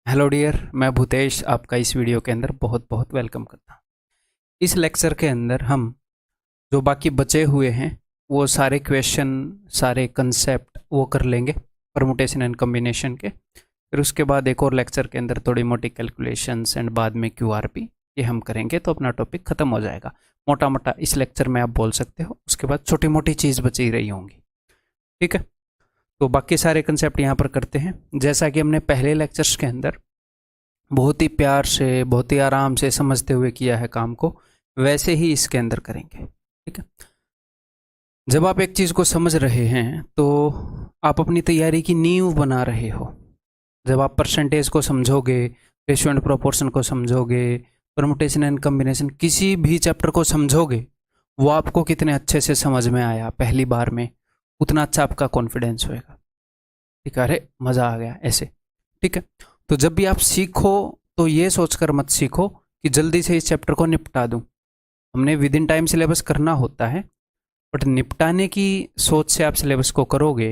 Hello dear, मैं भूतेश आपका इस वीडियो के अंदर बहुत बहुत वेलकम करता हूँ। इस लेक्चर के अंदर हम जो बाकी बचे हुए हैं वो सारे क्वेश्चन, सारे कंसेप्ट वो कर लेंगे परमुटेशन एंड कॉम्बिनेशन के। फिर उसके बाद एक और लेक्चर के अंदर थोड़ी मोटी कैलकुलेशंस एंड बाद में क्यूआरपी ये हम करेंगे तो अपना टॉपिक ख़त्म हो जाएगा। मोटा मोटा इस लेक्चर में आप बोल सकते हो, उसके बाद छोटी मोटी चीज़ बची रही होंगी। ठीक है, तो बाकी सारे कंसेप्ट यहाँ पर करते हैं। जैसा कि हमने पहले लेक्चर्स के अंदर बहुत ही प्यार से, बहुत ही आराम से समझते हुए किया है काम को, वैसे ही इसके अंदर करेंगे। ठीक है, जब आप एक चीज़ को समझ रहे हैं तो आप अपनी तैयारी की नींव बना रहे हो। जब आप परसेंटेज को समझोगे, रेशियो एंड प्रोपोर्शन को समझोगे, परमुटेशन एंड कॉम्बिनेशन, किसी भी चैप्टर को समझोगे, वो आपको कितने अच्छे से समझ में आया पहली बार में, उतना अच्छा आपका कॉन्फिडेंस होएगा। ठीक है, अरे मज़ा आ गया ऐसे। ठीक है, तो जब भी आप सीखो तो ये सोचकर मत सीखो कि जल्दी से इस चैप्टर को निपटा दूं। हमने विद इन टाइम सिलेबस करना होता है, बट निपटाने की सोच से आप सिलेबस को करोगे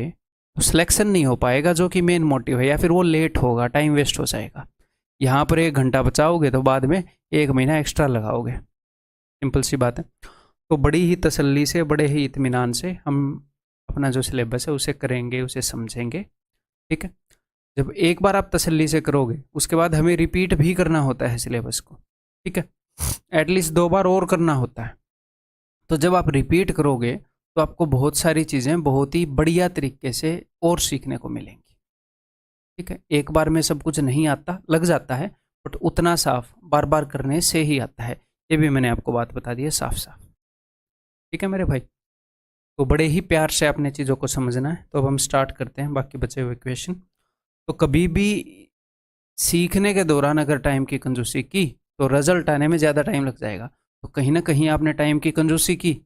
तो सिलेक्शन नहीं हो पाएगा, जो कि मेन मोटिव है, या फिर वो लेट होगा, टाइम वेस्ट हो जाएगा। यहाँ पर 1 घंटा बचाओगे तो बाद में 1 महीना एक्स्ट्रा लगाओगे। सिंपल सी बात है। तो बड़ी ही तसल्ली से, बड़े ही इत्मीनान से हम अपना जो सिलेबस है उसे करेंगे, उसे समझेंगे। ठीक है, जब एक बार आप तसल्ली से करोगे उसके बाद हमें रिपीट भी करना होता है सिलेबस को। ठीक है, एटलीस्ट 2 बार और करना होता है। तो जब आप रिपीट करोगे तो आपको बहुत सारी चीज़ें बहुत ही बढ़िया तरीके से और सीखने को मिलेंगी। ठीक है, एक बार में सब कुछ नहीं आता, लग जाता है, बट उतना साफ बार बार करने से ही आता है। ये भी मैंने आपको बात बता दी है साफ साफ। ठीक है मेरे भाई, तो बड़े ही प्यार से अपने चीज़ों को समझना है। तो अब हम स्टार्ट करते हैं बाकी बचे हुए क्वेश्चन। तो कभी भी सीखने के दौरान अगर टाइम की कंजूसी की तो रिजल्ट आने में ज़्यादा टाइम लग जाएगा। तो कहीं ना कहीं आपने टाइम की कंजूसी की,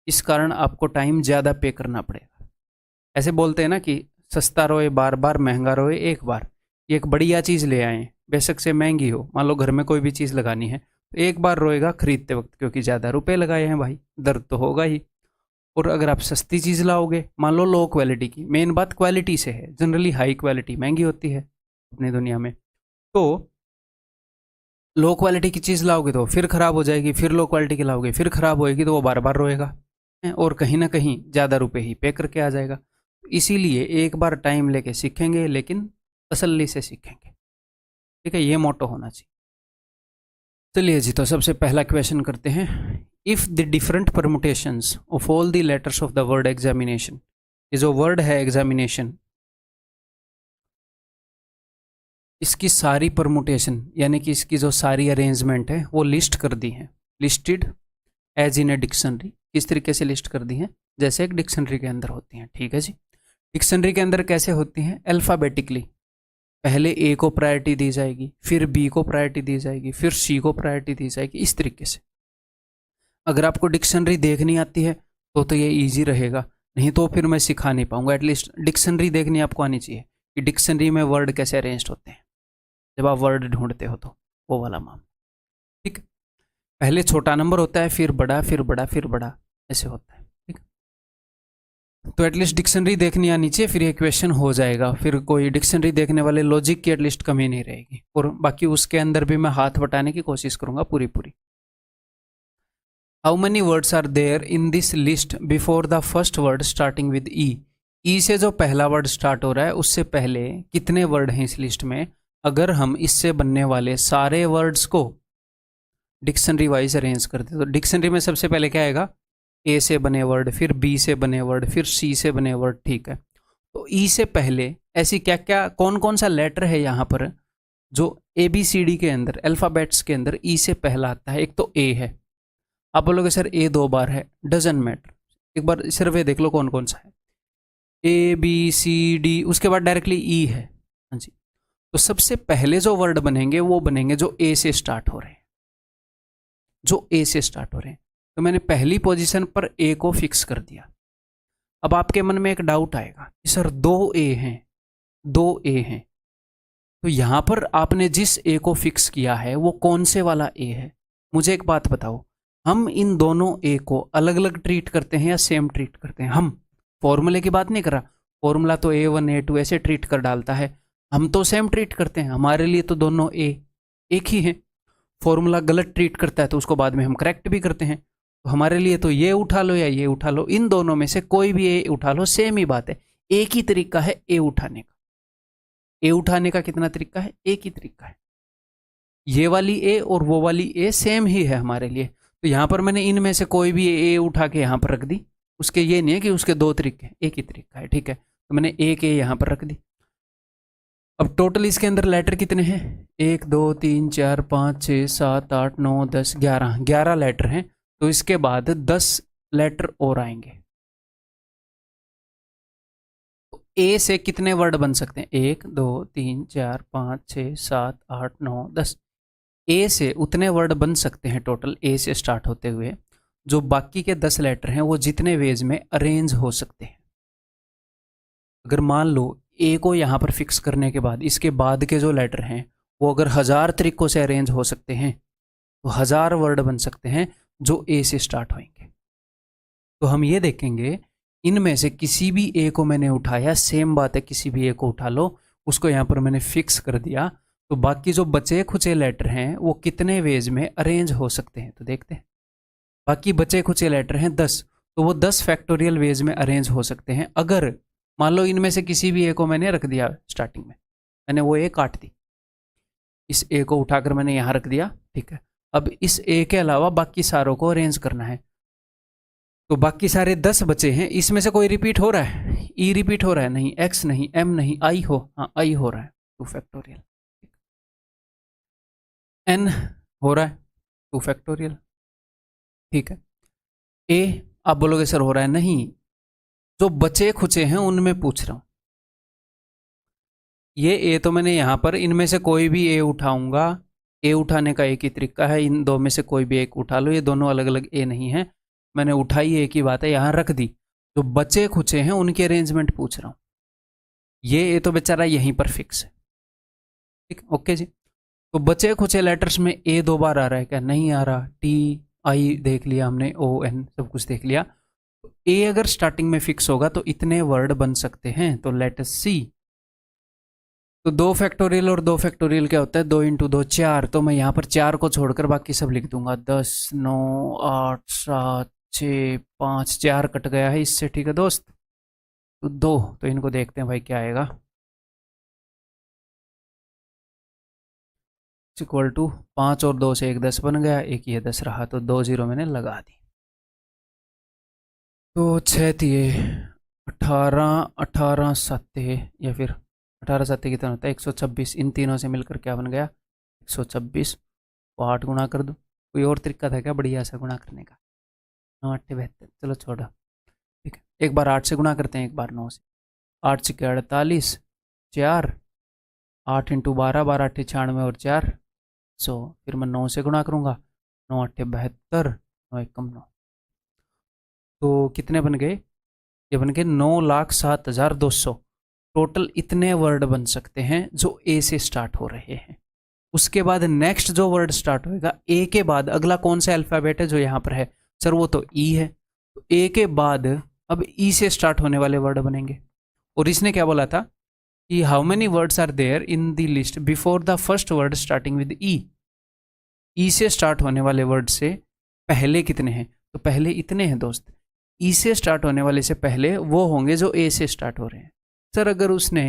इस कारण आपको टाइम ज़्यादा पे करना पड़ेगा। ऐसे बोलते हैं ना कि सस्ता रोए बार बार, महंगा रोए एक बार। ये एक बढ़िया चीज़ ले आए, बेशक से महंगी हो। मान लो घर में कोई भी चीज़ लगानी है तो एक बार रोएगा खरीदते वक्त, क्योंकि ज़्यादा रुपए लगाए हैं भाई, दर्द तो होगा ही। और अगर आप सस्ती चीज़ लाओगे, मान लो लो क्वालिटी की, मेन बात क्वालिटी से है, जनरली हाई क्वालिटी महंगी होती है अपनी दुनिया में। तो लो क्वालिटी की चीज़ लाओगे तो फिर ख़राब हो जाएगी, फिर लो क्वालिटी की लाओगे फिर ख़राब होएगी, तो वो बार बार रोएगा और कहीं ना कहीं ज़्यादा रुपए ही पे करके आ जाएगा। इसीलिए एक बार टाइम लेके सीखेंगे, लेकिन तसल्ली से सीखेंगे। ठीक है, ये मोटो होना चाहिए। चलिए जी, तो सबसे पहला क्वेश्चन करते हैं। If the different permutations of all the letters of the word examination, ये जो वर्ड है एग्जामिनेशन, इसकी सारी परमुटेशन यानी कि इसकी जो सारी अरेंजमेंट है वो लिस्ट कर दी है। Listed as in a dictionary. किस तरीके से लिस्ट कर दी है? जैसे एक डिक्शनरी के अंदर होती हैं। ठीक है जी, डिक्शनरी के अंदर कैसे होती हैं? अल्फ़ाबेटिकली। पहले ए को प्रायोरिटी दी जाएगी, फिर बी को प्रायोरिटी दी जाएगी, फिर सी को प्रायोरिटी दी जाएगी, इस तरीके से। अगर आपको डिक्शनरी देखनी आती है तो ये ईजी रहेगा, नहीं तो फिर मैं सिखा नहीं पाऊंगा। एटलीस्ट डिक्शनरी देखनी आपको आनी चाहिए कि डिक्शनरी में वर्ड कैसे अरेंज होते हैं जब आप वर्ड ढूंढते हो, तो वो वाला मामला। ठीक, पहले छोटा नंबर होता है, फिर बड़ा, फिर बड़ा, फिर बड़ा, ऐसे होता है। ठीक, तो एटलीस्ट डिक्शनरी देखनी आनी चाहिए, फिर ये क्वेश्चन हो जाएगा। फिर कोई डिक्शनरी देखने वाले लॉजिक की एटलीस्ट कमी नहीं रहेगी। और बाकी उसके अंदर भी मैं हाथ बटाने की कोशिश करूंगा पूरी पूरी। How many words are there in this list before the first word starting with E? E से जो पहला वर्ड स्टार्ट हो रहा है उससे पहले कितने वर्ड हैं इस लिस्ट में? अगर हम इससे बनने वाले सारे वर्ड्स को डिक्शनरी वाइज अरेंज करते तो डिक्शनरी में सबसे पहले क्या आएगा? ए से बने वर्ड, फिर बी से बने वर्ड, फिर सी से बने वर्ड। ठीक है, तो ई से पहले ऐसी क्या क्या, कौन कौन सा लेटर है यहाँ पर जो ए बी सी डी के अंदर, अल्फ़ाबेट्स के अंदर ई से पहला आता है? एक तो ए है। आप बोलोगे सर ए 2 बार है, डजंट मैटर, एक बार सर्वे देख लो कौन कौन सा है। ए बी सी डी, उसके बाद डायरेक्टली ई है। हाँ जी, तो सबसे पहले जो वर्ड बनेंगे वो बनेंगे जो ए से स्टार्ट हो रहे हैं, जो ए से स्टार्ट हो रहे हैं। तो मैंने पहली पोजीशन पर ए को फिक्स कर दिया। अब आपके मन में एक डाउट आएगा कि सर 2 ए हैं, 2 ए हैं, तो यहां पर आपने जिस ए को फिक्स किया है वो कौन से वाला ए है? मुझे एक बात बताओ, हम इन दोनों ए को अलग अलग ट्रीट करते हैं या सेम ट्रीट करते हैं? हम फॉर्मूले की बात नहीं कर रहा, फॉर्मूला तो A1 A2 ऐसे ट्रीट कर डालता है। हम तो सेम ट्रीट करते हैं, हमारे लिए तो दोनों ए एक ही हैं। फॉर्मूला गलत ट्रीट करता है तो उसको बाद में हम करेक्ट भी करते हैं। तो हमारे लिए तो ये उठा लो या ये उठा लो, इन दोनों में से कोई भी ए उठा लो, सेम ही बात है। एक ही तरीका है ए उठाने का। ए उठाने का कितना तरीका है? एक ही तरीका है। ये वाली ए और वो वाली ए सेम ही है हमारे लिए। तो यहाँ पर मैंने इनमें से कोई भी ए उठा के यहाँ पर रख दी। उसके ये नहीं है कि उसके दो तरीके हैं, एक ही तरीका है, ठीक है। तो मैंने एक ए यहाँ पर रख दी। अब टोटल इसके अंदर लेटर कितने हैं? 1 2 3 4 5 6 7 8 9 10 11 लेटर हैं। तो इसके बाद 10 लेटर और आएंगे। ए से कितने वर्ड बन सकते हैं? 1 2 3 4 5 6 7 8 9 10। ए से उतने वर्ड बन सकते हैं टोटल, ए से स्टार्ट होते हुए, जो बाकी के 10 लेटर हैं वो जितने वेज में अरेंज हो सकते हैं। अगर मान लो ए को यहाँ पर फिक्स करने के बाद इसके बाद के जो लेटर हैं वो अगर 1000 तरीकों से अरेंज हो सकते हैं, तो 1000 वर्ड बन सकते हैं जो ए से स्टार्ट होंगे। तो हम ये देखेंगे इनमें से किसी भी ए को मैंने उठाया, सेम बात है, किसी भी ए को उठा लो, उसको यहाँ पर मैंने फिक्स कर दिया, तो बाकी जो बचे खुचे लेटर हैं वो कितने वेज में अरेंज हो सकते हैं। तो देखते हैं, बाकी बचे खुचे लेटर हैं 10, तो वो 10 फैक्टोरियल वेज में अरेंज हो सकते हैं। अगर मान लो इनमें से किसी भी ए को मैंने रख दिया, स्टार्टिंग में मैंने वो ए काट दी, इस ए को उठाकर मैंने यहाँ रख दिया, ठीक है। अब इस ए के अलावा बाकी सारों को अरेंज करना है, तो बाकी सारे 10 बचे हैं। इसमें से कोई रिपीट हो रहा है? ई रिपीट हो रहा है? नहीं। एक्स नहीं, एम नहीं, आई हो, हाँ आई हो रहा है, 2 फैक्टोरियल। एन हो रहा है, 2 फैक्टोरियल, ठीक है। ए आप बोलोगे सर हो रहा है, नहीं, जो बचे खुचे हैं उनमें पूछ रहा हूं। ये ए तो मैंने यहां पर इनमें से कोई भी ए उठाऊंगा, ए उठाने का एक ही तरीका है, इन दो में से कोई भी एक उठा लो, ये दोनों अलग अलग ए नहीं है, मैंने उठाई एक ही बात है, यहां रख दी। जो बचे खुचे हैं उनके अरेंजमेंट पूछ रहा हूं। ये ए तो बेचारा यहीं पर फिक्स है, ठीक, ओके जी। तो बचे खुचे लेटर्स में ए 2 बार आ रहा है क्या? नहीं आ रहा। टी आई देख लिया हमने, ओ एन सब कुछ देख लिया। ए अगर स्टार्टिंग में फिक्स होगा तो इतने वर्ड बन सकते हैं। तो लेट अस सी। तो 2 फैक्टोरियल और 2 फैक्टोरियल क्या होता है? 2 × 2 4। तो मैं यहाँ पर 4 को छोड़कर बाकी सब लिख दूंगा। 10 9 8 7 6 5, 4 कट गया है इससे, ठीक है दोस्त। तो 2, तो इनको देखते हैं भाई क्या आएगा। इक्वल टू 5 और 2 से 1 10 बन गया, एक ये 10 रहा, तो 2 0 मैंने लगा दी। तो 6 दिए 18 18 7 या फिर 18 7 कितना होता है? 126। इन तीनों से मिलकर क्या बन गया? 126 को 8 गुना कर दो। कोई और तरीका था क्या बढ़िया सा गुणा करने का? 9 8 72, चलो छोड़ो, ठीक है। एक बार 8 से गुणा करते हैं, एक बार 9 से। 8 6 48, 4 8 × 12 12 8 96 और 4 100। फिर मैं 9 से गुणा करूँगा, 9 8 72, 9 1 9। तो कितने बन गए? ये बन गए 9,07,200। टोटल इतने वर्ड बन सकते हैं जो ए से स्टार्ट हो रहे हैं। उसके बाद नेक्स्ट जो वर्ड स्टार्ट होएगा, ए के बाद अगला कौन सा अल्फ़ाबेट है जो यहाँ पर है? सर वो तो ई है। तो ए के बाद अब ई से स्टार्ट होने वाले वर्ड बनेंगे। और इसने क्या बोला था कि how many words are there in the list before the first word starting with E. E से स्टार्ट होने वाले वर्ड से पहले कितने हैं? तो पहले इतने हैं दोस्त। ई से स्टार्ट होने वाले से पहले वो होंगे जो ए से स्टार्ट हो रहे हैं। सर अगर उसने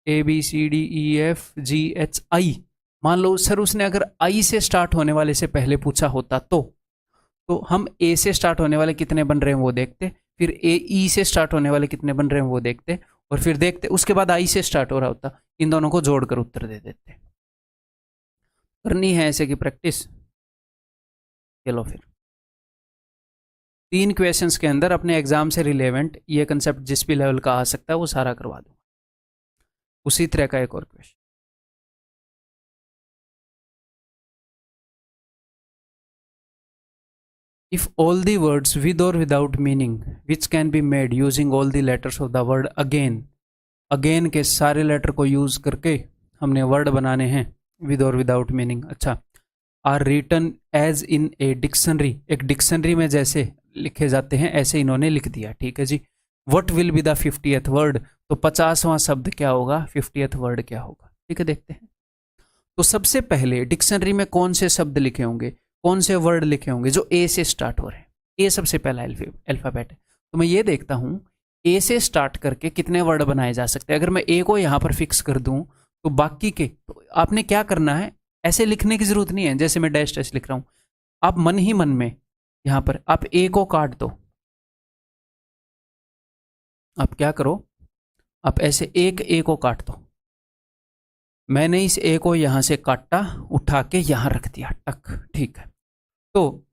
A B C D E F G H I, मान लो सर उसने अगर आई से स्टार्ट होने वाले से पहले पूछा होता तो हम ए से स्टार्ट होने वाले कितने बन रहे हैं वो देखते, फिर ए ई से स्टार्ट होने वाले कितने बन रहे हैं वो देखते, और फिर देखते उसके बाद आई से स्टार्ट हो रहा होता, इन दोनों को जोड़कर उत्तर दे देते। करनी है ऐसे की प्रैक्टिस। चलो फिर 3 क्वेश्चंस के अंदर अपने एग्जाम से रिलेवेंट ये कंसेप्ट जिस भी लेवल का आ सकता है वो सारा करवा दूंगा। उसी तरह का एक और question, if all the words with और without meaning which can be made using all the letters of the word again. Again के सारे लेटर को यूज करके हमने वर्ड बनाने हैं विद और विदाउट मीनिंग। अच्छा, are written as in a dictionary, एक डिक्शनरी में जैसे लिखे जाते हैं ऐसे इन्होंने लिख दिया, ठीक है ji. What will be the 50th word, तो 50वां शब्द क्या होगा, 50th वर्ड क्या होगा। ठीक है, देखते हैं। तो सबसे पहले डिक्शनरी में कौन से शब्द लिखे होंगे, कौन से वर्ड लिखे होंगे जो ए से स्टार्ट हो रहे हैं। ए सबसे पहला अल्फाबेट है, तो मैं ये देखता हूं ए से स्टार्ट करके कितने वर्ड बनाए जा सकते हैं। अगर मैं ए को यहां पर फिक्स कर दूं तो बाकी के, तो आपने क्या करना है, ऐसे लिखने की जरूरत नहीं है जैसे मैं डैश डैश लिख रहा हूं। आप मन ही मन में यहां पर आप ए को काट दो। आप क्या करो, आप ऐसे एक ए को काट दो। मैंने इस ए को यहां से काटा, उठा के यहां रख दिया, टक, ठीक है। तो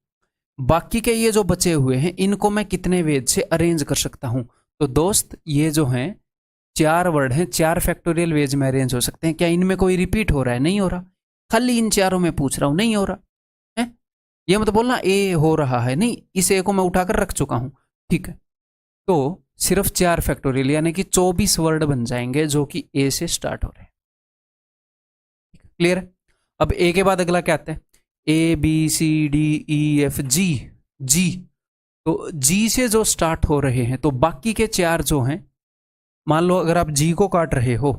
बाकी के ये जो बचे हुए हैं इनको मैं कितने वेज से अरेंज कर सकता हूं। तो दोस्त ये जो हैं 4 वर्ड हैं, 4 फैक्टोरियल वेज में अरेंज हो सकते हैं। क्या इनमें कोई रिपीट हो रहा है? नहीं हो रहा। खाली इन चारों में पूछ रहा हूं, नहीं हो रहा है। ये मत बोलना ए हो रहा है, नहीं, इस ए को मैं उठाकर रख चुका हूं, ठीक है। तो सिर्फ 4 फैक्टोरियल यानी कि 24 वर्ड बन जाएंगे जो कि ए से स्टार्ट हो रहे हैं। क्लियर है? अब ए के बाद अगला क्या आता है? A B C D E F G. G, तो जी से जो स्टार्ट हो रहे हैं, तो बाकी के 4 जो हैं, मान लो अगर आप जी को काट रहे हो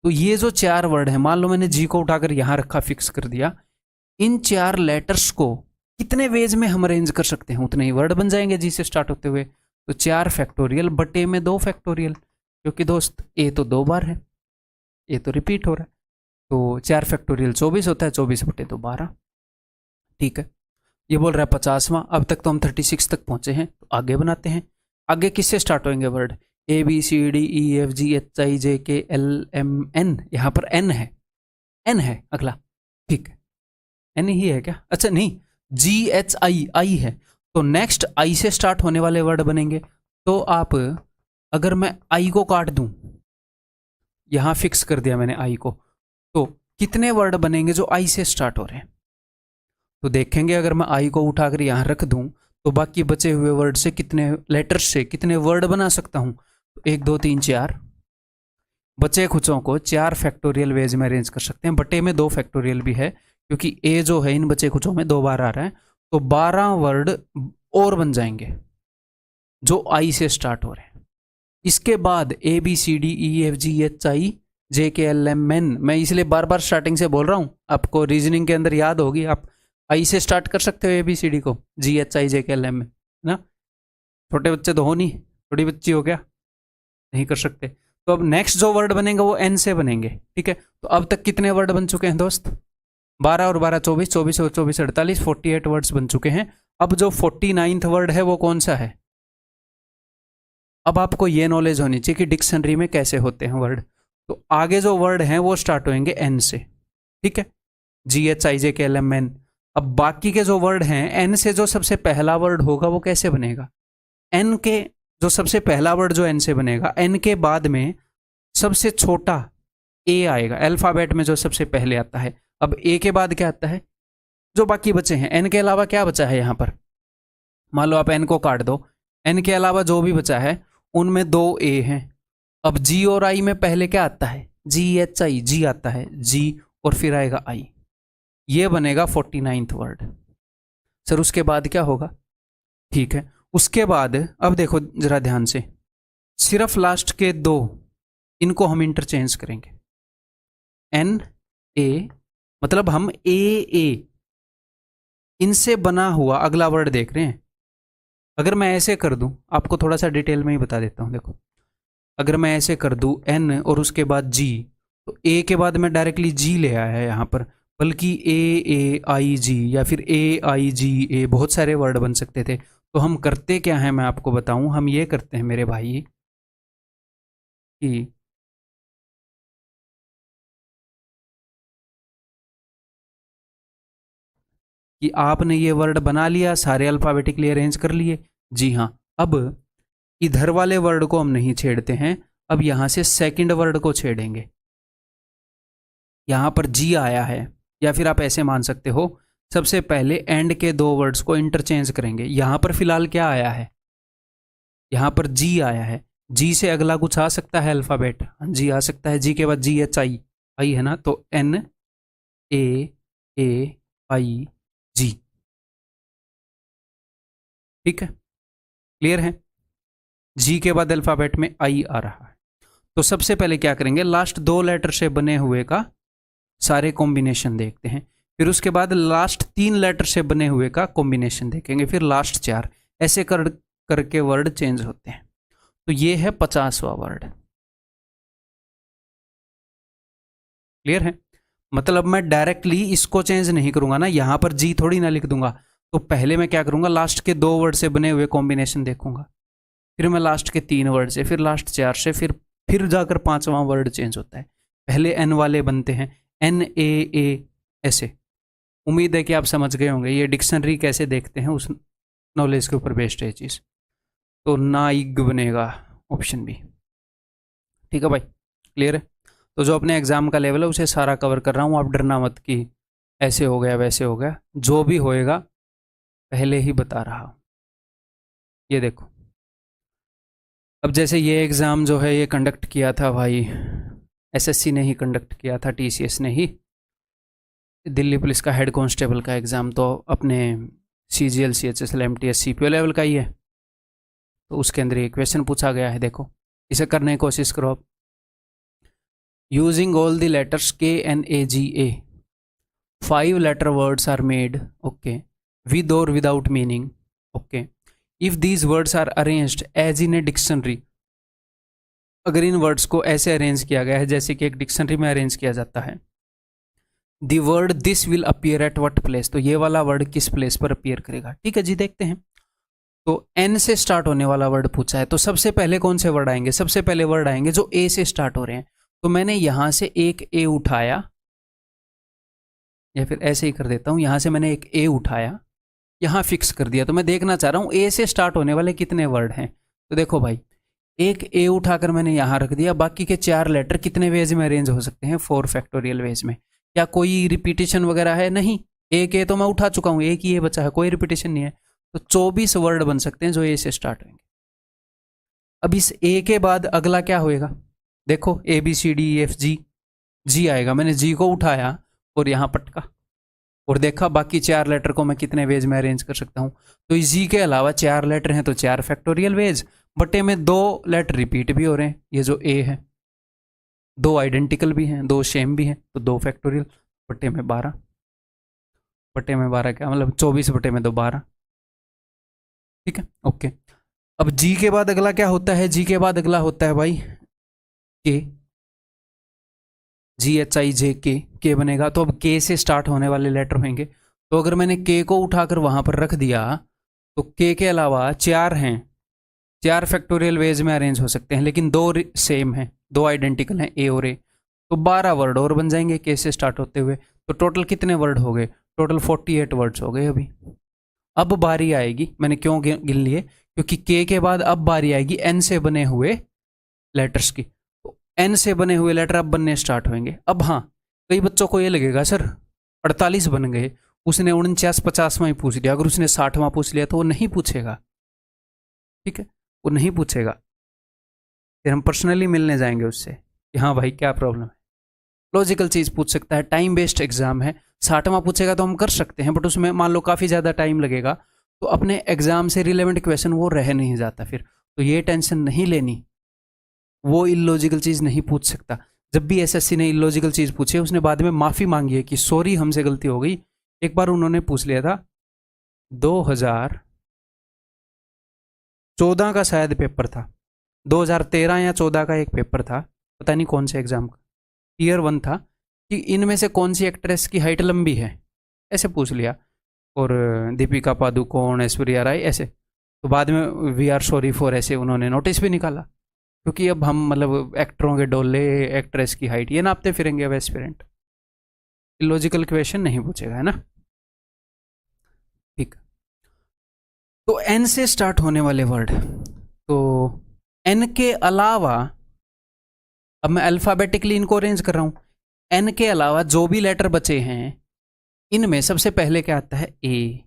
तो ये जो 4 वर्ड है, मान लो मैंने जी को उठाकर यहां रखा, फिक्स कर दिया। इन 4 लेटर्स को कितने वेज में हम अरेंज कर सकते हैं, उतने ही वर्ड बन जाएंगे जी से स्टार्ट होते हुए। तो 4 फैक्टोरियल बटे में 2 फैक्टोरियल, क्योंकि दोस्त ए तो 2 बार है, ए तो रिपीट हो रहा है। तो 4 फैक्टोरियल 24 होता है, 24 बटे 2 12, ठीक है। ये बोल रहा है 50वां। अब तक तो हम 36 तक पहुंचे हैं, तो आगे बनाते हैं। आगे किससे स्टार्ट होंगे word? A B C D E F G H I J K L M N. यहां पर एन है, एन है अगला, ठीक है। एन ही है क्या? अच्छा नहीं, जी एच आई, आई है। तो नेक्स्ट आई से स्टार्ट होने वाले वर्ड बनेंगे। तो आप, अगर मैं आई को काट दूं, यहां फिक्स कर दिया मैंने आई को, तो कितने वर्ड बनेंगे जो आई से स्टार्ट हो रहे हैं? तो देखेंगे अगर मैं आई को उठाकर यहां रख दूं तो बाकी बचे हुए वर्ड से कितने लेटर्स से कितने वर्ड बना सकता हूं। तो 1 2 3 4, बचे खुचों को 4 फैक्टोरियल वेज में अरेंज कर सकते हैं। बटे में 2 फैक्टोरियल भी है, क्योंकि ए जो है इन बचे खुचों में 2 बार आ रहा है। तो 12 वर्ड और बन जाएंगे जो आई से स्टार्ट हो रहे हैं। इसके बाद A B C D E F G H I J K L M N. मैं इसलिए बार बार स्टार्टिंग से बोल रहा हूं, आपको रीजनिंग के अंदर याद होगी। आप आई से स्टार्ट कर सकते हो ए बी सी डी को, जी H I J K L M N ना। छोटे बच्चे तो हो नहीं, छोटी बच्ची हो क्या, नहीं कर सकते। तो अब नेक्स्ट जो वर्ड बनेंगे वो एन से बनेंगे, ठीक है। तो अब तक कितने वर्ड बन चुके हैं दोस्त? 12 और 12 24, 24 और 24 48, 48 वर्ड्स बन चुके हैं। अब जो 49th वर्ड है वो कौन सा है? अब आपको ये नॉलेज होनी चाहिए कि डिक्शनरी में कैसे होते हैं वर्ड। तो आगे जो वर्ड हैं वो स्टार्ट होंगे एन से, ठीक है, जी H I J K L M N. अब बाकी के जो वर्ड हैं, एन से जो सबसे पहला वर्ड होगा वो कैसे बनेगा? एन के जो सबसे पहला वर्ड जो एन से बनेगा, एन के बाद में सबसे छोटा ए आएगा, अल्फाबेट में जो सबसे पहले आता है। अब ए के बाद क्या आता है? जो बाकी बचे हैं, एन के अलावा क्या बचा है यहां पर? मान लो आप एन को काट दो, एन के अलावा जो भी बचा है उनमें 2 ए हैं। अब जी और आई में पहले क्या आता है? जी एच आई, जी आता है, जी और फिर आएगा आई। ये बनेगा 49th वर्ड। सर उसके बाद क्या होगा? ठीक है, उसके बाद अब देखो जरा ध्यान से, सिर्फ लास्ट के 2 इनको हम इंटरचेंज करेंगे। एन ए, मतलब हम ए इनसे बना हुआ अगला वर्ड देख रहे हैं। अगर मैं ऐसे कर दूं, आपको थोड़ा सा डिटेल में ही बता देता हूं। देखो, अगर मैं ऐसे कर दूं एन और उसके बाद जी, तो ए के बाद मैं डायरेक्टली जी ले आया है यहां पर, बल्कि ए आई जी या फिर ए आई जी ए, बहुत सारे वर्ड बन सकते थे। तो हम करते क्या हैं मैं आपको बताऊं, हम ये करते हैं मेरे भाई कि आपने ये वर्ड बना लिया, सारे अल्फाबेटिकली अरेंज कर लिए। जी हाँ, अब इधर वाले वर्ड को हम नहीं छेड़ते हैं, अब यहां से सेकंड वर्ड को छेड़ेंगे। यहां पर जी आया है, या फिर आप ऐसे मान सकते हो, सबसे पहले एंड के 2 वर्ड्स को इंटरचेंज करेंगे। यहां पर फिलहाल क्या आया है? यहां पर जी आया है। जी से अगला कुछ आ सकता है अल्फाबेट? जी आ सकता है। जी के बाद जी एच आई, आई है ना, तो एन ए आई जी, ठीक है, क्लियर है। जी के बाद अल्फ़ाबेट में आई आ रहा है। तो सबसे पहले क्या करेंगे, लास्ट 2 लेटर से बने हुए का सारे कॉम्बिनेशन देखते हैं, फिर उसके बाद लास्ट 3 लेटर से बने हुए का कॉम्बिनेशन देखेंगे, फिर लास्ट 4, ऐसे करके वर्ड चेंज होते हैं। तो ये है 50वां वर्ड। क्लियर है? मतलब मैं डायरेक्टली इसको चेंज नहीं करूंगा ना, यहां पर जी थोड़ी ना लिख दूंगा। तो पहले मैं क्या करूंगा, लास्ट के 2 वर्ड से बने हुए कॉम्बिनेशन देखूंगा, फिर मैं लास्ट के 3 वर्ड से, फिर लास्ट 4 से, फिर जाकर 5वां वर्ड चेंज होता है। पहले एन वाले बनते हैं, एन ए ऐसे। उम्मीद है कि आप समझ गए होंगे ये डिक्शनरी कैसे देखते हैं, उस नॉलेज के ऊपर बेस्ड है चीज़। तो नाइग बनेगा ऑप्शन बी। ठीक है भाई, क्लियर है? तो जो अपने एग्जाम का लेवल है उसे सारा कवर कर रहा हूँ, आप डरना मत कि ऐसे हो गया वैसे हो गया, जो भी होएगा पहले ही बता रहा हूँ। ये देखो, अब जैसे ये एग्ज़ाम जो है ये कंडक्ट किया था भाई, एसएससी ने ही कंडक्ट किया था, टीसीएस ने ही। दिल्ली पुलिस का हेड कांस्टेबल का एग्ज़ाम तो अपने CGL, CHSL, MTS, CPO level का ही है। तो उसके अंदर ये क्वेश्चन पूछा गया है, देखो इसे करने की कोशिश करो आप। Using all the letters KNAGA 5 letter words are made, okay, with or without meaning, okay, if these words are arranged as in a dictionary, अगर इन वर्ड्स को ऐसे अरेंज किया गया है जैसे कि एक डिक्शनरी में अरेंज किया जाता है, the word this will appear at what place, तो ये वाला वर्ड किस प्लेस पर अपीयर करेगा। ठीक है जी, देखते हैं। तो एन से स्टार्ट होने वाला वर्ड पूछा है, तो सबसे पहले कौन से वर्ड आएंगे, सबसे पहले वर्ड आएंगे जो ए से स्टार्ट हो रहे हैं। तो मैंने यहां से एक ए उठाया, या फिर ऐसे ही कर देता हूं, यहां से मैंने एक ए उठाया, यहां फिक्स कर दिया। तो मैं देखना चाह रहा हूं ए से स्टार्ट होने वाले कितने वर्ड हैं। तो देखो भाई, एक ए उठाकर मैंने यहां रख दिया, बाकी के 4 लेटर कितने वेज में अरेंज हो सकते हैं, 4 फैक्टोरियल वेज में। क्या कोई रिपीटेशन वगैरह है? नहीं, एक ए तो मैं उठा चुका हूं, एक ही ए बचा है, कोई रिपीटेशन नहीं है। तो 24 वर्ड बन सकते हैं जो ए से स्टार्ट होंगे। अब इस ए के बाद अगला क्या होएगा, देखो ABCDEFG, जी आएगा। मैंने जी को उठाया और यहां पटका और देखा बाकी 4 लेटर को मैं कितने वेज में अरेंज कर सकता हूं। तो इस जी के अलावा 4 लेटर हैं तो 4 फैक्टोरियल वेज, बटे में 2 लेटर रिपीट भी हो रहे हैं, ये जो ए है, 2 आइडेंटिकल भी हैं, 2 सेम भी हैं, तो 2 फैक्टोरियल, बटे में 12, बटे में 12 क्या मतलब 24 बटे में 2 12। ठीक है, ओके। अब जी के बाद अगला क्या होता है, जी के बाद अगला होता है भाई के, GHIJK, के बनेगा। तो अब के से स्टार्ट होने वाले लेटर होंगे, तो अगर मैंने के को उठाकर वहां पर रख दिया तो के अलावा 4 हैं, 4 फैक्टोरियल वेज में अरेंज हो सकते हैं, लेकिन 2 सेम हैं, 2 आइडेंटिकल हैं, ए और ए। तो 12 वर्ड और बन जाएंगे के से स्टार्ट होते हुए। तो टोटल कितने वर्ड हो गए, टोटल 48 वर्ड्स हो गए अभी। अब बारी आएगी, मैंने क्यों गिन लिए, क्योंकि के बाद अब बारी आएगी एन से बने हुए लेटर्स की। तो एन से बने हुए लेटर अब बनने स्टार्ट होंगे। अब हाँ, कई बच्चों को ये लगेगा सर 48 बन गए, उसने 49-50वां ही पूछ लिया, अगर उसने 60वां पूछ लिया तो वो नहीं पूछेगा। ठीक है, वो नहीं पूछेगा, फिर हम पर्सनली मिलने जाएंगे उससे कि हाँ भाई क्या प्रॉब्लम है। लॉजिकल चीज़ पूछ सकता है, टाइम बेस्ड एग्जाम है। 60वां पूछेगा तो हम कर सकते हैं, बट उसमें मान लो काफ़ी ज़्यादा टाइम लगेगा तो अपने एग्जाम से रिलेवेंट क्वेश्चन वो रह नहीं जाता फिर। तो ये टेंशन नहीं लेनी, वो इलॉजिकल चीज़ नहीं पूछ सकता। जब भी एसएससी ने इलॉजिकल चीज़ पूछी उसने बाद में माफ़ी मांगी है कि सॉरी हमसे गलती हो गई। एक बार उन्होंने पूछ लिया था 2014 का शायद पेपर था, 2013 या 14 का एक पेपर था, पता नहीं कौन से एग्जाम का, ईयर 1 था, कि इनमें से कौन सी एक्ट्रेस की हाइट लंबी है, ऐसे पूछ लिया। और दीपिका पादुकोण, ऐश्वर्या राय, ऐसे। तो बाद में वी आर सॉरी फॉर ऐसे उन्होंने नोटिस भी निकाला, क्योंकि अब हम मतलब एक्टरों के डोले, एक्ट्रेस की हाइट ये नापते फिरेंगे अब एस्पिरेंट। इलॉजिकल क्वेश्चन नहीं पूछेगा, है ना। ठीक, तो एन से स्टार्ट होने वाले वर्ड, तो एन के अलावा अब मैं अल्फाबेटिकली इनको अरेंज कर रहा हूं। एन के अलावा जो भी लेटर बचे हैं इनमें सबसे पहले क्या आता है, ए,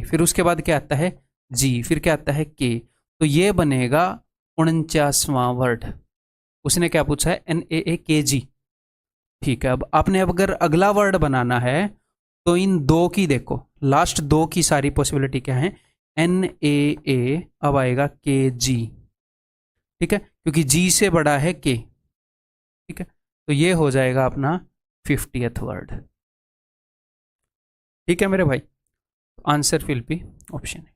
फिर उसके बाद क्या आता है जी, फिर क्या आता है के। तो ये बनेगा 49वां वर्ड। उसने क्या पूछा है, NAAKG। ठीक है, अब आपने अगर अगला वर्ड बनाना है तो इन 2 की देखो, लास्ट 2 की सारी पॉसिबिलिटी क्या है, NAA, अब आएगा KG, ठीक है, क्योंकि जी से बड़ा है के। ठीक है, तो ये हो जाएगा अपना 50th वर्ड। ठीक है मेरे भाई, आंसर विल बी ऑप्शन है,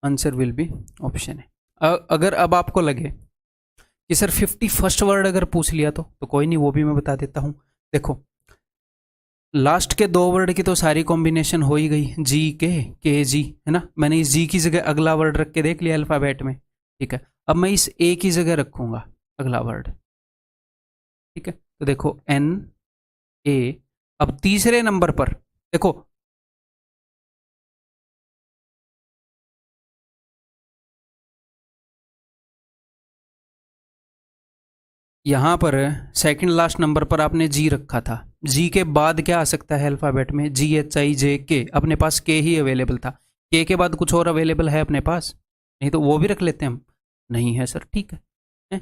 आंसर विल बी ऑप्शन है। अगर अब आपको लगे कि सर 51st वर्ड अगर पूछ लिया तो कोई नहीं, वो भी मैं बता देता हूं। देखो, लास्ट के दो वर्ड की तो सारी कॉम्बिनेशन हो ही गई, जी के जी, है ना। मैंने इस जी की जगह अगला वर्ड रख के देख लिया अल्फाबेट में। ठीक है, अब मैं इस ए की जगह रखूंगा अगला वर्ड। ठीक है, तो देखो एन ए। अब तीसरे नंबर पर देखो, यहां पर सेकंड लास्ट नंबर पर आपने जी रखा था। जी के बाद क्या आ सकता है अल्फाबेट में? जी एच आई जे के। अपने पास के ही अवेलेबल था, के बाद कुछ और अवेलेबल है अपने पास? नहीं तो वो भी रख लेते हैं हम। नहीं है सर, ठीक है।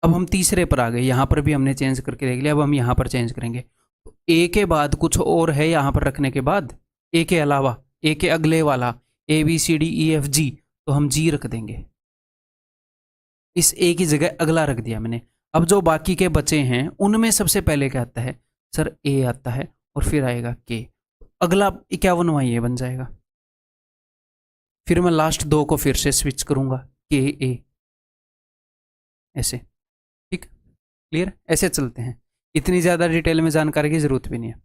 अब हम तीसरे पर आ गए, यहां पर भी हमने चेंज करके देख लिया। अब हम यहां पर चेंज करेंगे, तो ए के बाद कुछ और है यहां पर रखने के बाद, ए के अलावा, ए के अगले वाला, A B C D E F G, तो हम जी रख देंगे। इस ए की जगह अगला रख दिया मैंने। अब जो बाकी के बचे हैं उनमें सबसे पहले क्या आता है? सर ए आता है, और फिर आएगा के। अगला 51वां ये बन जाएगा। फिर मैं लास्ट दो को फिर से स्विच करूंगा, के ए, ऐसे। ठीक, क्लियर? ऐसे चलते हैं, इतनी ज्यादा डिटेल में जानकारी की जरूरत भी नहीं है।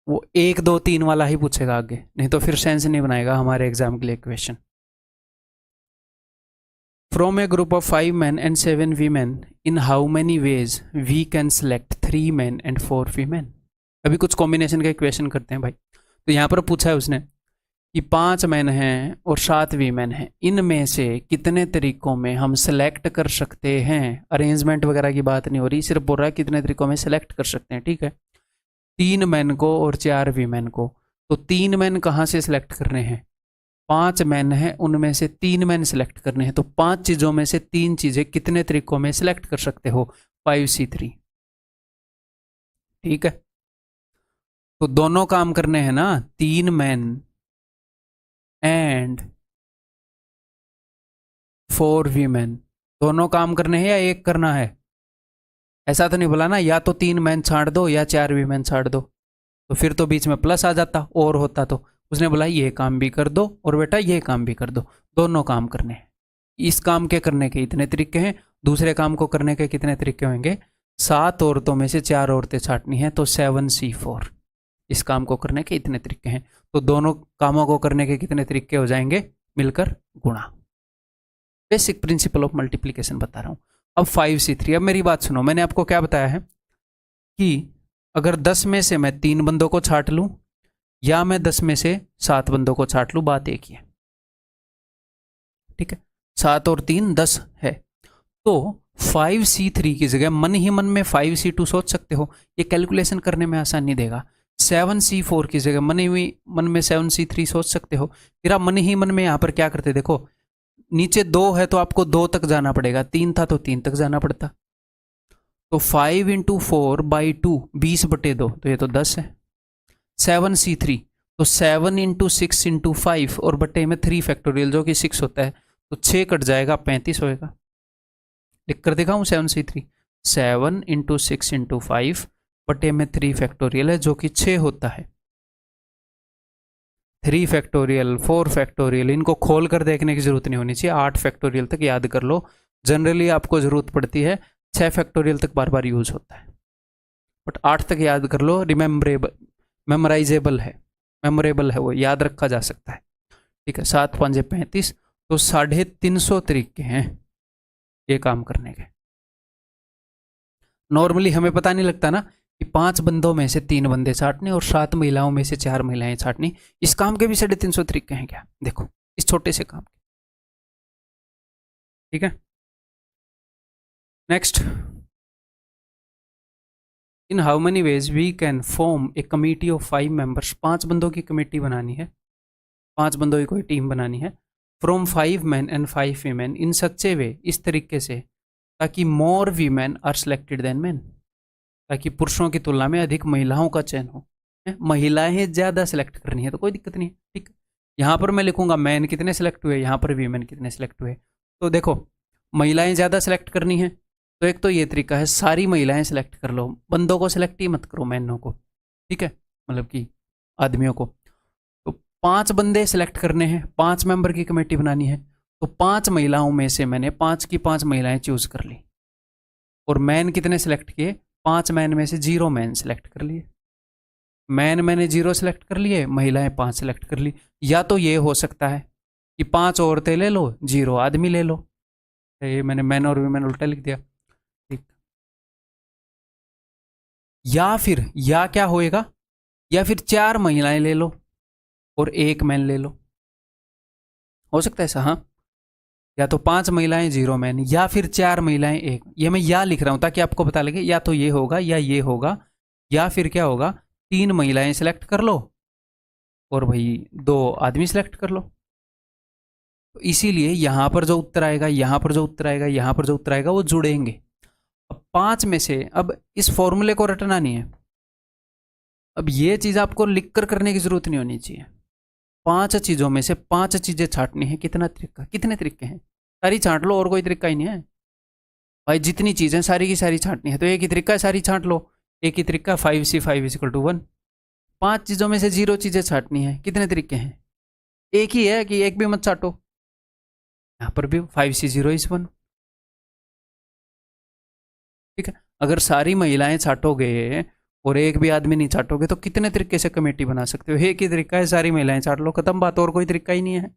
वो 1 2 3 वाला ही पूछेगा आगे, नहीं तो फिर सेंस नहीं बनाएगा हमारे एग्जाम के लिए question. From a group of 5 men and 7 women, in how many ways we can select 3 men and 4 women? अभी कुछ कॉम्बिनेशन के क्वेश्चन करते हैं भाई। तो यहाँ पर पूछा है उसने कि 5 मैन हैं और 7 वीमेन हैं, इनमें से कितने तरीकों में हम सेलेक्ट कर सकते हैं? अरेंजमेंट वगैरह की बात नहीं हो रही, सिर्फ बोल रहा है कितने तरीकों में सेलेक्ट कर सकते हैं। ठीक है, 3 मैन को और 4 वीमेन को। तो 3 मैन कहाँ से सिलेक्ट करने हैं? 5 मैन है, उनमें से 3 मैन सिलेक्ट करने हैं। तो 5 चीजों में से 3 चीजें कितने तरीकों में सिलेक्ट कर सकते हो? 5C3। ठीक है, तो दोनों काम करने हैं ना, 3 मैन एंड 4 वीमेन। दोनों काम करने हैं या एक करना है? ऐसा तो नहीं बोला ना, या तो 3 मैन छाड़ दो या 4 वीमेन छाड़ दो, तो फिर तो बीच में प्लस आ जाता और होता। तो उसने बोला ये काम भी कर दो और बेटा ये काम भी कर दो, दोनों काम करने हैं। इस काम के करने के इतने तरीके हैं, दूसरे काम को करने के कितने तरीके होंगे? 7 औरतों में से 4 औरतें छाटनी है, तो 7C4। इस काम को करने के इतने तरीके हैं, तो दोनों कामों को करने के कितने तरीके हो जाएंगे? मिलकर गुणा। बेसिक प्रिंसिपल ऑफ मल्टीप्लीकेशन बता रहा हूं। अब 5C3। अब मेरी बात सुनो, मैंने आपको क्या बताया है कि अगर 10 में से मैं 3 बंदों को छाट लूं या मैं 10 में से 7 बंदों को छाट लूं, बात एक ही है। ठीक है, 7 और 3 10 है। तो 5C3 की जगह मन ही मन में 5C2 सोच सकते हो, ये कैलकुलेशन करने में आसानी देगा। 7C4 की जगह मन ही मन में 7C3 सोच सकते हो। फिर आप मन ही मन में यहां पर क्या करते? देखो, नीचे 2 है तो आपको 2 तक जाना पड़ेगा, 3 था तो 3 तक जाना पड़ता। तो 5 × 4/2, 20/2, तो ये तो 10 है। 7C3, तो 7 × 6 × 5 और बटे में 3 फैक्टोरियल जो कि 6 होता है, तो 6 कट जाएगा, 35 होएगा। लिख कर दिखाऊं 7C3, 7 × 6 × 5 बटे में 3 फैक्टोरियल है जो कि 6 होता है। 3 फैक्टोरियल, 4 फैक्टोरियल, इनको खोल कर देखने की जरूरत नहीं होनी चाहिए, 8 फैक्टोरियल तक याद कर लो। जनरली आपको जरूरत पड़ती है 6 फैक्टोरियल तक बार बार यूज होता है, बट 8 तक याद कर लो, रिमेम्बरेबल, मेमोराइजेबल है, मेमोरेबल है, वो याद रखा जा सकता है। ठीक है, 7 × 5 = 35, तो 350 तरीके हैं ये काम करने के। नॉर्मली हमें पता नहीं लगता ना कि 5 बंदों में से 3 बंदे छाटने और 7 महिलाओं में से 4 महिलाएं छाटनी, इस काम के भी 350 तरीके हैं क्या? देखो, इस छोटे से काम के। ठीक है, next, in how many ways we can form a committee of 5 members. 5 बंदों की कमेटी बनानी है, 5 बंदों की कोई टीम बनानी है। From 5 men and 5 women in such a way, इस तरीके से, ताकि more women are selected than men, ताकि पुरुषों की तुलना में अधिक महिलाओं का चयन हो। महिलाएं ज़्यादा सेलेक्ट करनी है तो कोई दिक्कत नहीं है। ठीक, यहाँ पर मैं लिखूंगा मैन कितने सिलेक्ट हुए, यहाँ पर वीमेन कितने सिलेक्ट हुए। तो देखो महिलाएं ज़्यादा सिलेक्ट करनी है, तो एक तो ये तरीका है सारी महिलाएं सिलेक्ट कर लो, बंदों को सिलेक्ट ही मत करो, मैनों को, ठीक है, मतलब कि आदमियों को। तो 5 बंदे सिलेक्ट करने हैं, 5 मेंबर की कमेटी बनानी है, तो 5 महिलाओं में से मैंने 5 की 5 महिलाएं चूज कर ली। और मैन कितने सिलेक्ट किए, 5 मैन में से 0 मैन सिलेक्ट कर लिए। मैन मैंने 0 सिलेक्ट कर लिए, महिलाएं 5 सिलेक्ट कर ली। या तो ये हो सकता है कि 5 औरतें ले लो, 0 आदमी ले लो। ये मैंने मैन और वीमेन उल्टा लिख दिया, ठीक। या क्या होएगा, या फिर 4 महिलाएं ले लो और 1 मैन ले लो, हो सकता है ऐसा, हाँ। या तो 5 महिलाएं 0 मैन, या फिर 4 महिलाएं 1। ये मैं या लिख रहा हूं ताकि आपको पता लगे, या तो ये होगा या ये होगा, या फिर क्या होगा 3 महिलाएं सिलेक्ट कर लो और भाई 2 आदमी सिलेक्ट कर लो। तो इसीलिए यहां पर जो उत्तर आएगा, यहां पर जो उत्तर आएगा, यहां पर जो उत्तर आएगा वो जुड़ेंगे। अब 5 में से, अब इस फॉर्मूले को रटना नहीं है, अब ये चीज आपको लिख कर करने की जरूरत नहीं होनी चाहिए। 5 चीजों में से 5 चीजें छांटनी है, कितना तरीका, कितने तरीके हैं, सारी छांट लो, और कोई तरीका ही नहीं है भाई। जितनी चीजें सारी की सारी छांटनी है तो एक ही तरीका है, सारी छांट लो। एक ही तरीका 5C5 = 1। 5 चीजों में से 0 चीजें छांटनी है, कितने तरीके हैं, एक ही है कि एक भी मत छाटो। यहां पर भी 5C0 = 1, ठीक है। अगर सारी महिलाएं छाटोगे और एक भी आदमी नहीं छाटोगे तो कितने तरीके से कमेटी बना सकते हो, एक ही तरीका है, सारी महिलाएं छाट लो, खत्म बात, और कोई तरीका ही नहीं है।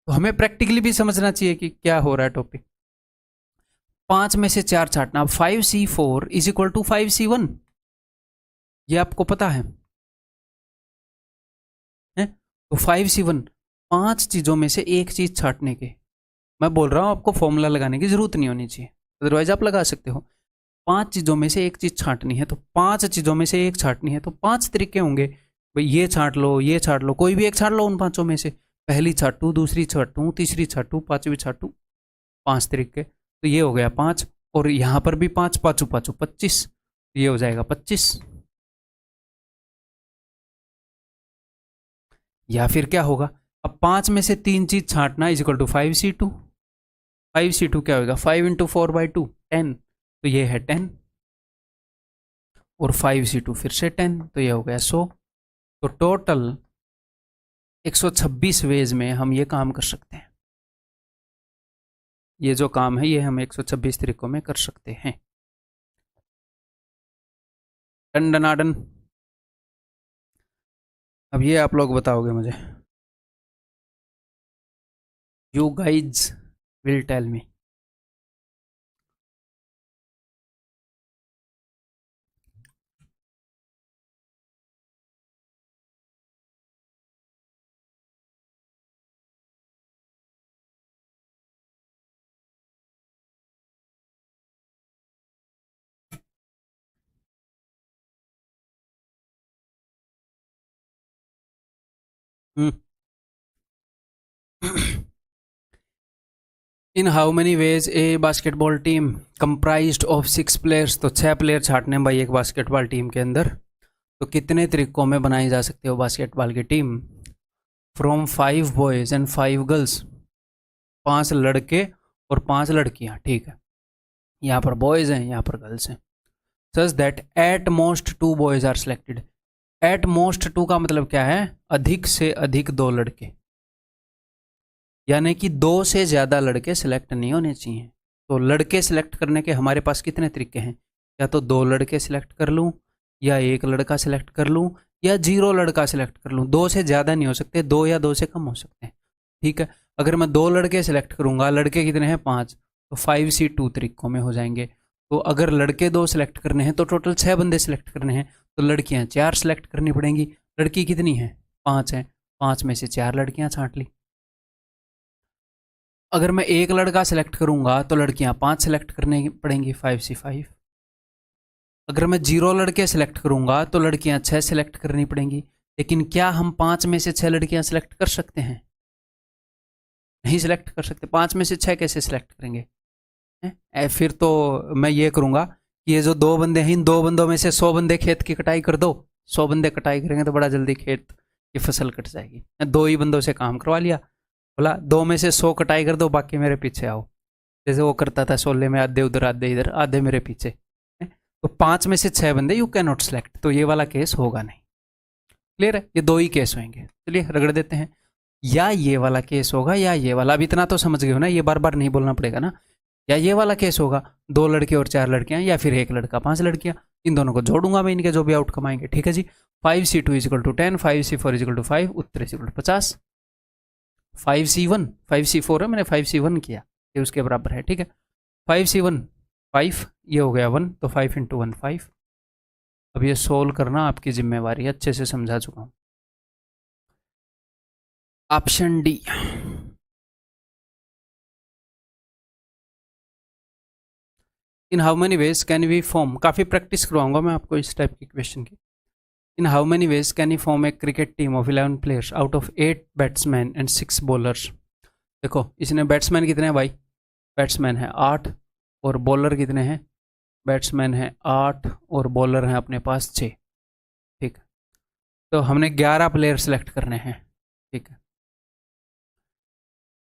तो हमें प्रैक्टिकली भी समझना चाहिए कि क्या हो रहा है टॉपिक। 5 में से 4 छाटना। अब 5C4 = 5C1, ये आपको पता है? तो 5C1, 5 चीजों में से एक चीज छाटने के, मैं बोल रहा हूं आपको फॉर्मूला लगाने की जरूरत नहीं होनी चाहिए, अदरवाइज आप लगा सकते हो। 5 चीजों में से एक चीज छांटनी है, तो 5 चीजों में से एक छांटनी है, तो 5 तरीके होंगे भाई, ये छांट लो, ये छांट लो, कोई भी एक छांट लो उन 5 में से। पहली छाटू, दूसरी छाटू, तीसरी छाटू, 5वीं छाटू, 5 तरीके, तो ये हो गया 5। और यहां पर भी 5, 5 5 25, ये हो जाएगा 25। या फिर क्या होगा, अब 5 में से 3 चीज छांटना = 5C2। 5C2 क्या होगा, 5 × 4/2 10, तो ये है 10। और 5C2 फिर से 10, तो ये हो गया 100। तो टोटल 126 वेज में हम ये काम कर सकते हैं। ये जो काम है ये हम 126 तरीकों में कर सकते हैं। डन डनाडन। अब ये आप लोग बताओगे मुझे, you guys will tell me. In how many ways a basketball team comprised of 6 players, तो 6 प्लेयर छाटने भाई एक बास्केटबॉल टीम के अंदर, तो कितने तरीकों में बनाई जा सकती है बास्केटबॉल की team. From 5 boys and 5 girls, 5 लड़के और 5 लड़कियां, ठीक है। यहाँ पर बॉयज हैं, यहाँ पर गर्ल्स हैं। Such that at most 2 boys are selected. At most 2 का मतलब क्या है, अधिक से अधिक 2 लड़के, यानी कि 2 से ज़्यादा लड़के सिलेक्ट नहीं होने चाहिए। तो लड़के सिलेक्ट करने के हमारे पास कितने तरीके हैं, या तो 2 लड़के सिलेक्ट कर लूँ, या 1 लड़का सिलेक्ट कर लूँ, या 0 लड़का सिलेक्ट कर लूँ। 2 से ज़्यादा नहीं हो सकते, 2 या 2 से कम हो सकते हैं, ठीक है। अगर मैं 2 लड़के सिलेक्ट करूँगा, लड़के कितने हैं 5, तो 5C2 तरीकों में हो जाएंगे। तो अगर लड़के 2 सिलेक्ट करने हैं तो टोटल 6 बंदे सिलेक्ट करने हैं, तो लड़कियां 4 सिलेक्ट करनी पड़ेंगी। लड़की कितनी है, 5 है, 5 में से 4 लड़कियां छांट ली। अगर मैं 1 लड़का सिलेक्ट करूंगा तो लड़कियां 5 सिलेक्ट करने पड़ेंगी, 5C5। अगर मैं 0 लड़के सिलेक्ट करूंगा तो लड़कियां 6 सिलेक्ट करनी पड़ेंगी। लेकिन क्या हम 5 में से 6 लड़कियां सिलेक्ट कर सकते हैं, नहीं सिलेक्ट कर सकते। 5 में से 6 कैसे सिलेक्ट करेंगे, फिर तो मैं ये करूंगा कि ये जो 2 बंदे हैं, इन 2 बंदों में से 100 बंदे खेत की कटाई कर दो। 100 बंदे कटाई करेंगे तो बड़ा जल्दी खेत ये फसल कट जाएगी। 2 ही बंदों से काम करवा लिया, बोला 2 में से 100 कटाई कर दो, बाकी मेरे पीछे आओ, जैसे वो करता था शोले में, आधे उधर आधे इधर आधे मेरे पीछे। तो 5 में से 6 बंदे यू कैन नॉट सेलेक्ट, तो ये वाला केस होगा नहीं। क्लियर है, ये 2 ही केस होंगे। चलिए रगड़ देते हैं, या ये वाला केस होगा या ये वाला। अब इतना तो समझ गए हो ना, ये बार बार नहीं बोलना पड़ेगा ना। या ये वाला केस होगा, 2 लड़के और 4 लड़कियां, या फिर 1 लड़का 5 लड़कियां, इन दोनों को जोड़ूंगा मैं, इनके जो भी आउटकम आएंगे। ठीक है जी। 5C2 = 10, 5C4 = 5, उत्तर = 50। 5C4 है, मैंने 5C1 किया, ये उसके बराबर है। ठीक है, 5C1 5, ये हो गया 1, तो 5 × 1 5। अब ये सोल्व करना आपकी जिम्मेवारी, अच्छे से समझा चुका हूं। Option D. In how many ways can we form, काफ़ी प्रैक्टिस करवाऊंगा मैं आपको इस टाइप की क्वेश्चन की। In how many ways can you form a cricket team of 11 players out of 8 batsman and 6 bowlers. देखो इसने बैट्समैन कितने हैं भाई, बैट्समैन है 8 और बॉलर कितने हैं, बैट्समैन है 8 और बॉलर हैं अपने पास 6। ठीक है, तो हमने 11 प्लेयर सेलेक्ट करने हैं। ठीक है,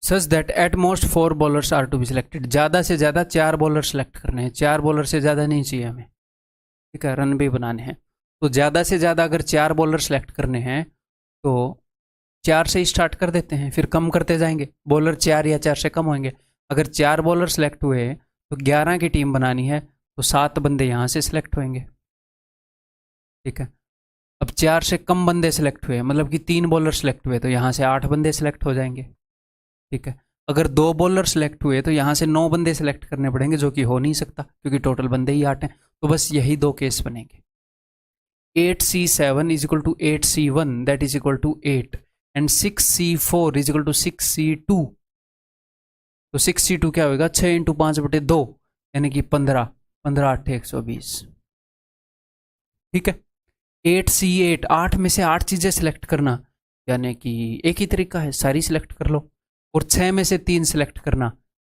such that at most 4 bowlers are to be selected, ज़्यादा से ज़्यादा 4 बॉलर सेलेक्ट करने हैं, 4 बॉलर से ज़्यादा नहीं चाहिए हमें। ठीक है, रन भी बनाने हैं, तो ज़्यादा से ज़्यादा अगर 4 बॉलर सेलेक्ट करने हैं तो 4 से ही स्टार्ट कर देते हैं, फिर कम करते जाएंगे, बॉलर 4 या 4 से कम होंगे। अगर 4 बॉलर सेलेक्ट हुए तो 11 की टीम बनानी है, तो 7 बंदे यहाँ से सिलेक्ट होंगे। ठीक है, अब 4 से कम बंदे सेलेक्ट हुए, मतलब कि 3 बॉलर सेलेक्ट हुए, तो यहाँ से 8 बंदे सेलेक्ट हो जाएंगे। ठीक है, अगर 2 बॉलर सेलेक्ट हुए तो यहाँ से 9 बंदे सेलेक्ट करने पड़ेंगे, जो कि हो नहीं सकता क्योंकि टोटल बंदे ही 8 हैं। तो बस यही 2 केस बनेंगे। 8C7 = 8C1 that is equal to 8 and 6C4 = 6C2। तो 6C2 क्या होगा, 6 × 5/2 यानी कि 15, 15 8 120। ठीक है, 8C8, 8 में से 8 चीजें सिलेक्ट करना, यानी कि एक ही तरीका है, सारी सिलेक्ट कर लो। और 6 में से 3 सिलेक्ट करना।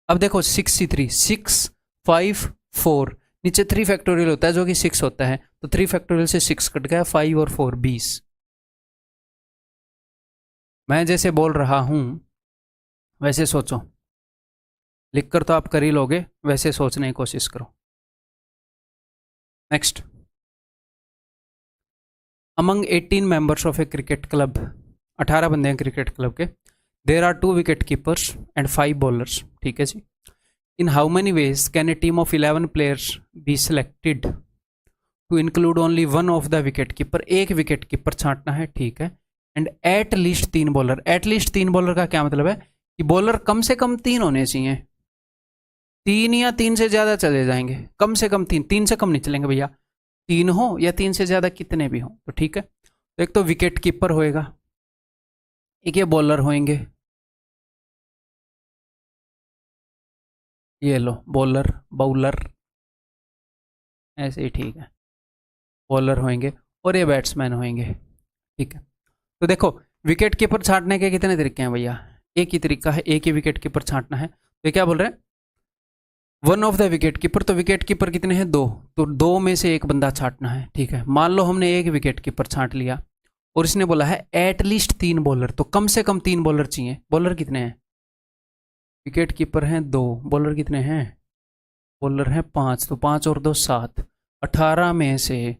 अब देखो 6C3, 6 5 4, नीचे 3 फैक्टोरियल होता है जो कि 6 होता है, तो 3 फैक्टोरियल से 6 कट गया, 5 और 4 20। मैं जैसे बोल रहा हूं वैसे सोचो, लिखकर तो आप कर ही लोगे, वैसे सोचने की कोशिश करो। Next, among 18 members of a cricket club, 18 बंदे हैं क्रिकेट क्लब के, there are 2 wicket keepers and 5 bowlers. ठीक है ji. In how many ways can a team of 11 players be selected to include only 1 of the wicket keeper, एक wicket keeper छांटना है। ठीक है, and at least 3 bowler. At least 3 bowler का क्या मतलब है कि बॉलर कम से कम 3 होने चाहिए, 3 या 3 से ज़्यादा चले जाएंगे, कम से कम 3, 3 से कम नहीं चलेंगे भैया, 3 हो या 3 से ज़्यादा कितने भी हो। तो ठीक है, तो एक तो विकेट कीपर होएगा, एक ये बॉलर होंगे, ये लो बॉलर बाउलर ऐसे ही। ठीक है, बॉलर होंगे और ये बैट्समैन होंगे। ठीक है, तो देखो विकेट कीपर छांटने के कितने तरीके हैं भैया, एक ही तरीका है, एक ही विकेट कीपर छांटना है। तो ये क्या बोल रहे हैं, 1 ऑफ द विकेट कीपर, तो विकेट कीपर कितने हैं 2, तो 2 में से एक बंदा छांटना है। ठीक है, मान लो हमने एक विकेट कीपर छांट लिया और इसने बोला है एट लीस्ट 3 बॉलर, तो कम से कम 3 बॉलर चाहिए। बॉलर कितने हैं, विकेट कीपर हैं 2, बॉलर कितने हैं, बॉलर हैं 5, तो 5 और 2 7, 18 में से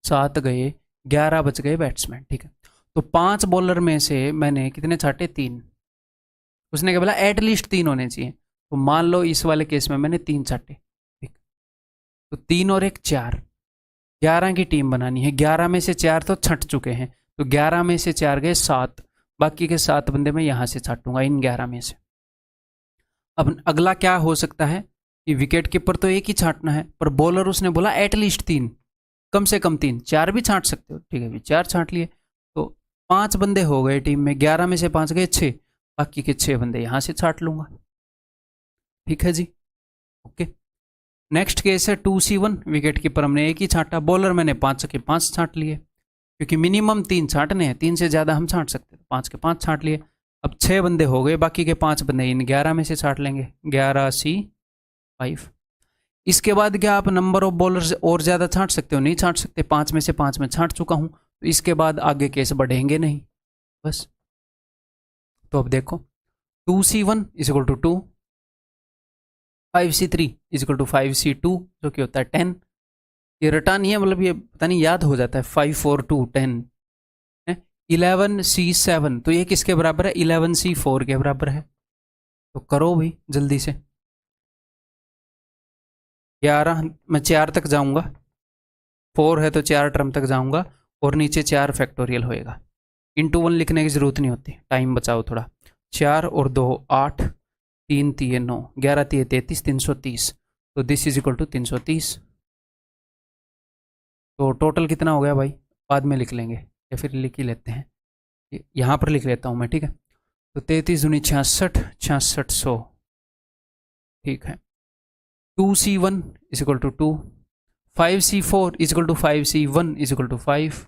7 गए, 11 बच गए बैट्समैन। ठीक है, तो 5 बॉलर में से मैंने कितने छाटे, 3। उसने क्या बोला, एट लीस्ट 3 होने चाहिए, तो मान लो इस वाले केस में मैंने 3 छाटे। ठीक, तो 3 और 1 4, 11 की टीम बनानी है। 11 में से 4 तो छट चुके हैं, तो 11 में से 4 गए 7, बाकी के 7 बंदे मैं यहाँ से छाटूंगा इन 11 में से। अब अगला क्या हो सकता है कि विकेट कीपर तो एक ही छांटना है, पर बॉलर उसने बोला एट लीस्ट 3, कम से कम 3, 4 भी छांट सकते हो। ठीक है, 4 छांट लिए, तो 5 बंदे हो गए टीम में, 11 में से 5 गए 6, बाकी के 6 बंदे यहाँ से छांट लूंगा। ठीक है जी, ओके। नेक्स्ट केस है 2C1, विकेट कीपर हमने एक ही छांटा, बॉलर मैंने 5 के 5 छांट लिए, क्योंकि मिनिमम 3 छांटने हैं, 3 से ज़्यादा हम छांट सकते हैं, 5 के 5 छांट लिए। अब 6 बंदे हो गए, बाकी के 5 बंदे इन 11 में से छांट लेंगे, 11C5। इसके बाद क्या आप नंबर ऑफ बॉलर्स और ज़्यादा छांट सकते हो, नहीं छांट सकते, 5 में से 5 में छांट चुका हूँ, तो इसके बाद आगे केस बढ़ेंगे नहीं। बस। तो अब देखो 2C1 is equal to 2, 5C3 is equal to 5C2 जो कि होता है 10। ये रटा नहीं है, मतलब ये पता नहीं याद हो जाता है, 5 4 2 10 है। 11C7 तो ये किसके बराबर है? 11C4 के बराबर है। तो करो भाई जल्दी से। 11 मैं 4 तक जाऊंगा, 4 है तो 4 टर्म तक जाऊंगा और नीचे 4 फैक्टोरियल होएगा। इंटू 1 लिखने की जरूरत नहीं होती, टाइम बचाओ थोड़ा। 4 और 2 8, 3 3 9, 11 3 33, 330। तो दिस इज इक्वल टू 330। तो टोटल कितना हो गया भाई? बाद में लिख लेंगे या फिर लिख ही लेते हैं, यहाँ पर लिख लेता हूँ मैं, ठीक है। तो 33 दूनी 66, 6600, ठीक है। 2C1 is equal to 2, 5C4 is equal to 5C1 is equal to 5,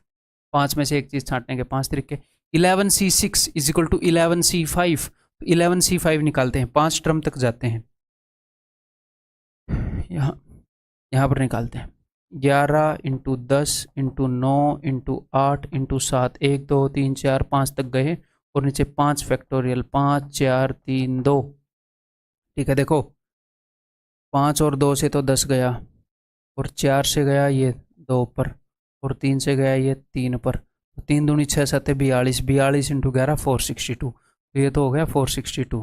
5 में से एक चीज़ छांटने के 5 तरीके। 11C6 is equal to 11C5, 11C5 निकालते हैं, 5 टर्म तक जाते हैं, यहाँ पर निकालते हैं। 11 इंटू 10 इंटू 9 इंटू 8 इंटू 7, 1 2 3 4 5 तक गए और नीचे 5 फैक्टोरियल, 5 4 3 2, ठीक है। देखो 5 और 2 से तो 10 गया, और 4 से गया ये 2 पर, और 3 से गया ये 3 पर। 3 दूनी 6 7 42, 42 इंटू 11 462। तो ये तो हो गया 462,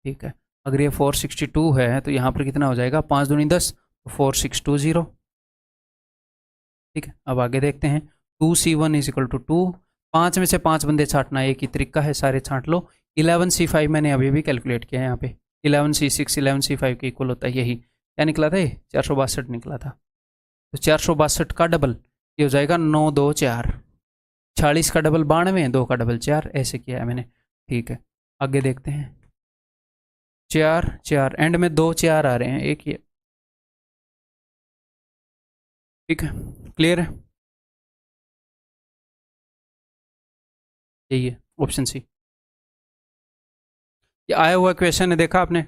ठीक है। अगर ये 462 है तो यहाँ पर कितना हो जाएगा? 5 दूनी 10, तो 4620, ठीक है। अब आगे देखते हैं। 2C1 इज इक्वल टू 2, 5 में से 5 बंदे छांटना एक ही तरीका है, सारे छांट लो। 11C5 मैंने अभी भी कैलकुलेट किया है यहाँ पे, 11C6 11C5 के इक्वल होता है, यही क्या निकला था? ये 462 निकला था। तो 462 का डबल ये हो जाएगा 9 2 4, 46 का डबल 92, 2 का डबल 4, ऐसे किया है मैंने, ठीक है। आगे देखते हैं। 4 4 एंड में 2 4 आ रहे हैं, एक ही, ठीक है। क्लियर है? यही है ऑप्शन सी। ये आया हुआ क्वेश्चन है, देखा आपने?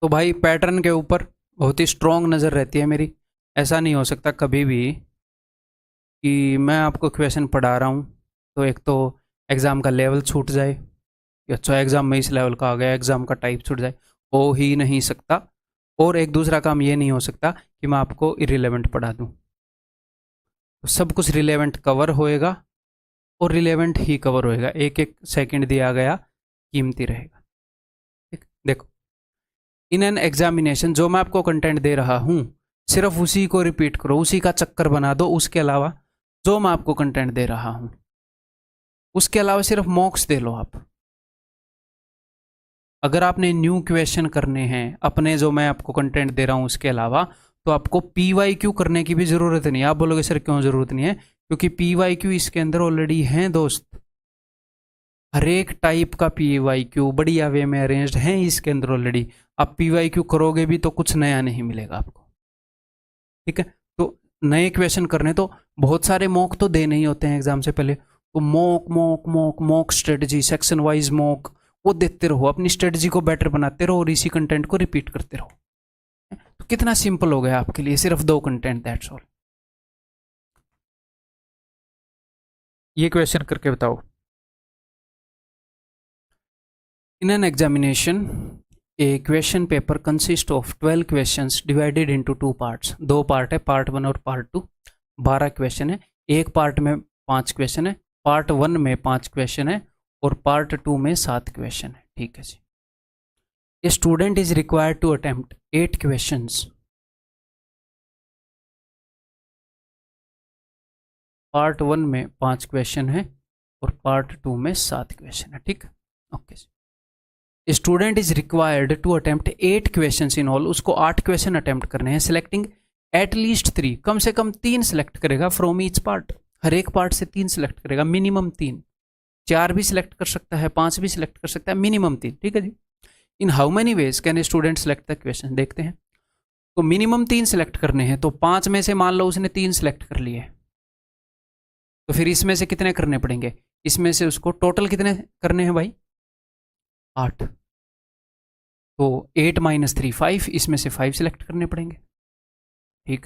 तो भाई पैटर्न के ऊपर बहुत ही स्ट्रॉन्ग नज़र रहती है मेरी। ऐसा नहीं हो सकता कभी भी कि मैं आपको क्वेश्चन पढ़ा रहा हूँ तो एक तो एग्ज़ाम का लेवल छूट जाए, अच्छा एग्ज़ाम में इस लेवल का आ गया, एग्ज़ाम का टाइप छूट जाए, हो ही नहीं सकता। और एक दूसरा काम ये नहीं हो सकता कि मैं आपको इरिलेवेंट पढ़ा दूँ। तो सब कुछ रिलेवेंट कवर होएगा और रिलेवेंट ही कवर होएगा, एक एक सेकंड दिया गया कीमती रहेगा, ठीक। देखो इन एन एग्जामिनेशन जो मैं आपको कंटेंट दे रहा हूँ सिर्फ उसी को रिपीट करो, उसी का चक्कर बना दो। उसके अलावा जो मैं आपको कंटेंट दे रहा हूँ उसके अलावा सिर्फ मॉक्स दे लो आप। अगर आपने न्यू क्वेश्चन करने हैं अपने जो मैं आपको कंटेंट दे रहा हूँ उसके अलावा, तो आपको PYQ करने की भी ज़रूरत नहीं है। आप बोलोगे सर क्यों ज़रूरत नहीं है? क्योंकि PYQ इसके अंदर ऑलरेडी हैं दोस्त, हर एक टाइप का PYQ बढ़िया वे में अरेंज्ड हैं इसके अंदर ऑलरेडी। आप PYQ करोगे भी तो कुछ नया नहीं मिलेगा आपको, ठीक है। तो नए क्वेश्चन करने तो बहुत सारे मॉक तो देने ही होते हैं एग्जाम से पहले, तो mock mock mock mock strategy, section wise mock, वो देते रहो, अपनी स्ट्रेटजी को बेटर बनाते रहो और इसी कंटेंट को रिपीट करते रहो। तो कितना सिंपल हो गया आपके लिए, सिर्फ 2 कंटेंट, दैट्स ऑल। ये क्वेश्चन करके बताओ। In an examination A question paper consist of 12 questions divided into 2 parts. 2 part है, पार्ट 1 और पार्ट 2। 12 क्वेश्चन है, एक पार्ट में 5 क्वेश्चन है, पार्ट 1 में 5 क्वेश्चन है और पार्ट 2 में 7 क्वेश्चन है, ठीक है ji. A student is required to attempt 8 questions. Part 1 में 5 क्वेश्चन है और पार्ट 2 में 7 क्वेश्चन है, ठीक, ओके जी। Student is required to attempt 8 question in all, उसको 8 क्वेश्चन अटेम्प्ट करने हैं। सिलेक्टिंग एट लीस्ट 3, कम से कम 3 सिलेक्ट करेगा फ्रॉम ईच पार्ट, हर एक पार्ट से 3 सिलेक्ट करेगा, मिनिमम 3, 4 भी सिलेक्ट कर सकता है, 5 भी सिलेक्ट कर सकता है, मिनिमम 3, ठीक है ji. In how many ways can a student select the question, देखते हैं। तो मिनिमम 3 सिलेक्ट करने हैं, तो 5 में से मान लो उसने 3 सिलेक्ट कर लिए, तो फिर इसमें से कितने करने पड़ेंगे? इसमें से उसको टोटल कितने करने हैं भाई? 8। तो 8 - 3 5, इसमें से 5 सिलेक्ट करने पड़ेंगे, ठीक।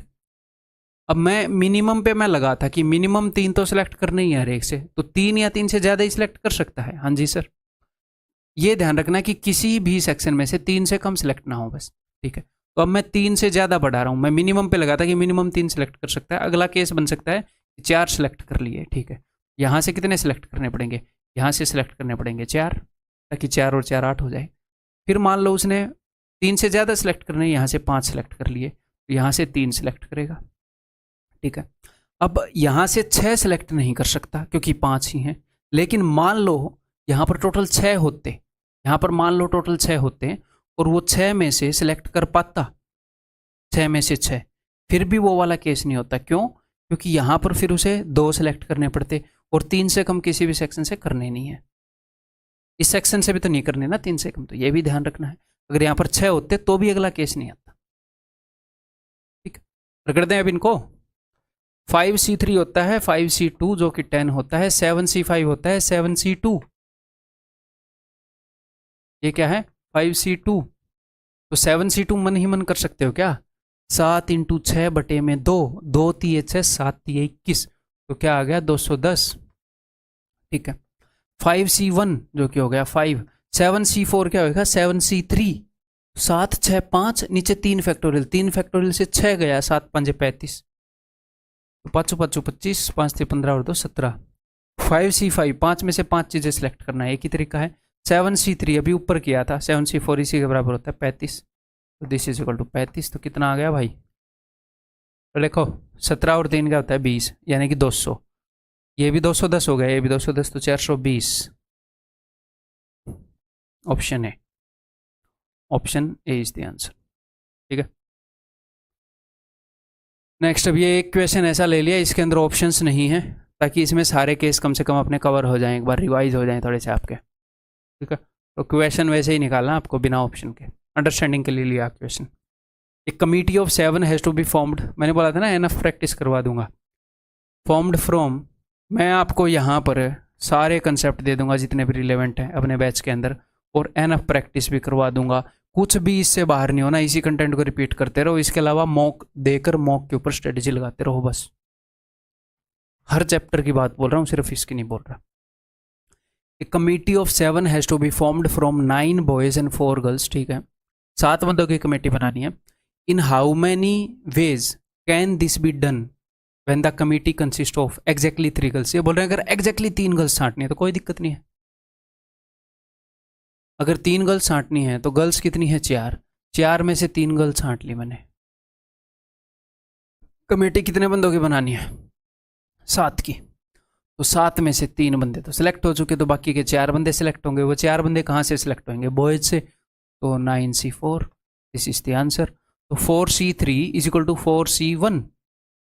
अब मैं मिनिमम पे मैं लगा था कि मिनिमम 3 तो सिलेक्ट करना ही है हर एक से, तो 3 या 3 से ज़्यादा ही सिलेक्ट कर सकता है। हाँ जी सर, ये ध्यान रखना कि किसी भी सेक्शन में से 3 से कम सिलेक्ट ना हो बस, ठीक है। तो अब मैं 3 से ज़्यादा बढ़ा रहा हूँ, मैं मिनिमम पे लगा था कि मिनिमम 3 सिलेक्ट कर सकता है। अगला केस बन सकता है 4 सिलेक्ट कर लिए, ठीक है। यहाँ से कितने सिलेक्ट करने पड़ेंगे, यहाँ से सिलेक्ट करने पड़ेंगे 4, ताकि 4 और 4 8 हो जाए। फिर मान लो उसने 3 से ज़्यादा सिलेक्ट करने, यहाँ से 5 सिलेक्ट कर लिए, तो यहाँ से 3 सिलेक्ट करेगा, ठीक है। अब यहाँ से 6 सिलेक्ट नहीं कर सकता क्योंकि 5 ही हैं, लेकिन मान लो यहाँ पर टोटल 6 होते, यहाँ पर मान लो टोटल 6 होते हैं और वो 6 में से सिलेक्ट कर पाता, 6 में से 6, फिर भी वो वाला केस नहीं होता। क्यों? क्योंकि यहाँ पर फिर उसे 2 सिलेक्ट करने पड़ते और 3 से कम किसी भी सेक्शन से करने नहीं है। इस सेक्शन से भी तो नहीं करने ना 3 से कम, तो ये भी ध्यान रखना है। अगर यहाँ पर 6 होते तो भी अगला केस नहीं आता, ठीक है। पकड़ दें अब इनको। 5C3 होता है 5C2 जो कि 10 होता है, 7C5 होता है 7C2, ये क्या है 5C2। तो 7C2 मन ही मन कर सकते हो क्या, 7 इंटू 6 बटे में 2, 2 तिये 6, 7 तिये 21, तो क्या आ गया 210, ठीक है। 5C1 जो कि हो गया 5, 7C4 क्या होगा 7C3, 7 6 5, नीचे 3 फैक्टोरियल, 3 फैक्टोरियल से 6 गया, 7 5 35, तो 5 5 25, 5 से 15 और 2 17। 5C5, 5 में से 5 चीज़ें सेलेक्ट करना है, एक ही तरीका है। 7C3 अभी ऊपर किया था, 7C4 इसी के बराबर होता है 35, तो दिस इज इक्वल टू 35, तो कितना आ गया भाई, तो देखो 17 और 3 का होता है 20, यानी कि 200, ये भी 210 हो गया, ये भी 210, तो 420, option A, option A is the answer, ठीक है। नेक्स्ट, अब ये एक क्वेश्चन ऐसा ले लिया इसके अंदर ऑप्शंस नहीं है, ताकि इसमें सारे केस कम से कम अपने कवर हो जाएं, एक बार रिवाइज हो जाएं थोड़े से आपके, ठीक है। तो क्वेश्चन वैसे ही निकालना आपको बिना ऑप्शन के, अंडरस्टैंडिंग के लिए लिया क्वेश्चन। एक committee of 7 has to be formed, मैंने बोला था ना एनफ प्रैक्टिस करवा दूंगा, फॉर्म्ड फ्रॉम, मैं आपको यहाँ पर सारे कंसेप्ट दे दूंगा जितने भी रिलेवेंट हैं अपने बैच के अंदर, और एनफ प्रैक्टिस भी करवा दूंगा, कुछ भी इससे बाहर नहीं होना, इसी कंटेंट को रिपीट करते रहो। इसके अलावा मॉक देकर मॉक के ऊपर स्ट्रेटेजी लगाते रहो बस, हर चैप्टर की बात बोल रहा हूँ, सिर्फ इसकी नहीं बोल रहा। A committee of 7 has to be formed from 9 boys and 4 girls, ठीक है, 7 बंदों की कमेटी बनानी है। In how many ways can this be done when the committee consist of exactly 3 girls, ये बोल रहे हैं अगर एग्जैक्टली 3 गर्ल्स छांटनी है तो कोई दिक्कत नहीं है। अगर 3 गर्ल्स छांटनी है तो गर्ल्स कितनी है 4, 4 में से 3 गर्ल्स छांट ली मैंने। कमेटी कितने बंदों की बनानी है 7 की, तो 7 में से 3 बंदे तो सिलेक्ट हो चुके, तो बाकी के 4 बंदे सिलेक्ट होंगे। वो 4 बंदे कहाँ से सिलेक्ट होंगे, बॉयज से, तो 9C4, this is the answer. तो 4C3 is equal to 4C1,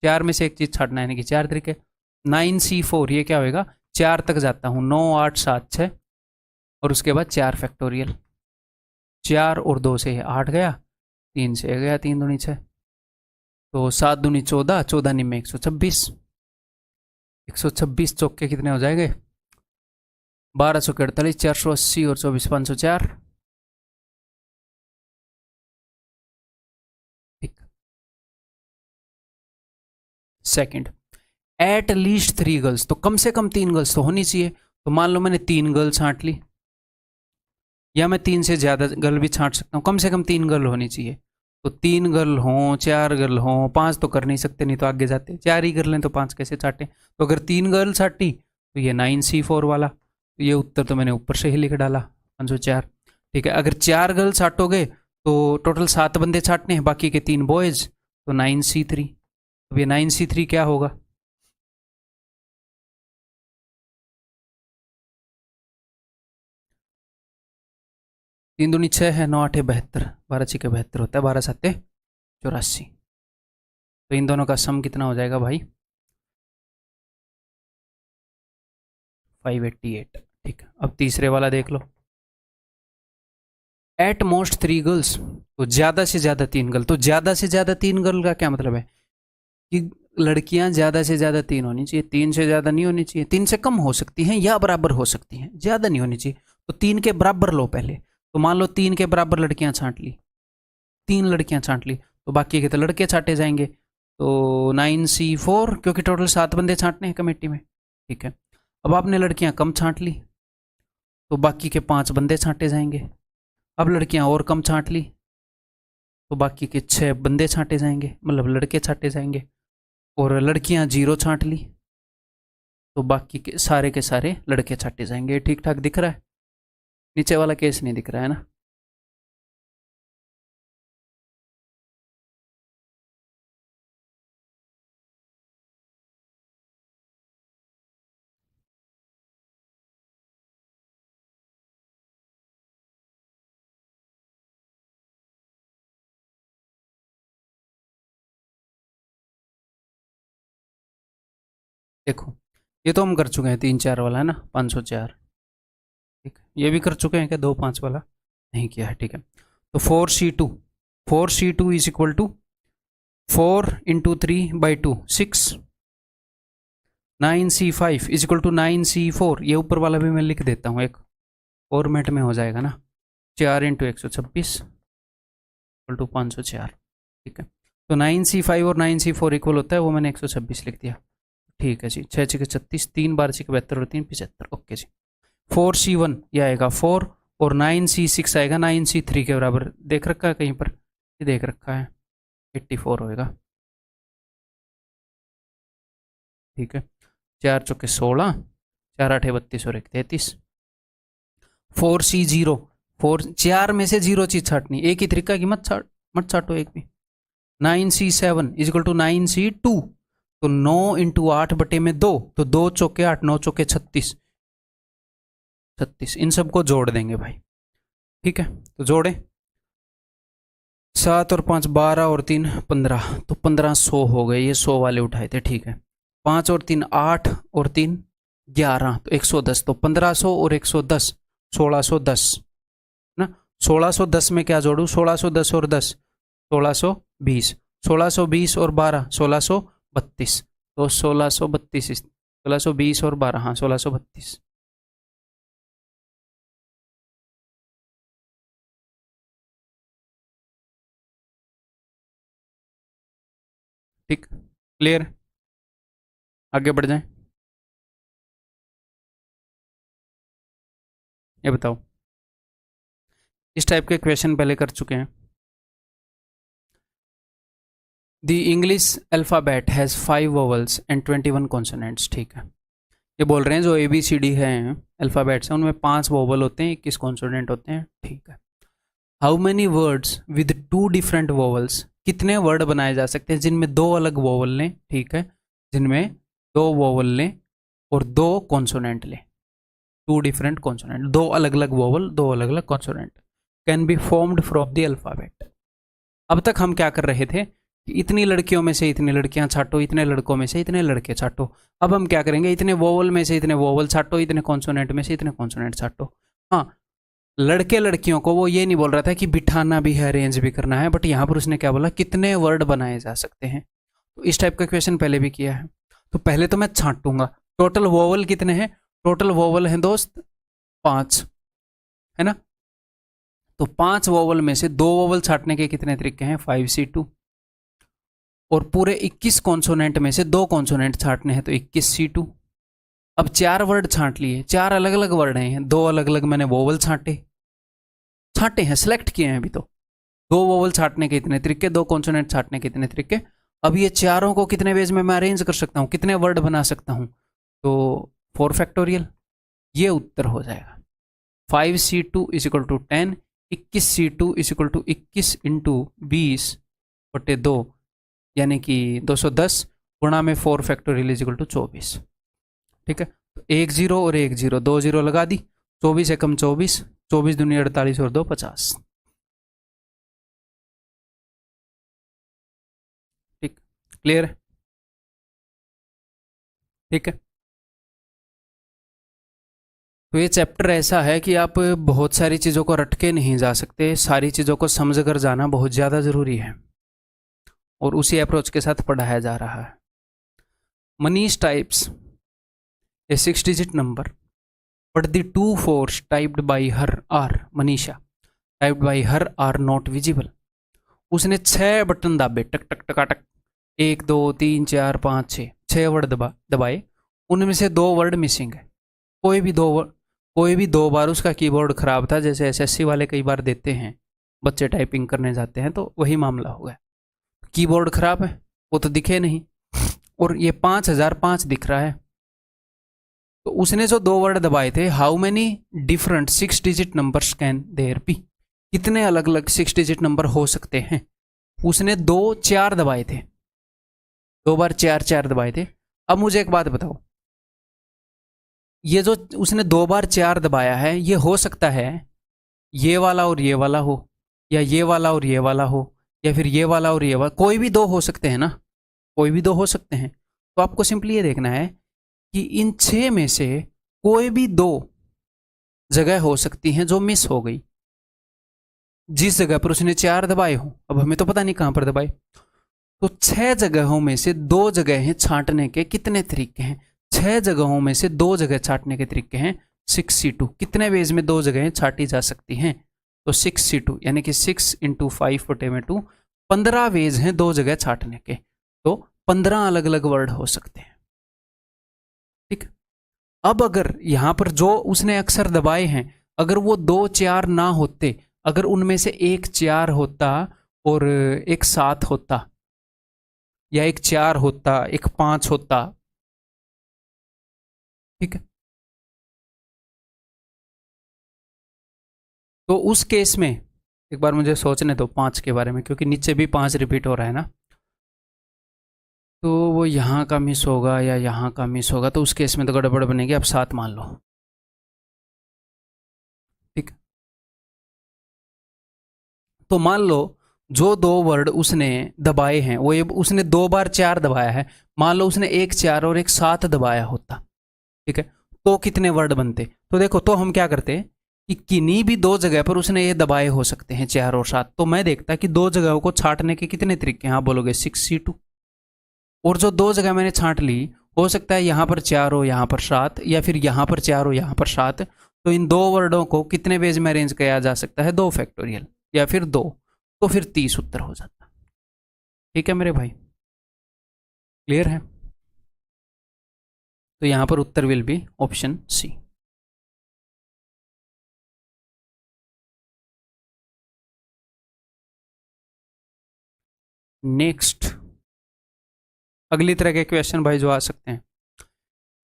4 में से एक चीज़ छाटना है, यानी कि 4 तरीके। 9C4 ये क्या होएगा, 4 तक जाता हूँ, 9 8 7 6, और उसके बाद 4 फैक्टोरियल, 4 और 2 से 8 गया, 3 से गया 3 दूनी 6, तो 7 दूनी 14, 14 निम्न 126, 126 चौके कितने हो जाएंगे 1248, 480 और 24 504, ठीक। सेकंड, एट लीस्ट 3 गर्ल्स, तो कम से कम 3 गर्ल्स तो होनी चाहिए। तो मान लो मैंने 3 गर्ल छांट ली, या मैं 3 से ज़्यादा गर्ल भी छांट सकता हूँ, कम से कम 3 गर्ल होनी चाहिए। तो 3 गर्ल हों 4 गर्ल हों, 5 तो कर नहीं सकते, नहीं तो आगे जाते, 4 ही कर लें तो 5 कैसे छाटें। तो अगर 3 गर्ल छाटी तो ये 9C4 वाला, तो ये उत्तर तो मैंने ऊपर से ही लिख डाला 504, ठीक है। अगर 4 गर्ल छाटोगे तो टोटल 7 बंदे छाटने हैं, बाकी के 3 बॉयज़, तो 9C3, अब ये 9C3 क्या होगा, तीन दूनी 6 है, 9 8 72, 12 6 72 होता है, 12 7 84, तो इन दोनों का सम कितना हो जाएगा भाई 588, ठीक है। अब तीसरे वाला देख लो, एट मोस्ट 3 गर्ल्स, तो ज़्यादा से ज़्यादा 3 गर्ल, तो ज़्यादा से ज़्यादा 3 गर्ल का क्या मतलब है कि लड़कियां ज़्यादा से ज़्यादा 3 होनी चाहिए, 3 से ज़्यादा नहीं होनी चाहिए, 3 से कम हो सकती हैं या बराबर हो सकती हैं, ज़्यादा नहीं होनी चाहिए। तो 3 के बराबर लो पहले, तो मान लो 3 के बराबर लड़कियां छांट ली, 3 लड़कियां छांट ली, तो बाकी के तो लड़के छांटे जाएंगे, तो 9C4, क्योंकि टोटल 7 बंदे छांटने हैं कमेटी में, ठीक है। अब आपने लड़कियां कम छांट ली तो बाकी के 5 बंदे छांटे जाएंगे। अब लड़कियां और कम छांट ली तो बाकी के 6 बंदे छांटे जाएंगे, मतलब लड़के छांटे जाएंगे। और लड़कियां 0 छांट ली तो बाकी के सारे लड़के छांटे जाएंगे। ठीक ठाक दिख रहा है? नीचे वाला केस नहीं दिख रहा है ना? देखो, ये तो हम कर चुके हैं 3-4 वाला है ना, 504। ठीक है, ये भी कर चुके हैं क्या 2-5 वाला? नहीं किया है, ठीक है। तो 4C2 is equal to 4 × 3/2 6। 9C5 is equal to 9C4, ये ऊपर वाला भी मैं लिख देता हूँ, एक फॉर्मेट में हो जाएगा ना। 4 × 126 इक्वल टू 504। ठीक है, तो 9C5 और 9C4 इक्वल होता है, वो मैंने 126 लिख दिया। ठीक है जी, 6×6 = 36, 3×6 = 72 और 3×5 = 72। ओके जी। 4C1 ये आएगा 4 और 9C6 आएगा 9C3 के बराबर। देख रखा है कहीं पर? ये देख रखा है, 84 होएगा। ठीक है, 4×4 = 16, 4×8 = 32 और 1 = 33। 4C0, 4 में से 0 चीज छाटनी, एक ही तरीका की मत छाटो एक भी। 9C7 is equal to 9C2, तो 9 × 8/2, तो 2×4 = 8, 9×4 = 36। इन सबको जोड़ देंगे भाई। ठीक है, तो जोड़े 7 और 5 12 और 3 15, तो 1500 हो गए। ये 100 वाले उठाए थे, ठीक है। 5 और 3 8 और 3 11, तो 110। तो 1500 और 110 1610 ना। 1610 में क्या जोड़ू? 1610 और 10 1620, 1620 और 12 1632, तो 1632, 1620 और 12, हाँ 1632। ठीक, क्लियर? आगे बढ़ जाएं। ये बताओ, इस टाइप के क्वेश्चन पहले कर चुके हैं। The English alphabet has 5 vowels and 21 consonants. ठीक है, ये बोल रहे हैं जो ABCD है अल्फ़ाबेट्स हैं, उनमें 5 वोवल होते हैं, 21 कॉन्सोनेंट होते हैं। ठीक है। How many words with 2 different vowels, कितने वर्ड बनाए जा सकते हैं जिनमें 2 अलग वोवल लें? ठीक है, जिनमें 2 वोवल लें और 2 कॉन्सोनेंट लें। 2 डिफरेंट कॉन्सोनेंट, 2 अलग अलग वोवल, 2 अलग अलग consonant can be formed from the alphabet. अब तक हम क्या कर रहे थे कि इतनी लड़कियों में से इतनी लड़कियां छाटो, इतने लड़कों में से इतने लड़के छाटो। अब हम क्या करेंगे? इतने वोवल में से इतने वोवल छाटो, इतने कॉन्सोनेंट में से इतने कॉन्सोनेंट छाटो। हाँ, लड़के लड़कियों को वो ये नहीं बोल रहा था कि बिठाना भी है, अरेंज भी करना है, बट यहाँ पर उसने क्या बोला? कितने वर्ड बनाए जा सकते हैं। तो इस टाइप का क्वेश्चन पहले भी किया है। तो पहले तो मैं छांटूंगा टोटल वोवल कितने हैं। टोटल वोवल हैं दोस्त 5, है ना। तो 5 वोवल में से 2 वोवल छाटने के कितने तरीके हैं? 5C2। और पूरे 21 कॉन्सोनेंट में से 2 कॉन्सोनेंट छाटने हैं, तो 21C2। अब 4 वर्ड छांट लिए, 4 अलग अलग वर्ड हैं, 2 अलग अलग मैंने वोवल छाटे हैं, सिलेक्ट किए हैं अभी। तो 2 वोवल छाटने के इतने तरीके, 2 कॉन्सोनेंट छाटने के इतने तरीके। अब ये चारों को कितने वेज में मैं अरेंज कर सकता हूँ, कितने वर्ड बना सकता हूँ? तो 4 फैक्टोरियल, ये उत्तर हो जाएगा। 5C2 is equal to 10, 21C2 is equal to 21 × 20/2, यानी कि 210 गुणा में 4 फैक्टोरियल इज इक्वल टू 24। ठीक है, तो 1 0 और 1 0, 2 0 लगा दी। 24 एकम 24, 24 दूनी 48 और 2 50। ठीक, क्लियर है? ठीक है, तो ये चैप्टर ऐसा है कि आप बहुत सारी चीज़ों को रट के नहीं जा सकते, सारी चीज़ों को समझ कर जाना बहुत ज़्यादा ज़रूरी है, और उसी अप्रोच के साथ पढ़ाया जा रहा है। Manish types A 6-digit number, but the 2 4s typed by her are, Manisha typed by her are not visible. उसने 6 बटन दाबे, टक टक टकाटक, 1 2 3 4 5 6 वर्ड दबाए, उनमें से 2 वर्ड मिसिंग है। कोई भी 2 बार उसका कीबोर्ड खराब था, जैसे एसएससी वाले कई बार देते हैं, बच्चे टाइपिंग करने जाते हैं तो वही मामला हो गया। कीबोर्ड खराब है, वो तो दिखे नहीं, और ये 5005 दिख रहा है। तो उसने जो 2 वर्ड दबाए थे, how many different 6 digit numbers can there be, कितने अलग अलग 6 डिजिट नंबर हो सकते हैं। उसने 2 4 दबाए थे, 2 बार 4 4 दबाए थे। अब मुझे एक बात बताओ, ये जो उसने 2 बार 4 दबाया है, ये हो सकता है ये वाला और ये वाला हो, या ये वाला और ये वाला हो, या फिर ये वाला और ये वाला, कोई भी 2 हो सकते हैं ना, कोई भी 2 हो सकते हैं। तो आपको सिंपली ये देखना है कि इन 6 में से कोई भी 2 जगह हो सकती हैं जो मिस हो गई, जिस जगह पर उसने 4 दबाए हो। अब हमें तो पता नहीं कहां पर दबाए, तो 6 जगहों में से 2 जगह छांटने के कितने तरीके हैं? 6 जगहों में से 2 जगह छांटने के तरीके हैं 6C2। कितने वेज में 2 जगहें छांटी जा सकती हैं? तो 6C2 यानी कि 6 × 5/2, 15 वेज हैं 2 जगह छांटने के, तो 15 अलग अलग वर्ड हो सकते हैं। ठीक। अब अगर यहां पर जो उसने अक्षर दबाए हैं, अगर वो 2 4 ना होते, अगर उनमें से एक 4 होता और एक 7 होता, या एक 4 होता, एक 5 होता, ठीक है, तो उस केस में एक बार मुझे सोचने दो 5 के बारे में, क्योंकि नीचे भी 5 रिपीट हो रहा है ना। तो वो यहाँ का मिस होगा या यहाँ का मिस होगा, तो उस केस में तो गड़बड़ बनेगी। अब 7 मान लो, ठीक। तो मान लो जो 2 वर्ड उसने दबाए हैं, वो ये उसने 2 बार 4 दबाया है, मान लो उसने एक 4 और एक 7 दबाया होता, ठीक है, तो कितने वर्ड बनते? तो देखो, तो हम क्या करते कि किन्हीं भी 2 जगह पर उसने ये दबाए हो सकते हैं 4 और 7, तो मैं देखता कि 2 जगहों को छांटने के कितने तरीके हैं। आप बोलोगे 6C2, और जो 2 जगह मैंने छांट ली, हो सकता है यहाँ पर 4 हो, यहाँ पर 7, या फिर यहाँ पर 4 हो, यहाँ पर 7, तो इन 2 वर्डों को कितने पेज में अरेंज किया जा सकता है? 2 फैक्टोरियल या फिर 2, तो फिर 30 उत्तर हो जाता। ठीक है मेरे भाई, क्लियर है? तो यहाँ पर उत्तर will be option C. Next, अगली तरह के क्वेश्चन भाई जो आ सकते हैं,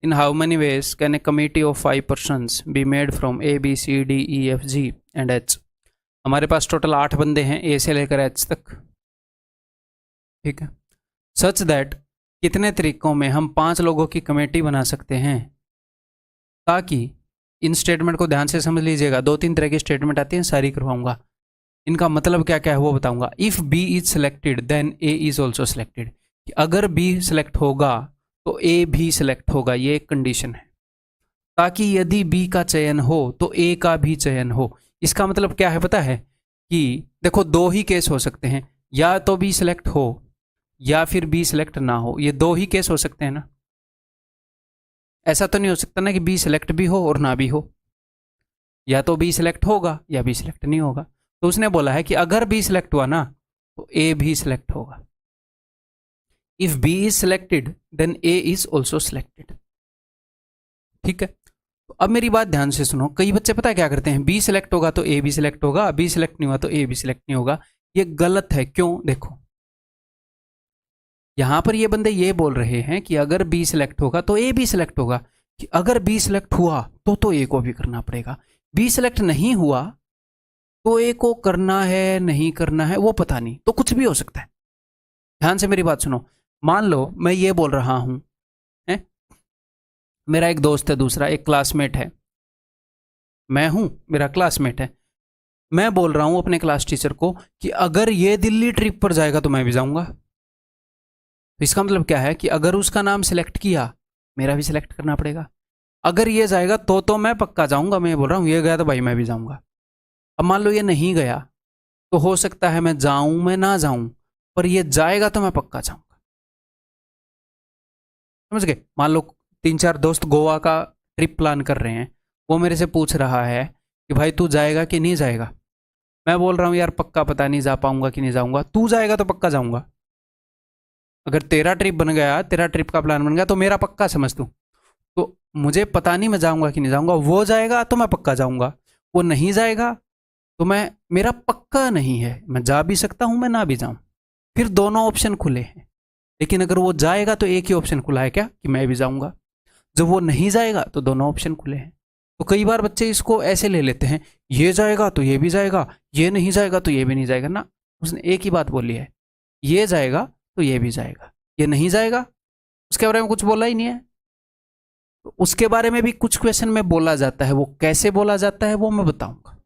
in how many ways can a committee of 5 persons be made from ABCDEFG and H। हमारे पास टोटल 8 बंदे हैं, ए से लेकर H तक, ठीक है। सच दैट, कितने तरीकों में हम 5 लोगों की कमेटी बना सकते हैं? ताकि, इन स्टेटमेंट को ध्यान से समझ लीजिएगा, 2-3 तरह की स्टेटमेंट आती हैं, सारी करवाऊंगा। इनका मतलब क्या क्या है वो बताऊंगा। If B is selected then A is also selected, अगर बी सिलेक्ट होगा तो ए भी सिलेक्ट होगा, ये एक कंडीशन है। ताकि यदि बी का चयन हो तो ए का भी चयन हो। इसका मतलब क्या है पता है? कि देखो, 2 ही केस हो सकते हैं, या तो बी सिलेक्ट हो या फिर बी सिलेक्ट ना हो, ये 2 ही केस हो सकते हैं ना। ऐसा तो नहीं हो सकता ना कि बी सिलेक्ट भी हो और ना भी हो, या तो बी सिलेक्ट होगा या बी सिलेक्ट नहीं होगा। तो उसने बोला है कि अगर बी सिलेक्ट हुआ ना तो ए भी सिलेक्ट होगा। If B is selected then A is also selected, ठीक है। तो अब मेरी बात ध्यान से सुनो, कई बच्चे पता है क्या करते हैं, बी सिलेक्ट होगा तो ए भी सिलेक्ट होगा, बी सिलेक्ट नहीं हुआ तो ए भी सिलेक्ट नहीं होगा। ये गलत है। क्यों? देखो, यहां पर ये बंदे ये बोल रहे हैं कि अगर बी सिलेक्ट होगा तो ए भी सिलेक्ट होगा, कि अगर बी सिलेक्ट हुआ तो ए को भी करना पड़ेगा। बी सिलेक्ट नहीं हुआ तो ए को करना है नहीं करना है वो पता नहीं, तो कुछ भी हो सकता है। ध्यान से मेरी बात सुनो, मान लो मैं ये बोल रहा हूं, है? मेरा एक दोस्त है, दूसरा एक क्लासमेट है, मैं हूं, मेरा क्लासमेट है। मैं बोल रहा हूं अपने क्लास टीचर को कि अगर ये दिल्ली ट्रिप पर जाएगा तो मैं भी जाऊंगा। तो इसका मतलब क्या है कि अगर उसका नाम सिलेक्ट किया, मेरा भी सिलेक्ट करना पड़ेगा। अगर ये जाएगा तो मैं पक्का जाऊंगा। मैं बोल रहा हूं ये गया तो भाई मैं भी जाऊंगा। अब मान लो ये नहीं गया, तो हो सकता है मैं जाऊं मैं ना जाऊं, पर ये जाएगा तो मैं पक्का जाऊंगा। समझ गए? मान लो 3-4 दोस्त गोवा का ट्रिप प्लान कर रहे हैं, वो मेरे से पूछ रहा है कि भाई तू जाएगा कि नहीं जाएगा। मैं बोल रहा हूँ यार पक्का पता नहीं जा पाऊंगा कि नहीं जाऊंगा। तू जाएगा तो पक्का जाऊंगा। अगर तेरा ट्रिप बन गया, तेरा ट्रिप का प्लान बन गया तो मेरा पक्का समझ तू। तो मुझे पता नहीं मैं जाऊंगा कि नहीं जाऊंगा, वो जाएगा तो मैं पक्का जाऊंगा, वो नहीं जाएगा तो मैं, मेरा पक्का नहीं है, मैं जा भी सकता हूं मैं ना भी जाऊं। फिर दोनों ऑप्शन खुले हैं। लेकिन अगर वो जाएगा तो एक ही ऑप्शन खुला है क्या, कि मैं भी जाऊंगा। जब वो नहीं जाएगा तो दोनों ऑप्शन खुले हैं। तो कई बार बच्चे इसको ऐसे ले लेते हैं, ये जाएगा तो ये भी जाएगा, ये नहीं जाएगा तो ये भी नहीं जाएगा ना। उसने एक ही बात बोली है, ये जाएगा तो ये भी जाएगा, ये नहीं जाएगा उसके बारे में कुछ बोला ही नहीं है। तो उसके बारे में भी कुछ क्वेश्चन में बोला जाता है, वो कैसे बोला जाता है वो मैं बताऊंगा।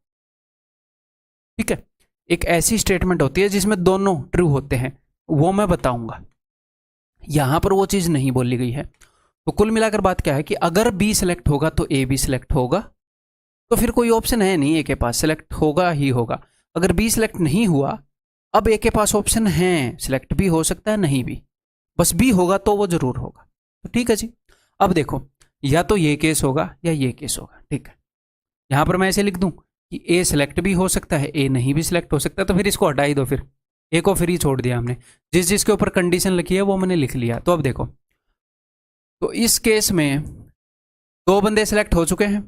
ठीक है, एक ऐसी स्टेटमेंट होती है जिसमें दोनों ट्रू होते हैं, वो मैं बताऊंगा। यहां पर वो चीज नहीं बोली गई है। तो कुल मिलाकर बात क्या है कि अगर बी सिलेक्ट होगा तो ए भी सिलेक्ट होगा, तो फिर कोई ऑप्शन है नहीं, ए के पास सिलेक्ट होगा ही होगा। अगर बी सिलेक्ट नहीं हुआ, अब ए के पास ऑप्शन है, सिलेक्ट भी हो सकता है नहीं भी, बस बी होगा तो वो जरूर होगा। तो ठीक है जी, अब देखो या तो ये केस होगा या ये केस होगा। ठीक है, यहां पर मैं ऐसे लिख दूं कि ए सिलेक्ट भी हो सकता है, ए नहीं भी सिलेक्ट हो सकता है, तो फिर इसको हटा ही दो, फिर ए को फ्री छोड़ दिया हमने, जिस जिसके ऊपर कंडीशन लिखी है वो मैंने लिख लिया। तो अब देखो, तो इस केस में दो बंदे सिलेक्ट हो चुके हैं,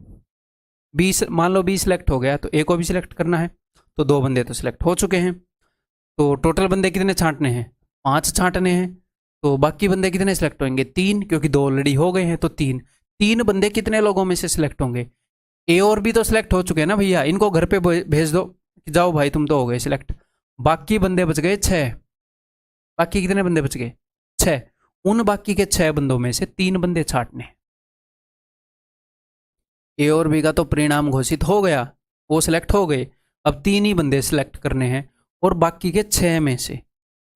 बी मान लो बी सिलेक्ट हो गया तो ए को भी सिलेक्ट करना है, तो दो बंदे तो सिलेक्ट हो चुके हैं। तो टोटल बंदे कितने छांटने हैं, 5 छांटने हैं। तो बाकी बंदे कितने सिलेक्ट होंगे, 3, क्योंकि 2 ऑलरेडी हो गए हैं, तो 3 बंदे कितने लोगों में से सिलेक्ट होंगे, ए और बी तो सिलेक्ट हो चुके हैं ना भैया, इनको घर पे भेज दो कि जाओ भाई तुम तो हो गए सिलेक्ट। बाकी बंदे बच गए 6, बाकी कितने बंदे बच गए 6। उन बाकी के 6 बंदों में से 3 बंदे छांटने। ए और बी का तो परिणाम घोषित हो गया, वो सिलेक्ट हो गए, अब 3 ही बंदे सिलेक्ट करने हैं, और बाकी के 6 में से,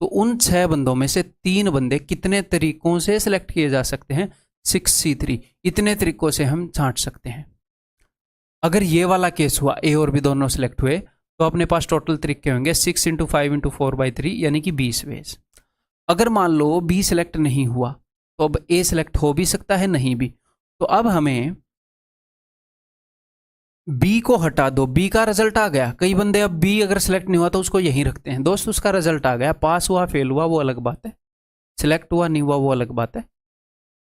तो उन 6 बंदों में से 3 बंदे कितने तरीकों से सिलेक्ट किए जा सकते हैं, 6C3, इतने तरीकों से हम छांट सकते हैं। अगर ये वाला केस हुआ, ए और बी दोनों सिलेक्ट हुए, तो अपने पास टोटल तरीके होंगे 6 × 5 × 4/3, यानी कि 20 वेज। अगर मान लो बी सिलेक्ट नहीं हुआ, तो अब ए सिलेक्ट हो भी सकता है नहीं भी, तो अब हमें बी को हटा दो, बी का रिजल्ट आ गया। कई बंदे अब बी अगर सिलेक्ट नहीं हुआ तो उसको यहीं रखते हैं, दोस्त उसका रिजल्ट आ गया, पास हुआ फेल हुआ वो अलग बात है, सिलेक्ट हुआ नहीं हुआ वो अलग बात है,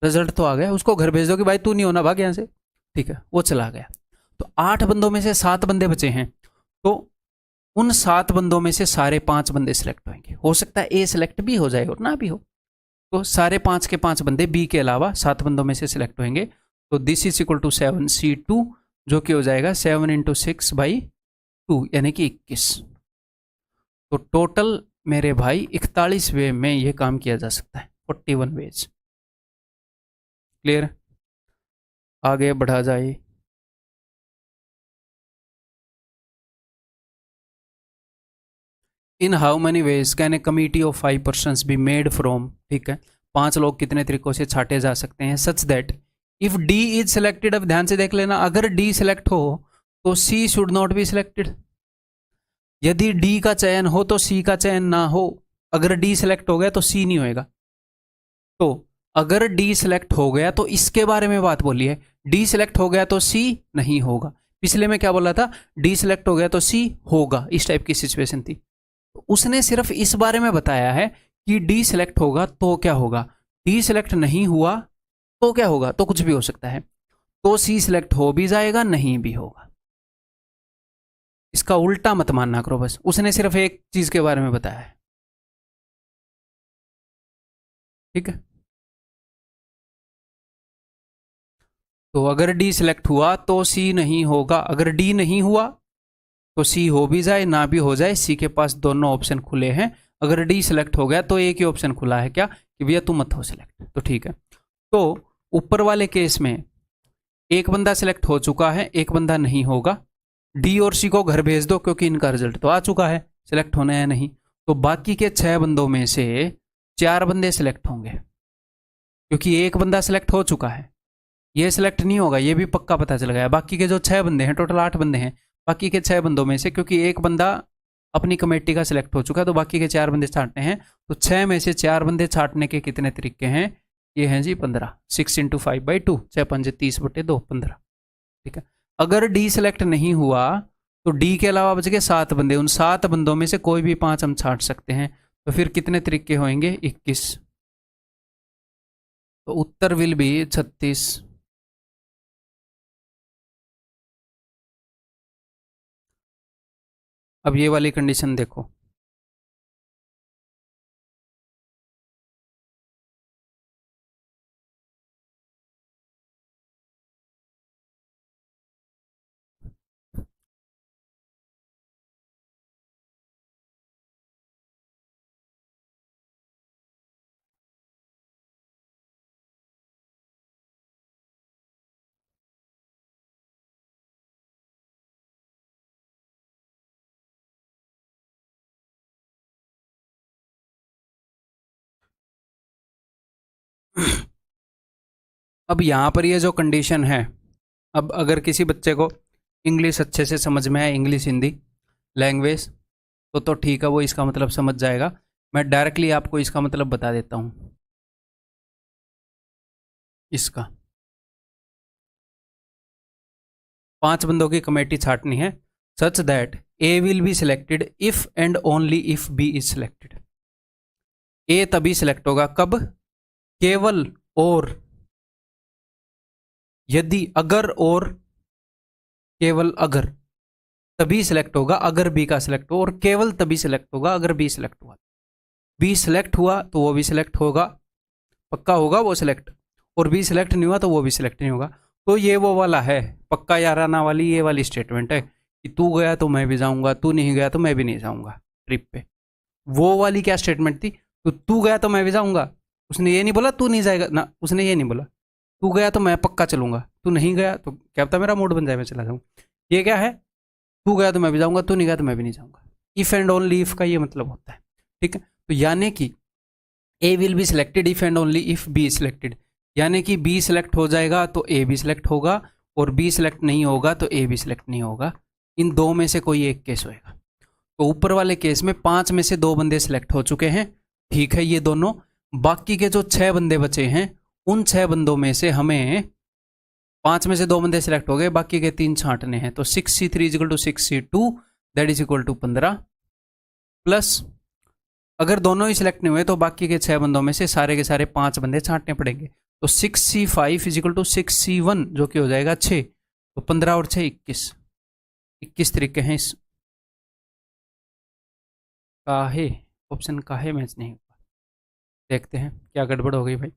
रिजल्ट तो आ गया, उसको घर भेज दो कि भाई तू नहीं होना, भाग यहाँ से। ठीक है, वो चला गया। तो 8 बंदों में से 7 बंदे बचे हैं, तो उन 7 बंदों में से सारे 5 बंदे सिलेक्ट होंगे। हो सकता है ए सिलेक्ट भी हो जाए और ना भी हो, तो सारे 5 के 5 बंदे बी के अलावा 7 बंदों में से सिलेक्ट होंगे। तो this is equal to 7C2, जो कि हो जाएगा 7 × 6/2, यानी कि 21। तो टोटल मेरे भाई 41 वे में ये काम किया जा सकता है, 41 वेज। क्लियर, आगे बढ़ा जाए। इन how many ways can a committee of 5 persons be made from, ठीक है, 5 लोग कितने तरीकों से छाटे जा सकते हैं, such that if D is selected. अब ध्यान से देख लेना, अगर डी सिलेक्ट हो तो सी शुड नॉट बी सिलेक्टेड। यदि डी का चयन हो तो सी का चयन ना हो, अगर डी सिलेक्ट हो गया तो सी नहीं होएगा। तो अगर डी सिलेक्ट हो गया तो इसके बारे में बात बोली है, डी सिलेक्ट हो गया तो सी नहीं होगा। पिछले में क्या बोला था, डी सिलेक्ट हो गया तो सी होगा, इस टाइप की सिचुएशन थी। तो उसने सिर्फ इस बारे में बताया है कि डी सिलेक्ट होगा तो क्या होगा, डी सिलेक्ट नहीं हुआ तो क्या होगा, तो कुछ भी हो सकता है, तो सी सिलेक्ट हो भी जाएगा नहीं भी होगा। इसका उल्टा मत मानना करो, बस उसने सिर्फ एक चीज के बारे में बताया है। ठीक है, तो अगर डी सिलेक्ट हुआ तो सी नहीं होगा, अगर डी नहीं हुआ तो सी हो भी जाए ना भी हो जाए, सी के पास दोनों ऑप्शन खुले हैं। अगर डी सिलेक्ट हो गया तो एक ही ऑप्शन खुला है, क्या, कि भैया तू मत हो सिलेक्ट। तो ठीक है, तो ऊपर वाले केस में एक बंदा सिलेक्ट हो चुका है, एक बंदा नहीं होगा, डी और सी को घर भेज दो क्योंकि इनका रिजल्ट तो आ चुका है, सिलेक्ट होना है नहीं। तो बाकी के 6 बंदों में से 4 बंदे सिलेक्ट होंगे, क्योंकि एक बंदा सिलेक्ट हो चुका है, ये सिलेक्ट नहीं होगा, ये भी पक्का पता चल गया। बाकी के जो 6 बंदे हैं, टोटल 8 बंदे हैं, बाकी के 6 बंदों में से क्योंकि एक बंदा अपनी कमेटी का सिलेक्ट हो चुका है, तो बाकी के 4 बंदे छांटने हैं। तो 6 में से 4 बंदे छांटने के कितने तरीके हैं, ये हैं जी 15, 6 × 5/2, 6 × 5 = 30/2, 15। ठीक है, अगर डी सिलेक्ट नहीं हुआ तो डी के अलावा बच गए 7 बंदे, उन 7 बंदों में से कोई भी 5 हम छांट सकते हैं, तो फिर कितने तरीके होंगे, 21। तो उत्तर विल बी 36। अब ये वाली कंडीशन देखो, अब यहाँ पर ये जो कंडीशन है, अब अगर किसी बच्चे को इंग्लिश अच्छे से समझ में आए, इंग्लिश हिंदी लैंग्वेज, तो ठीक है, वो इसका मतलब समझ जाएगा। मैं डायरेक्टली आपको इसका मतलब बता देता हूँ। इसका 5 बंदों की कमेटी छाटनी है, such that A will be selected if and only if B is selected. A तभी सिलेक्ट होगा कब? केवल और यदि, अगर और केवल अगर, तभी सिलेक्ट होगा अगर बी का सिलेक्ट हो, और केवल तभी सिलेक्ट होगा अगर बी सिलेक्ट हुआ। बी सिलेक्ट हुआ तो वो भी सिलेक्ट होगा, पक्का होगा वो सिलेक्ट, और बी सिलेक्ट नहीं हुआ तो वो भी सिलेक्ट नहीं होगा। तो ये वो वाला है, पक्का याराना वाली ये वाली स्टेटमेंट है कि तू गया तो मैं भी जाऊंगा, तू नहीं गया तो मैं भी नहीं जाऊंगा ट्रिप पे। वो वाली क्या स्टेटमेंट थी? तो तू गया तो मैं भी जाऊंगा, उसने ये नहीं बोला तू नहीं जाएगा ना, उसने ये नहीं बोला तू गया तो मैं पक्का चलूंगा, तू नहीं गया तो क्या पता मेरा मूड बन जाए मैं चला जाऊँ। ये क्या है? तू गया तो मैं भी जाऊंगा, तू नहीं गया तो मैं भी नहीं जाऊंगा। इफ एंड ओनली इफ का ये मतलब होता है, ठीक है। तो यानी कि A will be selected if and only if B selected, यानी कि बी सिलेक्ट हो जाएगा तो ए भी सिलेक्ट होगा, और बी सिलेक्ट नहीं होगा तो ए भी सिलेक्ट नहीं होगा। इन दो में से कोई एक केस होएगा। तो ऊपर वाले केस में 5 में से 2 बंदे सिलेक्ट हो चुके हैं, ठीक है, ये दोनों। बाकी के जो 6 बंदे बचे हैं, उन 6 बंदों में से हमें 5 में से 2 बंदे सिलेक्ट हो गए, बाकी के 3 छांटने हैं। तो 6C3 is equal to 6C2 that is equal to 15, plus अगर दोनों ही सिलेक्ट नहीं हुए तो बाकी के 6 बंदों में से सारे के सारे 5 बंदे छांटने पड़ेंगे। तो 6C5 इजिकल टू 6C1 जो कि हो जाएगा 6, तो 15 और 6 21, 21 तरीके हैं इस काहे, ऑप्शन काहे मैच नहीं हुआ। देखते हैं क्या गड़बड़ हो गई भाई।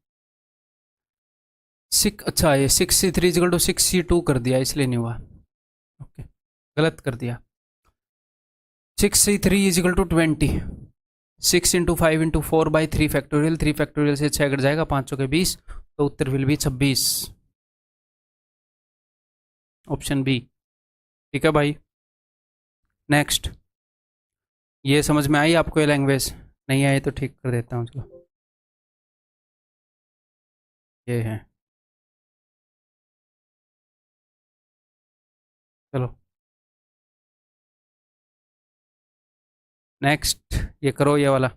अच्छा ये 6C3 इजिकल टू 6C2 कर दिया इसलिए नहीं हुआ, ओके गलत कर दिया। 6C3 is equal to 20, 6 into 5 into 4/3 factorial, 3 factorial से 6 कट जाएगा, 5 के 20, तो उत्तर विल भी 26, ऑप्शन बी, ठीक है भाई। नेक्स्ट, ये समझ में आई आपको ये लैंग्वेज? नहीं आई तो ठीक कर देता हूँ, चलो ये है, चलो नेक्स्ट ये करो ये वाला।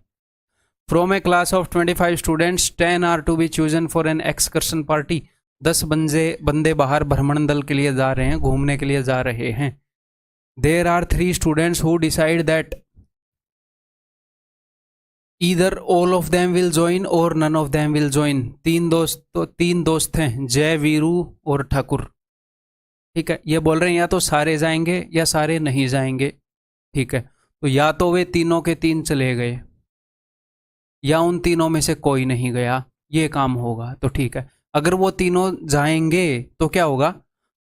From a class of 25 students 10 are to be chosen for an excursion party. 10 बंदे बाहर भ्रमण दल के लिए जा रहे हैं, घूमने के लिए जा रहे हैं। There are 3 students who decide that either all of them will join or none of them will join. 3 दोस्त हैं, जय, वीरू और ठाकुर, ठीक है। ये बोल रहे हैं या तो सारे जाएंगे या सारे नहीं जाएंगे, ठीक है। तो या तो वे तीनों के 3 चले गए या उन तीनों में से कोई नहीं गया, ये काम होगा तो ठीक है। अगर वो तीनों जाएंगे तो क्या होगा?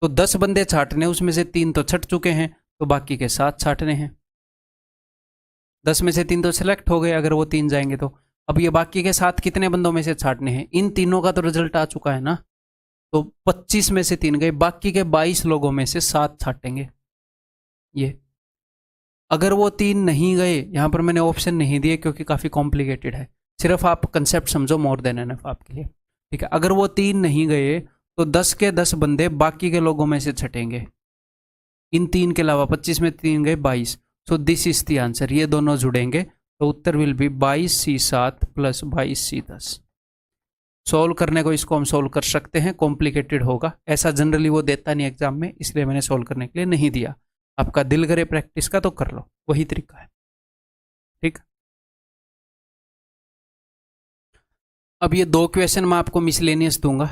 तो 10 बंदे छाटने, उसमें से 3 तो छट चुके हैं, तो बाकी के 7 छाटने हैं। 10 में से 3 तो सिलेक्ट हो गए अगर वो 3 जाएंगे तो। अब ये बाकी के 7 कितने बंदों में से छाटने हैं? इन तीनों का तो रिजल्ट आ चुका है ना, तो 25 में से 3 गए, बाकी के 22 लोगों में से 7 छाटेंगे। ये अगर वो 3 नहीं गए, यहां पर मैंने ऑप्शन नहीं दिए क्योंकि काफ़ी कॉम्प्लिकेटेड है, सिर्फ आप कंसेप्ट समझो, मोर देन एनफ आपके लिए, ठीक है। अगर वो 3 नहीं गए तो 10 के 10 बंदे बाकी के लोगों में से छटेंगे, इन 3 के अलावा। 25 में 3 गए 22, so this is the answer, ये दोनों जुड़ेंगे, तो उत्तर will be 22C7 plus 22C10। Solve करने को इसको हम सोल्व कर सकते हैं, कॉम्प्लिकेटेड होगा, ऐसा जनरली वो देता नहीं एग्जाम में, इसलिए मैंने सोल्व करने के लिए नहीं दिया। आपका दिल करे प्रैक्टिस का तो कर लो, वही तरीका है, ठीक। अब ये दो क्वेश्चन मैं आपको मिसलेनियस दूंगा,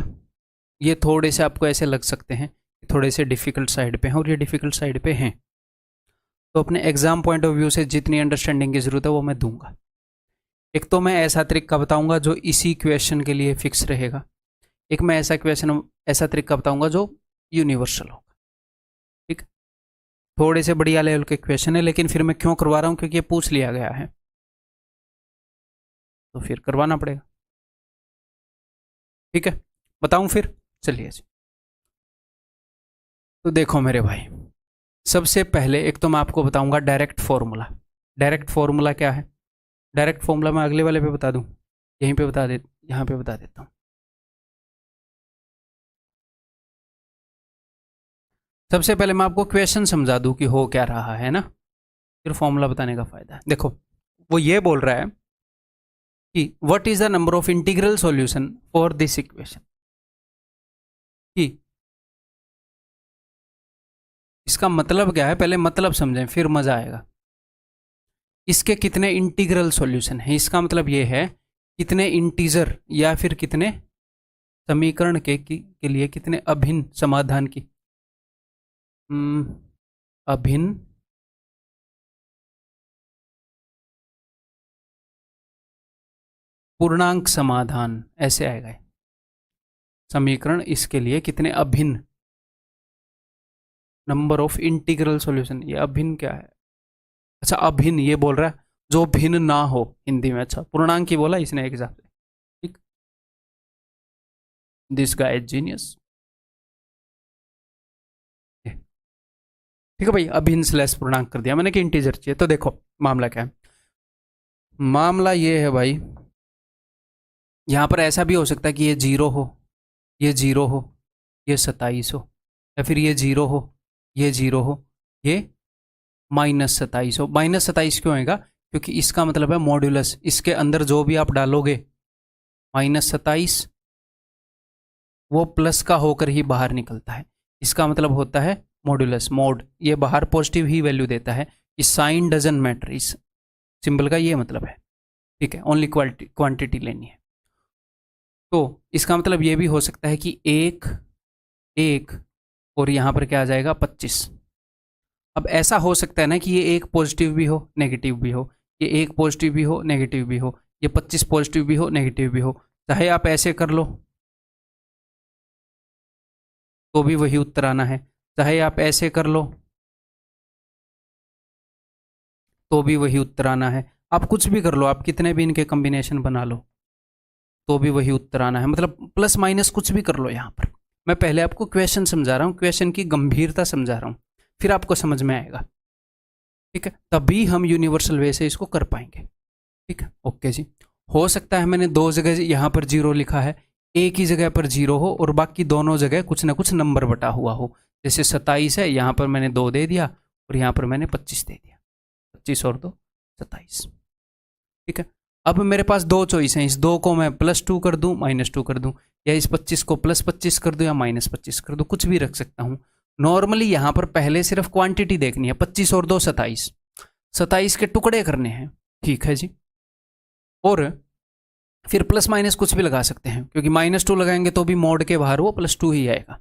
ये थोड़े से आपको ऐसे लग सकते हैं, थोड़े से डिफ़िकल्ट साइड पे हैं और ये डिफ़िकल्ट साइड पे हैं, तो अपने एग्जाम पॉइंट ऑफ व्यू से जितनी अंडरस्टैंडिंग की ज़रूरत है वो मैं दूंगा। एक तो मैं ऐसा तरीका बताऊंगा जो इसी क्वेश्चन के लिए फिक्स रहेगा, एक मैं ऐसा तरीका बताऊंगा जो यूनिवर्सल होगा। ठीक, थोड़े से बढ़िया लेवल के क्वेश्चन है, लेकिन फिर मैं क्यों करवा रहा हूँ, क्योंकि ये पूछ लिया गया है तो फिर करवाना पड़ेगा। ठीक है, बताऊं फिर, चलिए जी। तो देखो मेरे भाई, सबसे पहले एक तो मैं आपको बताऊंगा डायरेक्ट फॉर्मूला। डायरेक्ट फॉर्मूला क्या है? डायरेक्ट फॉर्मूला मैं अगले वाले पे बता दूं, यहीं पे बता दे, यहाँ पे बता देता हूँ। सबसे पहले मैं आपको क्वेश्चन समझा दूं कि हो क्या रहा है ना, फिर फॉर्मूला बताने का फायदा है। देखो, वो ये बोल रहा है कि what is the number of integral solution for this equation, कि इसका मतलब क्या है, पहले मतलब समझें फिर मजा आएगा। इसके कितने इंटीग्रल सॉल्यूशन है, इसका मतलब ये है कितने इंटीजर या फिर कितने समीकरण के लिए कितने अभिन्न समाधान की, अभिन्न पूर्णांक समाधान, ऐसे आएगा समीकरण, इसके लिए कितने अभिन्न नंबर ऑफ इंटीग्रल सॉल्यूशन। ये अभिन्न क्या है? अच्छा, अभिन्न ये बोल रहा है जो भिन्न ना हो हिंदी में। अच्छा, पूर्णांक ही बोला इसने एक हिसाब से। ठीक, दिस गाय इज जीनियस। ठीक है भाई, अभिन्न स्लैश पूर्णांक कर दिया मैंने कि इंटीजर चाहिए। तो देखो मामला क्या है, मामला ये है भाई, यहां पर ऐसा भी हो सकता है कि ये 0 हो, ये 0 हो, ये 27 हो, या फिर ये 0 हो, ये 0 हो, ये -27 हो। -27 क्यों आएगा? क्योंकि इसका मतलब है मॉड्यूलस, इसके अंदर जो भी आप डालोगे -27 वो प्लस का होकर ही बाहर निकलता है, इसका मतलब होता है मॉड्यूलस, मोड, ये बाहर पॉजिटिव ही वैल्यू देता है कि साइन डजंट मैटर, इस सिंबल का ये मतलब है। ठीक है, ओनली क्वांटिटी लेनी है। तो इसका मतलब ये भी हो सकता है कि 1 और यहाँ पर क्या आ जाएगा 25। अब ऐसा हो सकता है ना कि ये 1 पॉजिटिव भी हो नेगेटिव भी हो, ये 1 पॉजिटिव भी हो नेगेटिव भी हो, ये 25 पॉजिटिव भी हो नेगेटिव भी हो, चाहे आप ऐसे कर लो तो भी वही उत्तर आना है, चाहे आप ऐसे कर लो तो भी वही उत्तर आना है, आप कुछ भी कर लो, आप कितने भी इनके कॉम्बिनेशन बना लो तो भी वही उत्तर आना है। मतलब प्लस माइनस कुछ भी कर लो। यहाँ पर मैं पहले आपको क्वेश्चन समझा रहा हूँ, क्वेश्चन की गंभीरता समझा रहा हूँ, फिर आपको समझ में आएगा। ठीक है, तभी हम यूनिवर्सल वे से इसको कर पाएंगे। ठीक है, ओके जी। हो सकता है मैंने दो जगह यहाँ पर 0 लिखा है, एक ही जगह पर 0 हो और बाकी दोनों जगह कुछ ना कुछ नंबर बटा हुआ हो। जैसे 27 है, यहाँ पर मैंने 2 दे दिया और यहाँ पर मैंने 25 दे दिया, 25 और 2 27। ठीक है, अब मेरे पास दो चॉइस हैं, इस 2 को मैं +2 कर दूं, -2 कर दूं, या इस 25 को +25 कर दूं या -25 कर दूं, कुछ भी रख सकता हूं। नॉर्मली यहां पर पहले सिर्फ क्वांटिटी देखनी है, 25 और 2 27, 27 के टुकड़े करने हैं। ठीक है जी, और फिर प्लस माइनस कुछ भी लगा सकते हैं, क्योंकि -2 लगाएंगे तो भी मोड के बाहर वो +2 ही आएगा।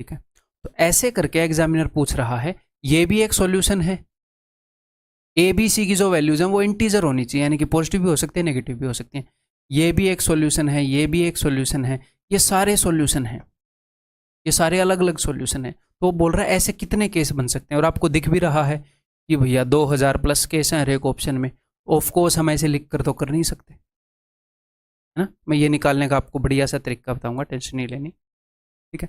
ठीक है, तो ऐसे करके एग्जामिनर पूछ रहा है, ये भी एक सॉल्यूशन है, ए बी सी की जो वैल्यूज हैं वो इंटीजर होनी चाहिए, यानी कि पॉजिटिव भी हो सकते हैं नेगेटिव भी हो सकते हैं। ये भी एक सॉल्यूशन है, ये भी एक सॉल्यूशन है, ये सारे सॉल्यूशन हैं, ये सारे अलग अलग सॉल्यूशन हैं। तो वो बोल रहा है ऐसे कितने केस बन सकते हैं, और आपको दिख भी रहा है कि भैया 2000 प्लस केस हैं हर एक ऑप्शन में। ऑफ कोर्स हम ऐसे लिख कर तो कर नहीं सकते, है ना। मैं ये निकालने का आपको बढ़िया सा तरीका बताऊंगा, टेंशन नहीं लेनी। ठीक है,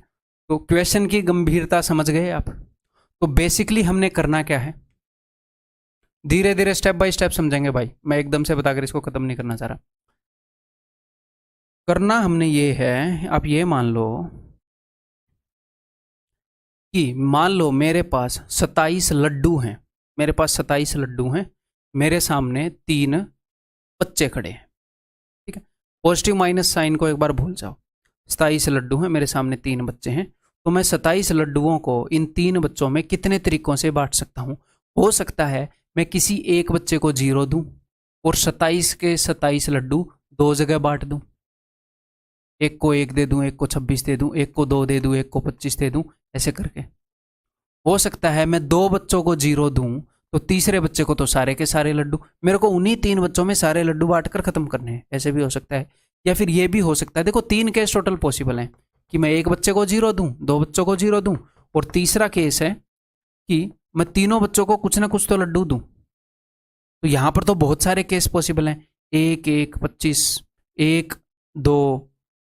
तो क्वेश्चन की गंभीरता समझ गए आप। तो बेसिकली हमने करना क्या है, धीरे धीरे स्टेप बाय स्टेप समझेंगे भाई, मैं एकदम से बताकर इसको खत्म नहीं करना चाह रहा। करना हमने ये है, आप ये मान लो कि मान लो मेरे पास 27 लड्डू हैं, मेरे पास 27 लड्डू हैं, मेरे सामने 3 बच्चे खड़े हैं। ठीक है, पॉजिटिव माइनस साइन को एक बार भूल जाओ, 27 लड्डू हैं, मेरे सामने 3 बच्चे हैं, तो मैं 27 लड्डुओं को इन 3 बच्चों में कितने तरीकों से बांट सकता हूँ। हो सकता है मैं किसी एक बच्चे को 0 दूं और 27 के 27 लड्डू 2 जगह बांट दूं, एक को 1 दे दूं, एक को 26 दे दूं, एक को 2 दे दूं, एक को 25 दे दूं, ऐसे करके। हो सकता है मैं 2 बच्चों को 0 दूं तो तीसरे बच्चे को तो सारे के सारे लड्डू, मेरे को उन्हीं 3 बच्चों में सारे लड्डू बांट कर खत्म करने हैं, ऐसे भी हो सकता है। या फिर ये भी हो सकता है, देखो 3 केस टोटल पॉसिबल हैं कि मैं एक बच्चे को 0 दूं, 2 बच्चों को 0 दूं, और तीसरा केस है कि मैं तीनों बच्चों को कुछ ना कुछ तो लड्डू दूं। तो यहां पर तो बहुत सारे केस पॉसिबल हैं, 1 1 25, 1 2,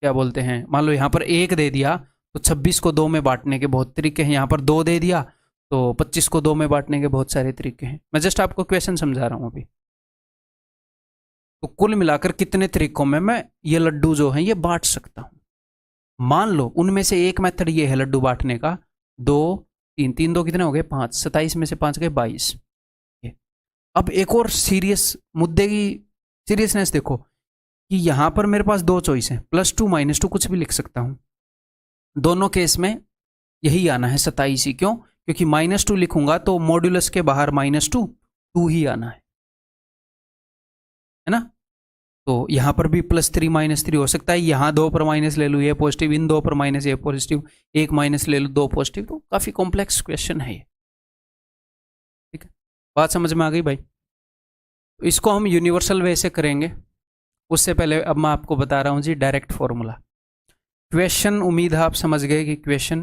क्या बोलते हैं, मान लो यहां पर 1 दे दिया तो 26 को 2 में बांटने के बहुत तरीके हैं, यहां पर 2 दे दिया तो 25 को 2 में बांटने के बहुत सारे तरीके हैं। मैं जस्ट आपको क्वेश्चन समझा रहा हूं अभी। तो कुल मिलाकर कितने तरीकों में मैं ये लड्डू जो है ये बांट सकता हूं। मान लो उनमें से एक मेथड ये है लड्डू बांटने का, 2 3 3 2 कितने हो गए 5, 27 में से 5 गए 22। अब एक और सीरियस मुद्दे की सीरियसनेस देखो कि यहां पर मेरे पास 2 चॉइस है, +2 -2 कुछ भी लिख सकता हूं। दोनों केस में यही आना है 27 ही। क्यों? क्योंकि -2 लिखूंगा तो मॉड्यूलस के बाहर -2 2 ही आना है ना। तो यहां पर भी +3 -3 हो सकता है, यहां 2 पर माइनस ले लूँ ये पॉजिटिव, इन 2 पर माइनस ये पॉजिटिव, 1 माइनस ले लूँ 2 पॉजिटिव। तो काफी कॉम्प्लेक्स क्वेश्चन है ये, ठीक है। बात समझ में आ गई भाई? तो इसको हम यूनिवर्सल वे से करेंगे। उससे पहले अब मैं आपको बता रहा हूं जी डायरेक्ट फॉर्मूला। क्वेश्चन उम्मीद है आप समझ गए कि क्वेश्चन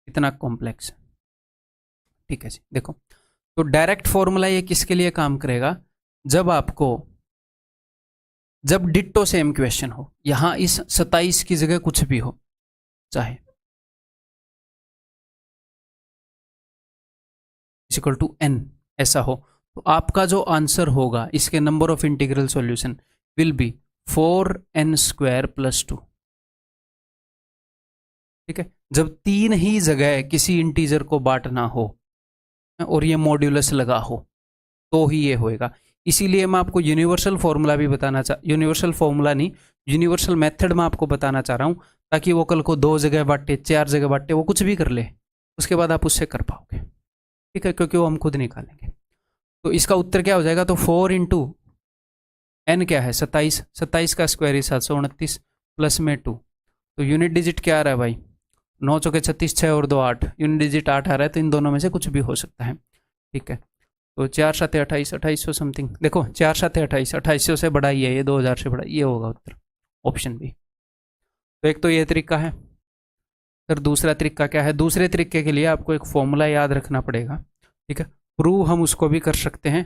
कितना कॉम्प्लेक्स है, ठीक है जी। देखो तो डायरेक्ट फॉर्मूला ये किसके लिए काम करेगा? जब डिट्टो सेम क्वेश्चन हो, यहां इस 27 की जगह कुछ भी हो, चाहे इक्वल टू n ऐसा हो, तो आपका जो आंसर होगा इसके number of integral solution will be 4n² + 2, ठीक है। जब 3 ही जगह किसी इंटीजर को बांटना हो और ये मॉड्यूलस लगा हो तो ही ये होएगा। इसीलिए मैं आपको यूनिवर्सल फॉर्मूला भी यूनिवर्सल फॉर्मूला नहीं, यूनिवर्सल मेथड में आपको बताना चाह रहा हूं, ताकि वो कल को 2 जगह बांटे, 4 जगह बांटे, वो कुछ भी कर ले, उसके बाद आप उससे कर पाओगे, ठीक है, क्योंकि वो हम खुद निकालेंगे। तो इसका उत्तर क्या हो जाएगा? तो 4 × n क्या है 27, 27 का स्क्वायर ही 729 प्लस में 2, तो यूनिट डिजिट क्या आ रहा है भाई? 9 चौके 36, 6 और 2 8, यूनिट डिजिट 8 आ रहा है। तो इन दोनों में से कुछ भी हो सकता है, ठीक है। तो 4 7 28, 2800 समथिंग, देखो 4 7 28, 2800 से बड़ा ही है ये, 2000 से बड़ा, ये होगा उत्तर, ऑप्शन बी। तो एक तो ये तरीका है। फिर दूसरा तरीका क्या है? दूसरे तरीके के लिए आपको एक फॉर्मूला याद रखना पड़ेगा, ठीक है। प्रूव हम उसको भी कर सकते हैं,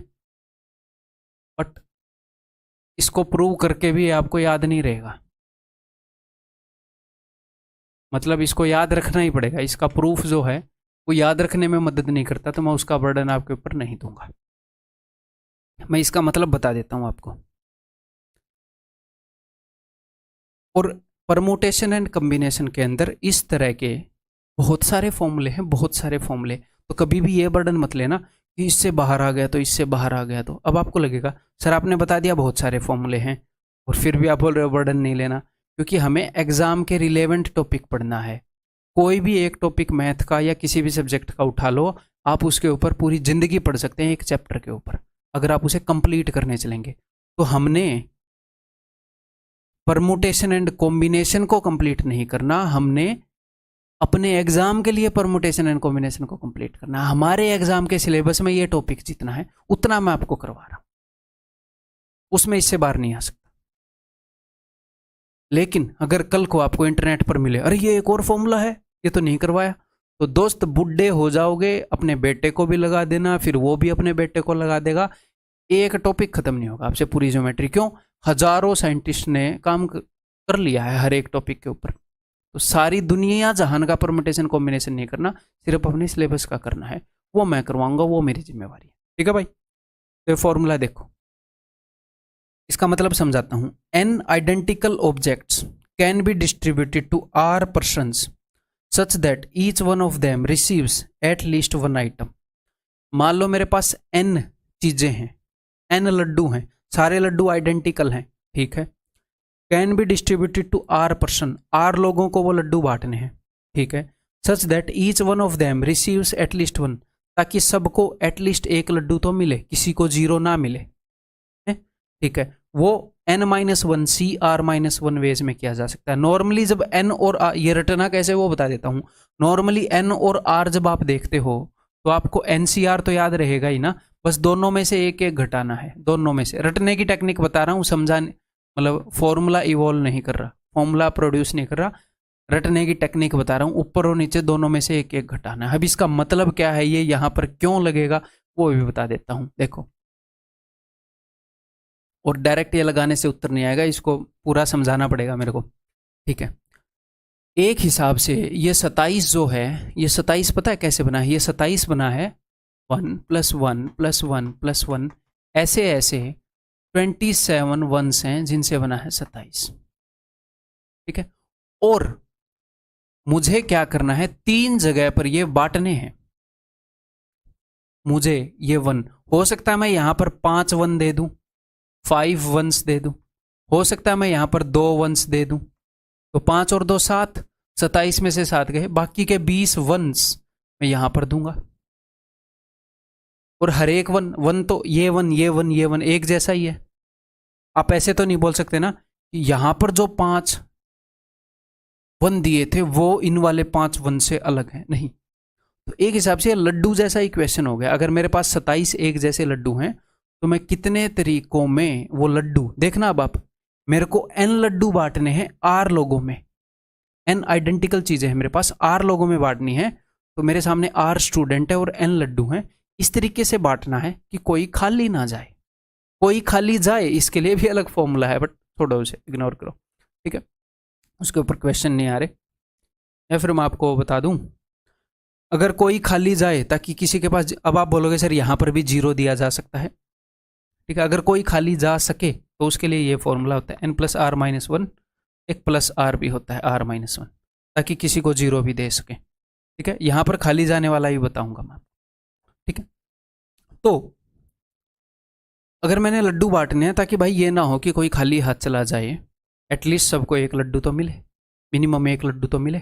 बट इसको प्रूव करके भी आपको याद नहीं रहेगा, मतलब इसको याद रखना ही पड़ेगा। इसका प्रूफ जो है वो याद रखने में मदद नहीं करता, तो मैं उसका बर्डन आपके ऊपर नहीं दूंगा। मैं इसका मतलब बता देता हूं आपको। और परमुटेशन एंड कम्बिनेशन के अंदर इस तरह के बहुत सारे फॉर्मूले हैं, बहुत सारे फॉर्मूले। तो कभी भी ये बर्डन मत लेना कि इससे बाहर आ गया तो इससे बाहर आ गया। तो अब आपको लगेगा सर आपने बता दिया बहुत सारे फॉर्मूले हैं और फिर भी आप बोल रहे हो बर्डन नहीं लेना, क्योंकि हमें एग्जाम के रिलेवेंट टॉपिक पढ़ना है। कोई भी एक टॉपिक मैथ का या किसी भी सब्जेक्ट का उठा लो, आप उसके ऊपर पूरी जिंदगी पढ़ सकते हैं एक चैप्टर के ऊपर, अगर आप उसे कंप्लीट करने चलेंगे। तो हमने परमुटेशन एंड कॉम्बिनेशन को कंप्लीट नहीं करना, हमने अपने एग्जाम के लिए परमुटेशन एंड कॉम्बिनेशन को कंप्लीट करना। हमारे एग्जाम के सिलेबस में ये टॉपिक जितना है उतना मैं आपको करवा रहा हूं, उसमें इससे बाहर नहीं आ सकता। लेकिन अगर कल को आपको इंटरनेट पर मिले अरे ये एक और फॉर्मूला है, ये तो नहीं करवाया, तो दोस्त बुढ़े हो जाओगे, अपने बेटे को भी लगा देना, फिर वो भी अपने बेटे को लगा देगा, एक टॉपिक खत्म नहीं होगा आपसे पूरी ज्योमेट्री। क्यों? हजारों साइंटिस्ट ने काम कर लिया है हर एक टॉपिक के ऊपर। तो सारी दुनिया जहान का परमुटेशन कॉम्बिनेशन नहीं करना, सिर्फ अपने सिलेबस का करना है, वो मैं करवाऊंगा, वो मेरी जिम्मेवारी है, ठीक है भाई। तो फॉर्मूला देखो, इसका मतलब समझाता हूं। n identical objects can be distributed to r persons such that each one of them receives at least one item. मान लो मेरे पास n चीजें हैं, n लड्डू हैं, सारे लड्डू आइडेंटिकल हैं, ठीक है। Can be distributed to r person, r लोगों को वो लड्डू बांटने हैं, ठीक है। Such that each one of them receives at least one, ताकि सबको एटलीस्ट एक लड्डू तो मिले, किसी को 0 ना मिले, ठीक है। वो n-1 सी r-1 वेज में किया जा सकता है। नॉर्मली जब n और r, ये रटना कैसे वो बता देता हूँ। नॉर्मली n और r जब आप देखते हो तो आपको NCR तो याद रहेगा ही ना, बस दोनों में से एक एक घटाना है, दोनों में से। रटने की टेक्निक बता रहा हूँ, समझाने मतलब फॉर्मूला इवॉल्व नहीं कर रहा, फॉर्मूला प्रोड्यूस नहीं कर रहा, रटने की टेक्निक बता रहा हूँ। ऊपर और नीचे दोनों में से एक एक घटाना है। अब इसका मतलब क्या है, ये यहाँ पर क्यों लगेगा वो भी बता देता हूँ। देखो, और डायरेक्ट ये लगाने से उत्तर नहीं आएगा, इसको पूरा समझाना पड़ेगा मेरे को, ठीक है। एक हिसाब से ये 27 जो है, ये 27 पता है कैसे बना है? ये 27 बना है 1 + 1 + 1 + 1 ऐसे ऐसे 27 वंस हैं जिनसे बना है 27, ठीक है। और मुझे क्या करना है, 3 जगह पर ये बांटने हैं। मुझे ये 1 हो सकता है मैं यहां पर 5 1 दे दूं, 5 वंस दे दूं, हो सकता है मैं यहां पर 2 वंस दे दूं, तो 5 और 2 7, 27 में से 7 गए, बाकी के 20 वंस मैं यहां पर दूंगा। और हर एक वन तो ये वन ये वन ये वन एक जैसा ही है। आप ऐसे तो नहीं बोल सकते ना कि यहां पर जो 5 वन दिए थे वो इन वाले 5 वन से अलग हैं, नहीं। तो एक हिसाब से लड्डू जैसा ही क्वेश्चन हो गया। अगर मेरे पास 27 एक जैसे लड्डू हैं तो मैं कितने तरीकों में वो लड्डू, देखना अब आप, मेरे को n लड्डू बांटने हैं r लोगों में, n आइडेंटिकल चीजें हैं मेरे पास, r लोगों में बांटनी है। तो मेरे सामने r स्टूडेंट है और n लड्डू हैं, इस तरीके से बांटना है कि कोई खाली ना जाए, कोई खाली जाए इसके लिए भी अलग फॉर्मूला है, बट थोड़ा उसे इग्नोर करो, ठीक है। उसके ऊपर क्वेश्चन नहीं आ रहे, या फिर मैं आपको बता दूं, अगर कोई खाली जाए ताकि किसी के पास, अब आप बोलोगे सर यहां पर भी 0 दिया जा सकता है, ठीक है। अगर कोई खाली जा सके तो उसके लिए ये फॉर्मूला होता है n + r-1, एक प्लस r भी होता है r-1, ताकि किसी को 0 भी दे सके, ठीक है। यहां पर खाली जाने वाला ही बताऊंगा मैं, ठीक है। तो अगर मैंने लड्डू बांटने हैं ताकि भाई ये ना हो कि कोई खाली हाथ चला जाए, एटलीस्ट सबको एक लड्डू तो मिले, मिनिमम एक लड्डू तो मिले।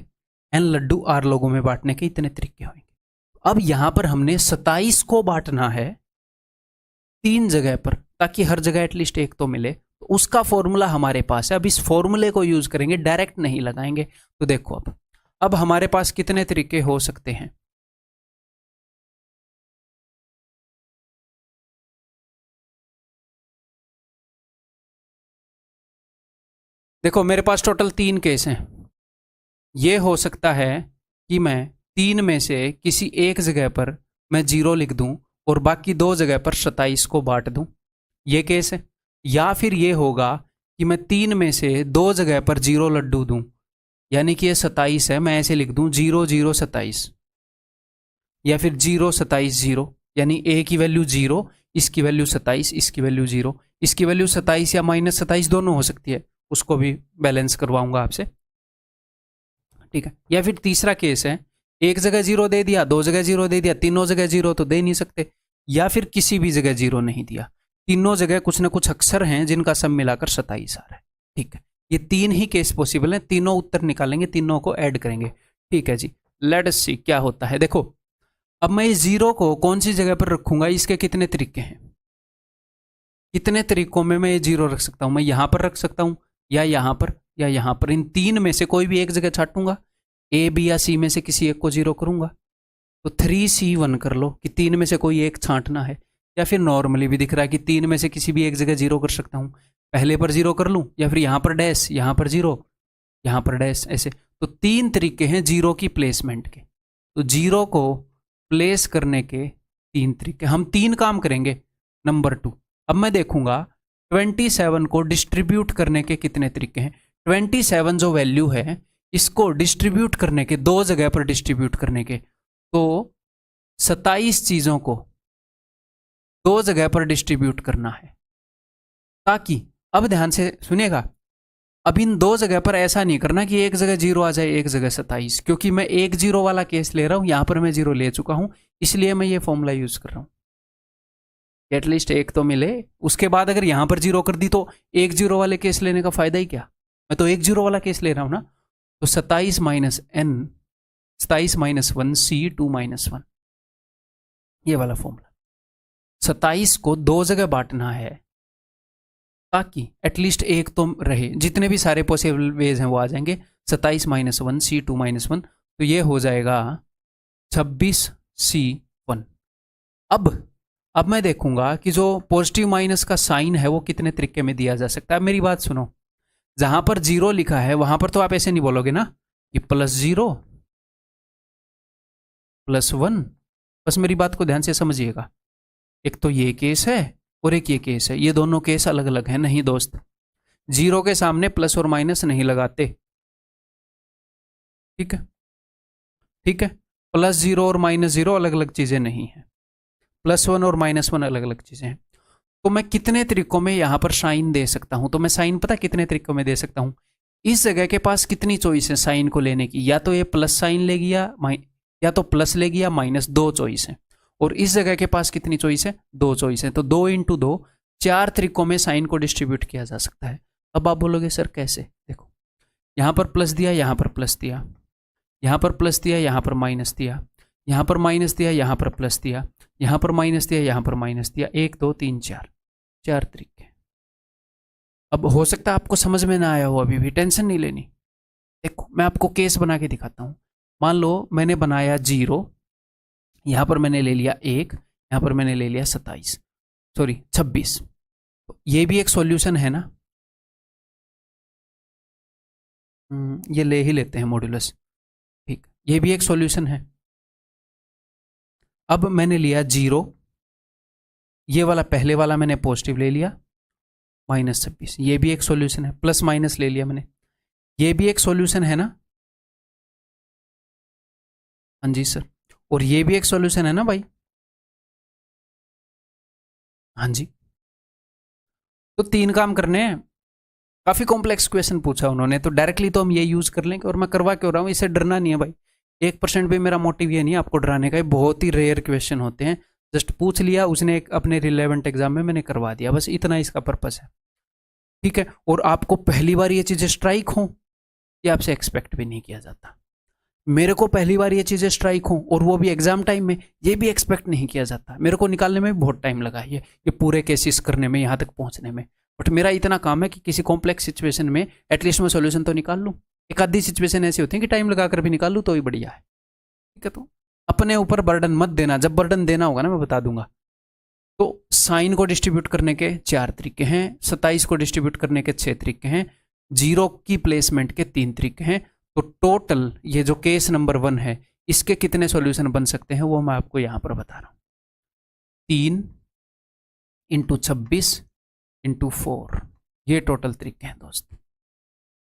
n लड्डू r लोगों में बांटने के इतने तरीके होंगे। अब यहां पर हमने 27 को बांटना है 3 जगह पर, ताकि हर जगह एटलीस्ट एक तो मिले। तो उसका फॉर्मूला हमारे पास है, अब इस फॉर्मूले को यूज करेंगे, डायरेक्ट नहीं लगाएंगे। तो देखो अब हमारे पास कितने तरीके हो सकते हैं। देखो मेरे पास टोटल 3 केस हैं। ये हो सकता है कि मैं 3 में से किसी एक जगह पर मैं 0 लिख दूं और बाकी 2 जगह पर 27 को बांट दूं, ये केस है। या फिर ये होगा कि मैं 3 में से 2 जगह पर 0 लड्डू दूं, यानी कि ये 27 है, मैं ऐसे लिख दूं 0 0 27, या फिर 0 27 0, यानी a की वैल्यू 0, इसकी वैल्यू 27, इसकी वैल्यू 0, इसकी वैल्यू 27 या -27 दोनों हो सकती है, उसको भी बैलेंस करवाऊंगा आपसे, ठीक है। या फिर तीसरा केस है, एक जगह 0 दे दिया, 2 जगह 0 दे दिया, तीनों जगह 0 तो दे नहीं सकते, या फिर किसी भी जगह 0 नहीं दिया, तीनों जगह कुछ ना कुछ अक्षर हैं जिनका सम मिलाकर 27 आ रहा है, ठीक है। ये 3 ही केस पॉसिबल हैं, तीनों उत्तर निकालेंगे, तीनों को ऐड करेंगे, ठीक है जी। लेट अस सी क्या होता है। देखो अब मैं इस 0 को कौन सी जगह पर रखूंगा, इसके कितने तरीके हैं, कितने तरीकों में मैं ये 0 रख सकता हूं। मैं यहां पर रख सकता हूं, या यहां पर, या यहां पर, इन 3 में से कोई भी एक जगह छाटूंगा, ए बी या सी में से किसी एक को 0 करूंगा। तो 3C1 कर लो कि 3 में से कोई एक छांटना है, या फिर नॉर्मली भी दिख रहा है कि 3 में से किसी भी एक जगह 0 कर सकता हूं, पहले पर 0 कर लूं, या फिर यहां पर डैश, यहां पर 0, यहां पर डैश, ऐसे। तो 3 तरीके हैं 0 की प्लेसमेंट के। तो 0 को प्लेस करने के 3 तरीके, हम 3 काम करेंगे। नंबर 2, अब मैं देखूंगा 27 को डिस्ट्रीब्यूट करने के कितने तरीके हैं। 27 जो वैल्यू है इसको डिस्ट्रीब्यूट करने के, 2 जगह पर डिस्ट्रीब्यूट करने के, तो 27 चीजों को 2 जगह पर डिस्ट्रीब्यूट करना है, ताकि, अब ध्यान से सुनिएगा, अब इन 2 जगह पर ऐसा नहीं करना कि एक जगह 0 आ जाए एक जगह 27, क्योंकि मैं एक 0 वाला केस ले रहा हूं, यहां पर मैं 0 ले चुका हूं, इसलिए मैं ये फॉर्मूला यूज कर रहा हूं, एटलीस्ट एक तो मिले। उसके बाद अगर यहां पर 0 कर दी तो एक 0 वाले केस लेने का फायदा ही क्या, मैं तो एक 0 वाला केस ले रहा हूं ना। तो 27 - 1 C2 - 1, ये वाला फॉर्मूला। 27 को 2 जगह बांटना है ताकि एटलीस्ट एक तो रहे, जितने भी सारे पॉसिबल वेज हैं वो आ जाएंगे। 27 माइनस 1 C2 माइनस 1, तो ये हो जाएगा 26 C1। अब मैं देखूंगा कि जो पॉजिटिव माइनस का साइन है वो कितने तरीके में दिया जा सकता है। मेरी बात सुनो, जहां पर 0 लिखा है वहां पर तो आप ऐसे नहीं बोलोगे ना कि +0 +1। बस मेरी बात को ध्यान से समझिएगा, एक तो ये केस है और एक ये केस है, ये दोनों केस अलग अलग हैं। नहीं दोस्त, 0 के सामने प्लस और माइनस नहीं लगाते, ठीक है, ठीक है। +0 और -0 अलग अलग चीजें नहीं है, +1 और -1 अलग अलग चीजें हैं। तो मैं कितने तरीकों में यहां पर साइन दे सकता हूं, तो मैं साइन पता कितने तरीकों में दे सकता हूं। इस जगह के पास कितनी चॉइस है साइन को लेने की, या तो ये प्लस साइन लेगी या तो प्लस लेगी या माइनस, 2 चॉइस है। और इस जगह के पास कितनी चॉइस है, 2 चॉइस है। तो 2 × 2 4 तरीकों में साइन को डिस्ट्रीब्यूट किया जा सकता है। अब आप बोलोगे सर कैसे, देखो यहां पर प्लस दिया, यहां पर प्लस दिया, यहां पर प्लस दिया, यहां पर माइनस दिया, यहां पर माइनस दिया, यहां पर प्लस दिया, यहां पर माइनस दिया, यहां पर माइनस दिया। 1 2 3 4 तरीके। अब हो सकता है आपको समझ में ना आया हो, अभी भी टेंशन नहीं लेनी। देखो मैं आपको केस बना के दिखाता हूं। मान लो मैंने बनाया 0, यहां पर मैंने ले लिया 1, यहां पर मैंने ले लिया 26। तो ये भी एक सॉल्यूशन है ना, ये ले ही लेते हैं मॉड्यूलस, ठीक, ये भी एक सॉल्यूशन है। अब मैंने लिया 0, ये वाला पहले वाला मैंने पॉजिटिव ले लिया, -26, ये भी एक सॉल्यूशन है। प्लस माइनस ले लिया मैंने, ये भी एक सॉल्यूशन है ना, हाँ जी सर। और ये भी एक सॉल्यूशन है ना भाई, हाँ जी। तो 3 काम करने हैं। काफी कॉम्प्लेक्स क्वेश्चन पूछा उन्होंने, तो डायरेक्टली तो हम ये यूज कर लेंगे। और मैं करवा क्यों रहा हूँ, इससे डरना नहीं है भाई, 1% भी मेरा मोटिव ये नहीं है आपको डराने का। बहुत ही रेयर क्वेश्चन होते हैं, जस्ट पूछ लिया उसने एक अपने रिलेवेंट एग्जाम में, मैंने करवा दिया, बस इतना इसका पर्पस है, ठीक है। और आपको पहली बार ये चीजें स्ट्राइक हो, ये आपसे एक्सपेक्ट भी नहीं किया जाता। मेरे को पहली बार ये चीजें स्ट्राइक हो, और वो भी एग्जाम टाइम में, ये भी एक्सपेक्ट नहीं किया जाता। मेरे को निकालने में बहुत टाइम लगा ये पूरे केसेस करने में, यहाँ तक पहुंचने में। बट मेरा इतना काम है कि किसी कॉम्प्लेक्स सिचुएशन में एटलीस्ट मैं सोल्यूशन तो निकाल लूँ। एक आधी सिचुएशन ऐसी होती है कि टाइम लगाकर भी निकाल लूँ तो ही बढ़िया है, ठीक है। तो अपने ऊपर बर्डन मत देना, जब बर्डन देना होगा ना मैं बता दूंगा। तो साइन को डिस्ट्रीब्यूट करने के 4 तरीके हैं, 27 को डिस्ट्रीब्यूट करने के 6 तरीके हैं, 0 की प्लेसमेंट के 3 तरीके हैं। तो टोटल ये जो केस नंबर 1 है, इसके कितने सॉल्यूशन बन सकते हैं वो मैं आपको यहां पर बता रहा हूं। 3 × 26 × 4, ये टोटल तरीके हैं दोस्त,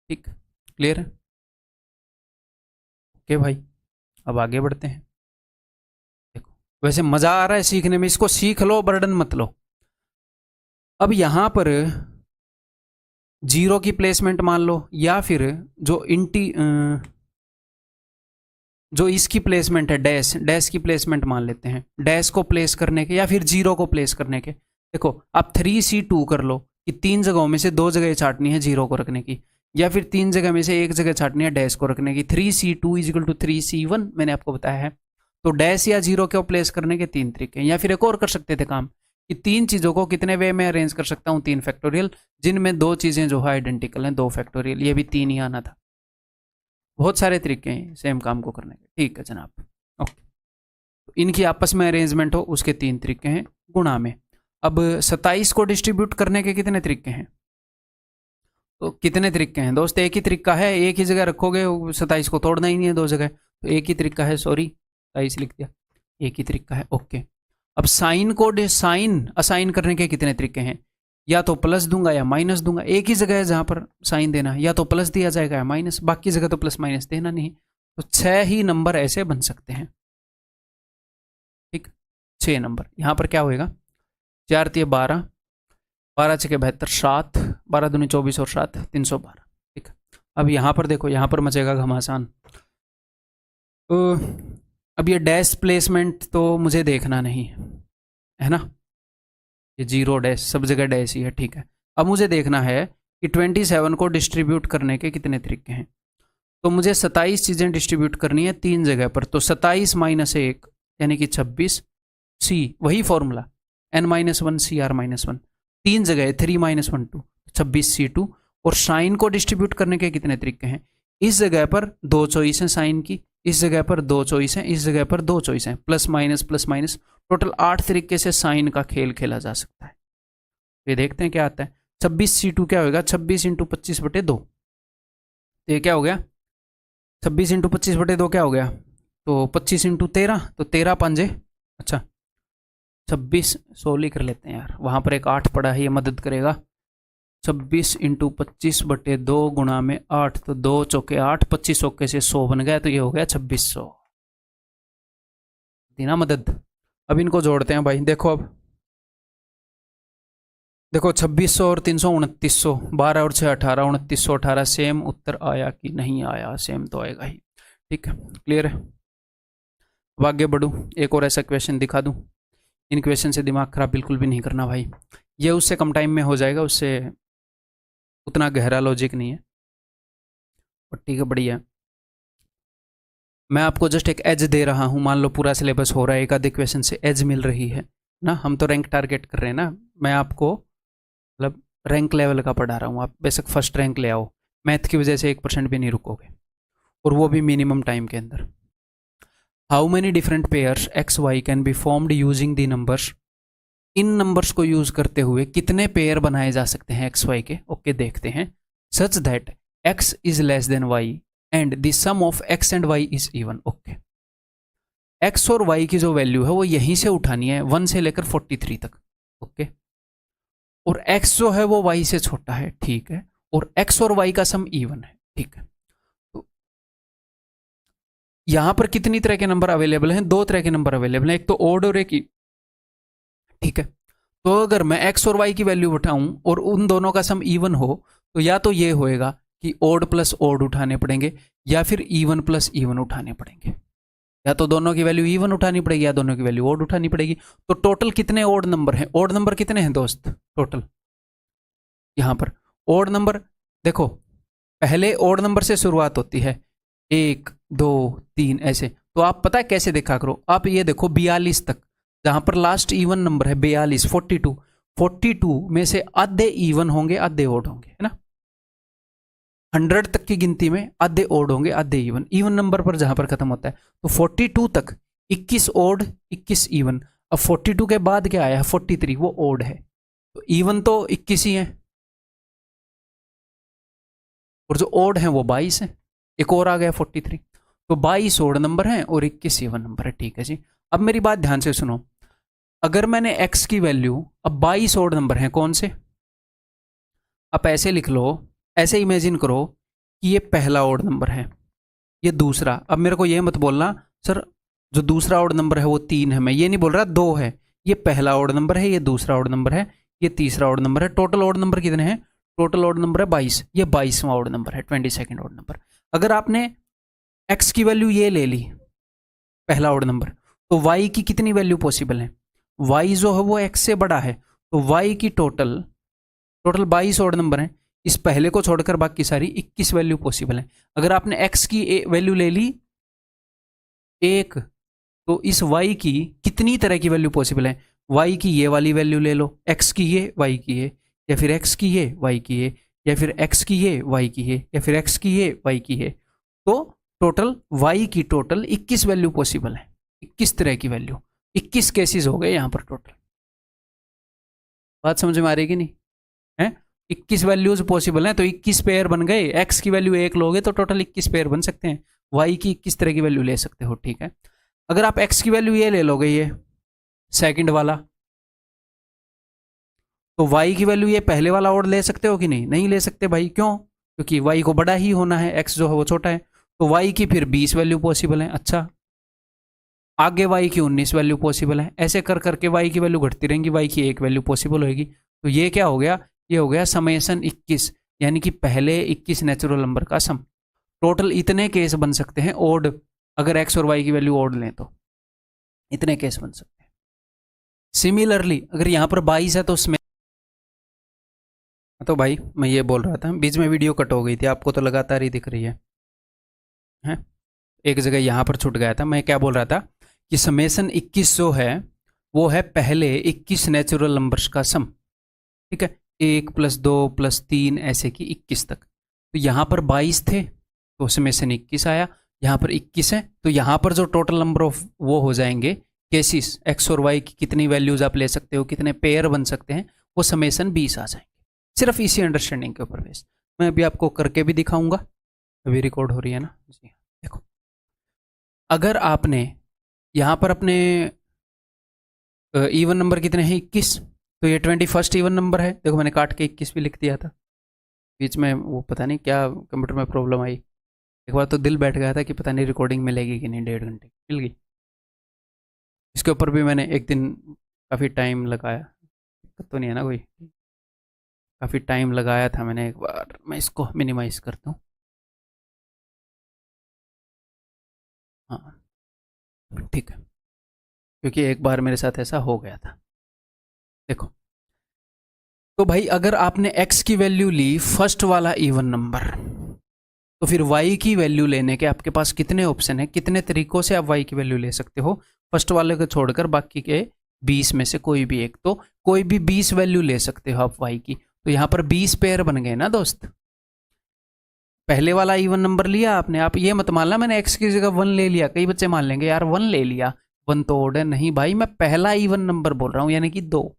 ठीक, क्लियर है? ओके भाई, अब आगे बढ़ते हैं। देखो वैसे मजा आ रहा है सीखने में, इसको सीख लो, बर्डन मत लो। अब यहां पर 0 की प्लेसमेंट मान लो, या फिर जो इसकी प्लेसमेंट है डैश की प्लेसमेंट मान लेते हैं। डैश को प्लेस करने के या फिर 0 को प्लेस करने के, देखो आप 3C2 कर लो कि 3 जगहों में से 2 जगह छाटनी है 0 को रखने की, या फिर 3 जगह में से 1 जगह छाटनी है डैश को रखने की। 3C2 = 3C1 मैंने आपको बताया है। तो डैश या 0 को प्लेस करने के 3 तरीके हैं। या फिर एक और कर सकते थे काम कि 3 चीज़ों को कितने वे में अरेंज कर सकता हूँ, 3 फैक्टोरियल, जिनमें 2 चीज़ें जो है आइडेंटिकल हैं, 2 फैक्टोरियल, ये भी 3 ही आना था। बहुत सारे तरीके हैं सेम काम को करने के, ठीक है जनाब, ओके। तो इनकी आपस में अरेंजमेंट हो उसके 3 तरीके हैं गुणा में। अब 27 को डिस्ट्रीब्यूट करने के कितने तरीके हैं, तो कितने तरीके हैं दोस्त? एक ही तरीका है, एक ही जगह रखोगे, 27 को तोड़ना ही नहीं है 2 जगह, तो एक ही तरीका है, सॉरी 27 लिख दिया, एक ही तरीका है, ओके। अब साइन असाइन करने के कितने तरीके हैं? या तो प्लस दूंगा या माइनस दूंगा। एक ही जगह है जहां पर साइन देना, या तो प्लस दिया जाएगा या माइनस, बाकी जगह तो प्लस माइनस देना नहीं। तो 6 ही नंबर ऐसे बन सकते हैं, ठीक, 6 नंबर। यहां पर क्या होएगा, 4 × 12, 12 × 6 = 72, 7, 12 दूनी 24 और 7 312, ठीक। अब यहां पर देखो, यहां पर मचेगा घमासान। अब ये डैश प्लेसमेंट तो मुझे देखना नहीं है ना, ये 0 डैश सब जगह डैश ही है, ठीक है। अब मुझे देखना है कि 27 को डिस्ट्रीब्यूट करने के कितने तरीके हैं। तो मुझे 27 चीज़ें डिस्ट्रीब्यूट करनी है 3 जगह पर। तो 27 - 1 यानी कि 26, C वही फॉर्मूला, n - 1 CR - 1, 3 जगह 3 - 1 2, 26C2। और साइन को डिस्ट्रीब्यूट करने के कितने तरीके हैं? इस जगह पर 2 चॉइस हैं साइन की, इस जगह पर 2 चॉइस हैं, इस जगह पर 2 चॉइस हैं, प्लस माइनस, टोटल 8 तरीके से साइन का खेल खेला जा सकता है। ये देखते हैं क्या आता है। 26C2 क्या होगा? 26 × 25/2। तो ये क्या हो गया? 26 × 25/2 क्या हो गया? तो 25 × 13, तो 13 पंजे, अच्छा 26, 16 कर लेते हैं यार, वहाँ पर एक 8 पड़ा है, ये मदद करेगा। 26 × 25/2 गुणा में 8, तो 2 चौके 8, 25 चौके से 100 बन गया, तो ये हो गया 2600। देना मदद। अब इनको जोड़ते हैं भाई, देखो अब देखो 2600 और 300 2900, 12 और 6 18, 2918। सेम उत्तर आया कि नहीं आया? सेम तो आएगा ही। ठीक है, क्लियर है। अब आगे बढ़ूँ, एक और ऐसा क्वेश्चन दिखा दूँ। इन क्वेश्चन से दिमाग खराब बिल्कुल भी नहीं करना भाई, ये उससे कम टाइम में हो जाएगा, उससे उतना गहरा लॉजिक नहीं है, और ठीक है, बढ़िया। मैं आपको जस्ट एक एज दे रहा हूँ। मान लो पूरा सिलेबस हो रहा है, एक आधे क्वेश्चन से एज मिल रही है ना, हम तो रैंक टारगेट कर रहे हैं ना। मैं आपको मतलब रैंक लेवल का पढ़ा रहा हूँ, आप बेशक फर्स्ट रैंक ले आओ, मैथ की वजह से 1% भी नहीं रुकोगे, और वो भी मिनिमम टाइम के अंदर। How many different pairs x y can be formed using the numbers? इन नंबर्स को यूज करते हुए कितने पेयर बनाए जा सकते हैं एक्स वाई के? ओके, देखते हैं। Such that x is less than y and the sum of x and y is even. Okay, x और वाई की जो वैल्यू है वो यहीं से उठानी है, 1 से लेकर 43 तक। ओके, और x जो है वो y से छोटा है, ठीक है, और x और y का सम इवन है, ठीक है। तो यहां पर कितनी तरह के नंबर अवेलेबल हैं? 2 तरह के नंबर अवेलेबल हैं, एक तो ओड और एक, ठीक है। तो अगर मैं x और y की वैल्यू उठाऊं और उन दोनों का सम इवन हो, तो या तो ये होएगा कि ओड प्लस ओड उठाने पड़ेंगे, या फिर इवन प्लस इवन उठाने पड़ेंगे, या तो दोनों की वैल्यू इवन उठानी पड़ेगी, या दोनों की वैल्यू ओड उठानी पड़ेगी। तो टोटल कितने ओड नंबर हैं? ओड नंबर कितने हैं दोस्त टोटल? यहां पर ओड नंबर देखो, पहले ओड नंबर से शुरुआत होती है, 1 2 3 ऐसे। तो आप पता है कैसे देखा करो, आप ये देखो 42 तक, जहां पर लास्ट इवन नंबर है 42, 42 में से आधे इवन होंगे, आधे ओड होंगे, है ना। 100 तक की गिनती में आधे ओड होंगे, आधे इवन। इवन नंबर पर जहां पर खत्म होता है, तो 42 तक 21 ओड 21 इवन। अब 42 के बाद क्या आया? 43, वो ओड है, तो इवन तो 21 ही है, और जो ओड है वो 22 है, एक और आ गया 43। तो 22 ओड नंबर है और 21 इवन नंबर है, ठीक है जी। अब मेरी बात ध्यान से सुनो, अगर मैंने x की वैल्यू, अब 22 ओड नंबर है कौन से, आप ऐसे लिख लो, ऐसे इमेजिन करो कि ये पहला ओड नंबर है, ये दूसरा। अब मेरे को ये मत बोलना सर जो दूसरा ओड नंबर है वो 3 है, मैं ये नहीं बोल रहा 2 है, ये पहला ओड नंबर है, ये दूसरा ओड नंबर है, ये तीसरा ओड नंबर है। टोटल ओड नंबर कितने हैं? टोटल ओड नंबर है 22, ये 22वां ओड नंबर है, 22nd ओड नंबर। अगर आपने x की वैल्यू ये ले ली, पहला ओड नंबर, तो y की कितनी वैल्यू पॉसिबल है? y जो है वो x से बड़ा है, तो y की टोटल 22 ओड नंबर है, इस पहले को छोड़कर बाकी सारी 21 वैल्यू पॉसिबल है। अगर आपने x की वैल्यू ले ली 1, तो इस y की कितनी तरह की वैल्यू पॉसिबल है? y की ये वाली वैल्यू ले लो, x की ये, y की ये, या फिर x की ये, y की ये, या फिर x की ये, y की ये, या फिर x की ये, y की ये। तो टोटल y की टोटल 21 वैल्यू पॉसिबल है, 21 तरह की वैल्यू, 21 केसेस हो गए यहाँ पर टोटल। बात समझ में आ रही कि नहीं है? 21 वैल्यूज पॉसिबल हैं, तो 21 पेयर बन गए। x की वैल्यू 1 लोगे तो टोटल 21 पेयर बन सकते हैं, y की 21 तरह की वैल्यू ले सकते हो, ठीक है। अगर आप x की वैल्यू ये ले लोगे, ये सेकंड वाला, तो y की वैल्यू ये पहले वाला ओड ले सकते हो कि नहीं? नहीं ले सकते भाई, क्यों? क्योंकि y को बड़ा ही होना है, x जो है वो छोटा है। तो y की फिर 20 वैल्यू पॉसिबल है, अच्छा आगे y की 19 वैल्यू पॉसिबल है। ऐसे कर करके y की वैल्यू घटती रहेंगी, y की 1 वैल्यू पॉसिबल होगी। तो ये क्या हो गया? ये हो गया समेशन 21, यानी कि पहले 21 नेचुरल नंबर का सम। टोटल इतने केस बन सकते हैं ओड, अगर x और y की वैल्यू ओड लें तो इतने केस बन सकते हैं। सिमिलरली अगर यहाँ पर 22 है तो उसमें, तो भाई मैं ये बोल रहा था, बीच में वीडियो कट हो गई थी, आपको तो लगातार ही दिख रही है, हैं? एक जगह यहाँ पर छूट गया था। मैं क्या बोल रहा था कि समेशन 21 जो है वो है पहले 21 नेचुरल नंबर्स का सम, ठीक है। 1 + 2 + 3 ऐसे कि 21 तक। तो यहाँ पर 22 थे तो समेसन 21 आया, यहाँ पर 21 है तो यहाँ पर जो टोटल नंबर ऑफ वो हो जाएंगे केसेस, एक्स और वाई की कितनी वैल्यूज आप ले सकते हो, कितने पेयर बन सकते हैं, वो समेसन 20 आ जाएंगे। सिर्फ इसी अंडरस्टैंडिंग के ऊपर बेस। मैं अभी आपको करके भी दिखाऊंगा, अभी रिकॉर्ड हो रही है ना जी। देखो, अगर आपने यहाँ पर अपने इवन नंबर कितने हैं 21, तो ये 21st इवन नंबर है। देखो मैंने काट के 21 भी लिख दिया था, बीच में वो पता नहीं क्या कंप्यूटर में प्रॉब्लम आई, एक बार तो दिल बैठ गया था कि पता नहीं रिकॉर्डिंग मिलेगी कि नहीं, 1.5 घंटे मिल गई। इसके ऊपर भी मैंने एक दिन काफ़ी टाइम लगाया, दिक्कत तो नहीं है ना कोई, काफ़ी टाइम लगाया था मैंने। एक बार मैं इसको मिनिमाइज करता हूँ, हाँ ठीक है, क्योंकि एक बार मेरे साथ ऐसा हो गया था। देखो तो भाई अगर आपने x की वैल्यू ली फर्स्ट वाला इवन नंबर, तो फिर y की वैल्यू लेने के आपके पास कितने ऑप्शन है, कितने तरीकों से आप y की वैल्यू ले सकते हो, फर्स्ट वाले को छोड़कर बाकी के 20 में से कोई भी एक, तो कोई भी 20 वैल्यू ले सकते हो आप y की। तो यहाँ पर 20 पेयर बन गए ना दोस्त। पहले वाला इवन नंबर लिया आपने, आप ये मत मानना मैंने x की जगह 1 ले लिया, कई बच्चे मान लेंगे यार 1 ले लिया, 1 तो ऑर्डर नहीं भाई, मैं पहला इवन नंबर बोल रहा हूँ यानी कि 2।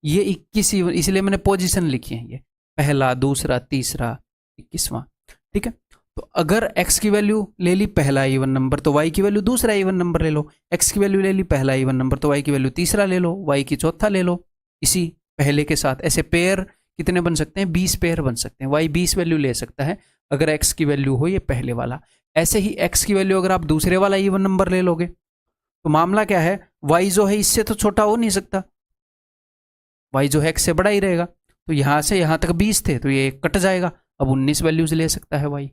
ये 21 इवन, इसलिए मैंने पोजीशन लिखी है, ये पहला, दूसरा, तीसरा, 21वां, ठीक है। तो अगर x की वैल्यू ले ली पहला इवन नंबर, तो y की वैल्यू दूसरा इवन नंबर ले लो, x की वैल्यू ले ली पहला इवन नंबर, तो y की वैल्यू तीसरा ले लो, y की चौथा ले लो, इसी पहले के साथ। ऐसे पेयर कितने बन सकते हैं, 20 पेयर बन सकते हैं। y 20 वैल्यू ले सकता है अगर x की वैल्यू हो ये पहले वाला। ऐसे ही x की वैल्यू अगर आप दूसरे वाला इवन नंबर ले लोगे तो मामला क्या है, y जो है इससे तो छोटा हो नहीं सकता, y जो है x से बड़ा ही रहेगा। तो यहाँ से यहाँ तक 20 थे तो ये कट जाएगा, अब 19 वैल्यूज ले सकता है y।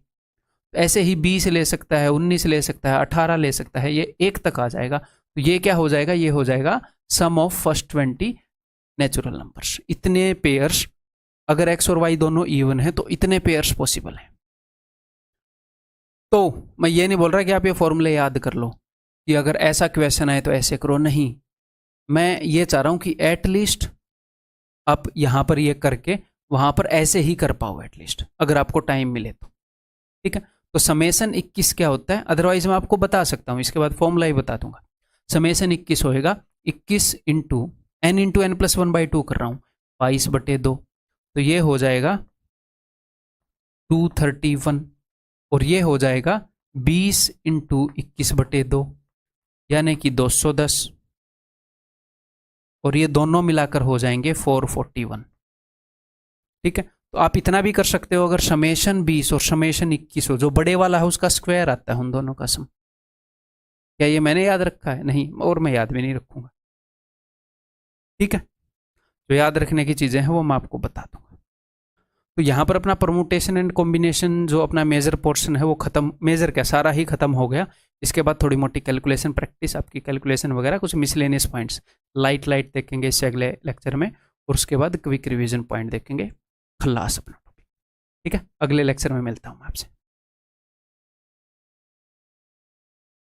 ऐसे ही 20 ले सकता है, 19 ले सकता है, 18 ले सकता है, ये 1 तक आ जाएगा। तो ये क्या हो जाएगा, ये हो जाएगा सम ऑफ फर्स्ट 20 नेचुरल नंबर्स। इतने पेयर्स, अगर x और y दोनों इवन है तो इतने पेयर्स पॉसिबल हैं। तो मैं ये नहीं बोल रहा कि आप ये फॉर्मूले याद कर लो कि अगर ऐसा क्वेश्चन आए तो ऐसे करो, नहीं। मैं ये चाह रहा हूं कि एटलीस्ट आप यहां पर ये करके वहां पर ऐसे ही कर पाओ एटलीस्ट, अगर आपको टाइम मिले तो, ठीक है। तो समेसन 21 क्या होता है, अदरवाइज मैं आपको बता सकता हूं, इसके बाद फॉर्मूला ही बता दूंगा। समेसन 21 होएगा 21 इंटू n प्लस 1/2 कर रहा हूं, 22/2, तो ये हो जाएगा 231, और ये हो जाएगा 20 इंटू 21/2 यानी कि 210, और ये दोनों मिलाकर हो जाएंगे 441, ठीक है। तो आप इतना भी कर सकते हो, अगर समेशन 20 और समेशन 21 हो, जो बड़े वाला है उसका स्क्वायर आता है उन दोनों का सम। क्या ये मैंने याद रखा है, नहीं, और मैं याद भी नहीं रखूंगा, ठीक है। जो याद रखने की चीजें हैं वो मैं आपको बता दूंगा। तो यहाँ पर अपना परमुटेशन एंड कॉम्बिनेशन जो अपना मेजर पोर्शन है वो खत्म, मेजर क्या सारा ही खत्म हो गया। इसके बाद थोड़ी मोटी कैलकुलेशन प्रैक्टिस, आपकी कैलकुलेशन वगैरह कुछ मिसलेनियस पॉइंट्स लाइट देखेंगे इससे अगले लेक्चर में, और उसके बाद क्विक रिवीजन पॉइंट देखेंगे, खल्लास अपना टॉपिक, ठीक है। अगले लेक्चर में मिलता हूँ मैं आपसे।